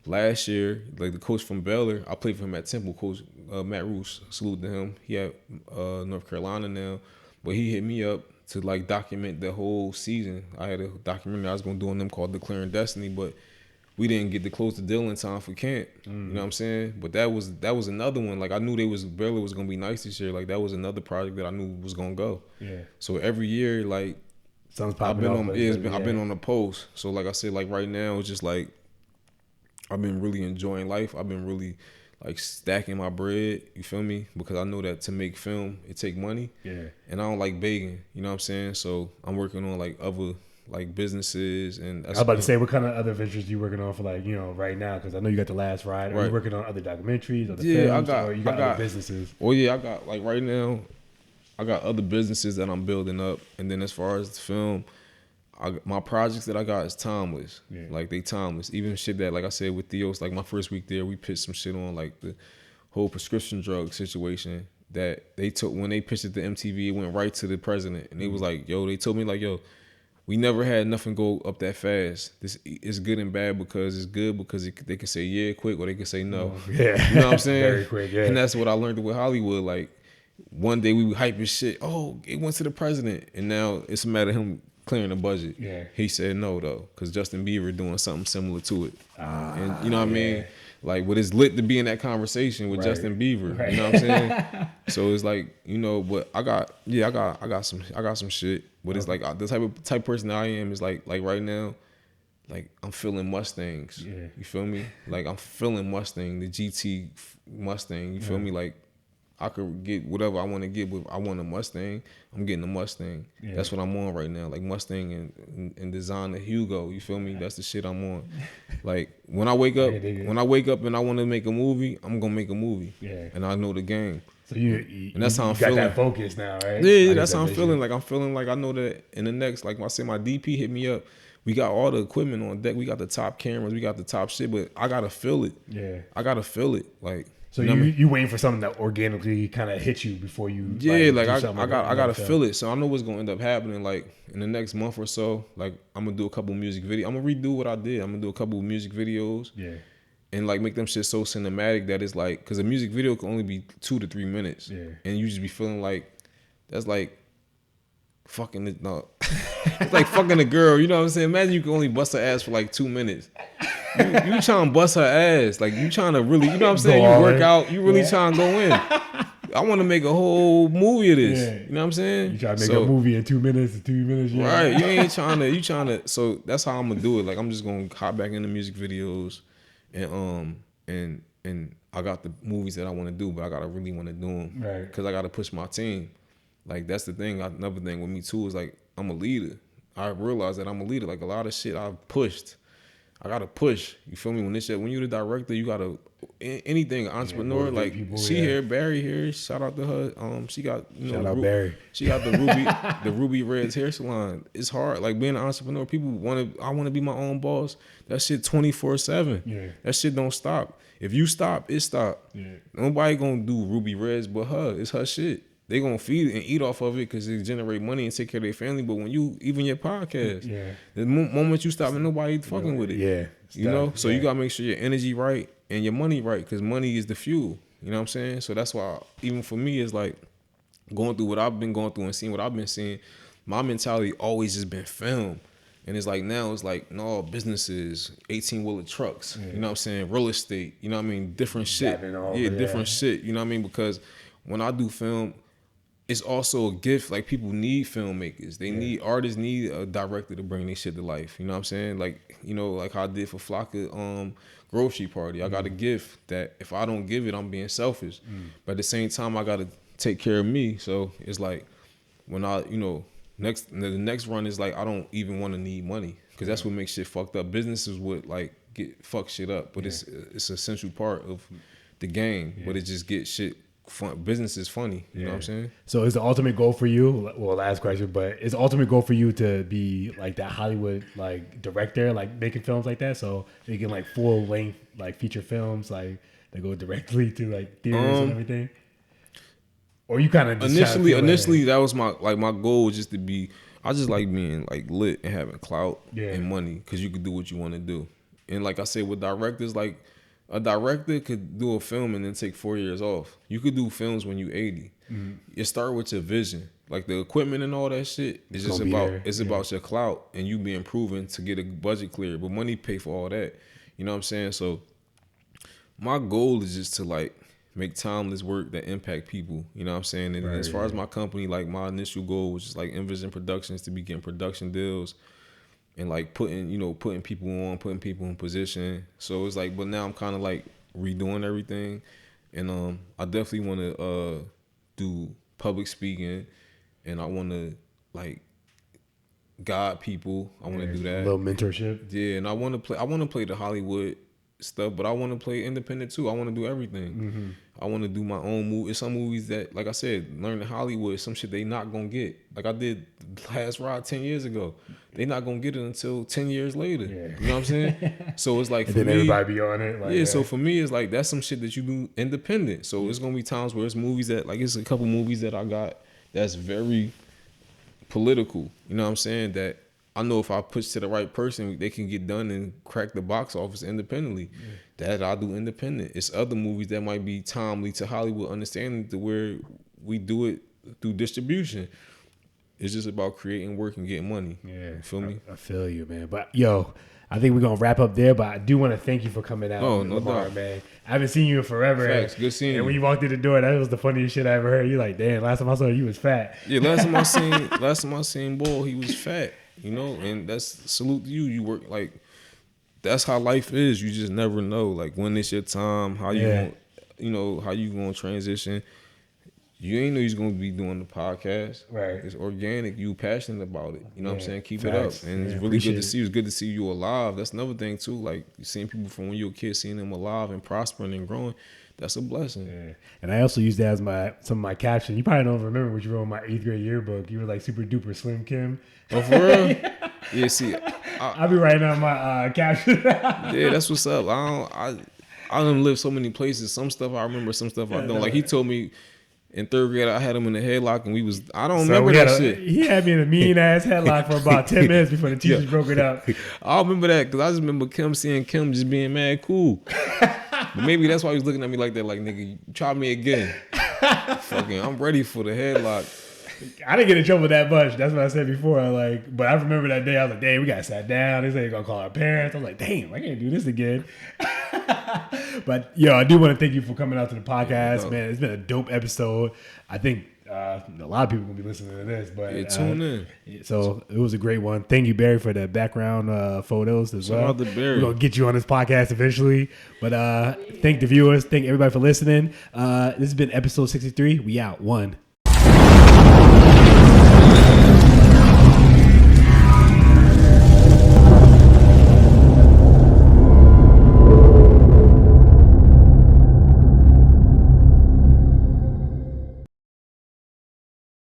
last year, like the coach from Baylor, I played for him at Temple, Coach Matt Roos. Salute to him. He at North Carolina now, but he hit me up to like document the whole season. I had a documentary I was gonna do on them called Declaring Destiny, but we didn't get to close the deal in time for camp. You know what I'm saying? But that was another one. Like I knew Baylor was gonna be nice this year. Like that was another project that I knew was gonna go. Yeah. So every year, like I've been on the post. So like I said, like right now it's just like I've been really enjoying life. I've been really like stacking my bread, you feel me? Because I know that to make film, it take money. Yeah. And I don't like begging, you know what I'm saying? So I'm working on like other like businesses and I was about to say, what kind of other ventures you working on for like, you know, right now? Because I know you got The Last Ride. Are you working on other documentaries, other films, or you got other businesses? Well, yeah, I got like right now, I got other businesses that I'm building up. And then as far as the film, my projects that I got is timeless. Yeah. Like they timeless. Even shit that, like I said, with Theos, like my first week there, we pitched some shit on like the whole prescription drug situation that they took when they pitched it to MTV. It went right to the president, and they was like, "Yo," they told me like, "Yo, we never had nothing go up that fast. This is good and bad because it's good because they can say yeah quick or they can say no. Yeah, you know what I'm saying? Very quick. Yeah, and that's what I learned with Hollywood. Like one day we were hyping shit. Oh, it went to the president, and now it's a matter of him clearing the budget. Yeah, he said no though because Justin Bieber doing something similar to it. And you know what I mean? Like, but it's lit to be in that conversation with Justin Bieber. Right. You know what I'm saying? So it's like, you know, but I got some shit. But it's like the type person I am is like right now, like I'm feeling Mustangs. Yeah. You feel me? Like I'm feeling Mustang, the GT Mustang. You feel me? Like I could get whatever I want to get, but I want a Mustang. I'm getting a Mustang. Yeah. That's what I'm on right now. Like Mustang and designer Hugo. You feel me? That's the shit I'm on. Like when I wake up and I want to make a movie, I'm gonna make a movie. Yeah. And I know the game. So you that's how I'm got feeling. That focus now, right? Yeah, that's how I'm feeling. Like I'm feeling like I know that in the next, like I said, my DP hit me up. We got all the equipment on deck. We got the top cameras. We got the top shit. But I gotta feel it. Yeah. I gotta feel it. Like. So you waiting for something that organically kind of hits you before you. Yeah, like I gotta feel it. So I know what's gonna end up happening. Like in the next month or so, like I'm gonna do a couple music videos. I'm gonna redo what I did. I'm gonna do a couple music videos. Yeah. And like make them shit so cinematic that it's like, because a music video can only be 2 to 3 minutes. Yeah. And you just be feeling like that's like fucking it. No, it's like fucking a girl. You know what I'm saying? Imagine you can only bust her ass for like 2 minutes. You trying to bust her ass. Like you trying to really, you know what I'm saying? You work out, you really trying to go in. I want to make a whole movie of this. Yeah. You know what I'm saying? You trying to make a movie in 2 minutes, 2 minutes. Yeah. Right. You ain't trying to, so that's how I'm going to do it. Like I'm just going to hop back into music videos and I got the movies that I want to do, but I got to really want to do them. Right. Because I got to push my team. Like that's the thing. Another thing with me too is like I'm a leader. I realize that I'm a leader. Like a lot of shit I've pushed. I gotta push. You feel me? When you're the director, you gotta anything entrepreneur. Like people, here, Barry here. Shout out to her. She got shout out Barry. She got the Ruby Reds hair salon. It's hard. Like being an entrepreneur, I want to be my own boss. That shit 24/7. Yeah. That shit don't stop. If you stop, it stop. Yeah. Nobody gonna do Ruby Reds but her. It's her shit. They gonna feed and eat off of it because they generate money and take care of their family. But when even your podcast, the moment you stop and nobody fucking with it, you know. So you gotta make sure your energy right and your money right, because money is the fuel. You know what I'm saying? So that's why even for me, it's like going through what I've been going through and seeing what I've been seeing. My mentality always has been film, and it's like now it's like no businesses, 18-wheeler trucks. You know what I'm saying? Real estate. You know what I mean? Different shit. Different shit. You know what I mean? Because when I do film, it's also a gift. Like people need filmmakers. They need artists need a director to bring their shit to life. You know what I'm saying? Like, you know, like how I did for Flocka grocery party. I got a gift that if I don't give it, I'm being selfish. But at the same time, I gotta take care of me. So it's like when I, you know, the next run is like I don't even want to need money, because that's what makes shit fucked up. Businesses would like fuck shit up, but it's an essential part of the game. But it just gets shit business is funny. You know what I'm saying? So is the ultimate goal for you? Well, last question, but is the ultimate goal for you to be like that Hollywood like director, like making films like that, so you can like full length like feature films like that go directly to like theaters and everything? Or you kind of initially that was my goal was just to be. I just like being like lit and having clout and money because you could do what you want to do. And like I said, with directors, like a director could do a film and then take 4 years off. You could do films when you're 80. You start with your vision, like the equipment and all that shit. It's just about your clout and you being proven to get a budget cleared. But money pay for all that. You know what I'm saying? So my goal is just to like make timeless work that impact people. You know what I'm saying? And as far as my company, like my initial goal was just like Envision Productions to be getting production deals and like putting people on, putting people in position. So it's like, but now I'm kind of like redoing everything. And I definitely want to do public speaking and I want to like guide people. I want to do that. A little mentorship. Yeah, and I want to play the Hollywood stuff, but I want to play independent too. I want to do everything. I want to do my own movie. It's some movies that, like I said, learning Hollywood, some shit they not gonna get. Like I did Last Ride 10 years ago. They not gonna get it until 10 years later. Yeah. You know what I'm saying? So it's like, and for then me, everybody be on it. Like, so for me, it's like that's some shit that you do independent. So it's gonna be times where it's movies that, like, it's a couple movies that I got that's very political. You know what I'm saying? That I know if I push to the right person, they can get done and crack the box office independently. That I do independent. It's other movies that might be timely to Hollywood understanding to where we do it through distribution. It's just about creating work and getting money. Yeah. You feel me? I feel you, man. But yo, I think we're gonna wrap up there, but I do want to thank you for coming out. Oh, no Lamar, doubt. man. I haven't seen you in forever. Facts. Good seeing you. And when you walked through the door, that was the funniest shit I ever heard. You're like, damn, last time I saw you was fat. Yeah, last time I seen Bull, he was fat. You know, and that's salute to you. You work like that's how life is. You just never know. Like when it's your time, how you how you gonna transition. You ain't know you're gonna be doing the podcast. Right. It's organic. You passionate about it. You know what I'm saying? Keep it up. And it's really good to see you. It's good to see you alive. That's another thing too. Like seeing people from when you were a kid, seeing them alive and prospering and growing. That's a blessing. Yeah. And I also used that as some of my captions. You probably don't remember what you wrote in my 8th grade yearbook. You were like super duper Slim Kim. Oh, for real? Yeah, see. I'll be writing out my caption. Yeah, that's what's up. I done lived so many places. Some stuff I remember, some stuff I don't. Like he told me in 3rd grade, I had him in a headlock and I don't remember that shit. He had me in a mean ass headlock for about 10 minutes before the teachers broke it up. I remember that because I just remember seeing Kim just being mad cool. But maybe that's why he was looking at me like that, like, nigga, try me again. Fucking, I'm ready for the headlock. I didn't get in trouble that much. That's what I said before. But I remember that day. I was like, "Damn, we got sat down." They said they're gonna call our parents. I was like, "Damn, I can't do this again." But yo, I do want to thank you for coming out to the podcast, man. It's been a dope episode. I think a lot of people gonna be listening to this, but tune in. So it was a great one. Thank you, Barry, for the background photos as well. We're gonna get you on this podcast eventually. But thank the viewers, thank everybody for listening. This has been episode 63. We out. 1.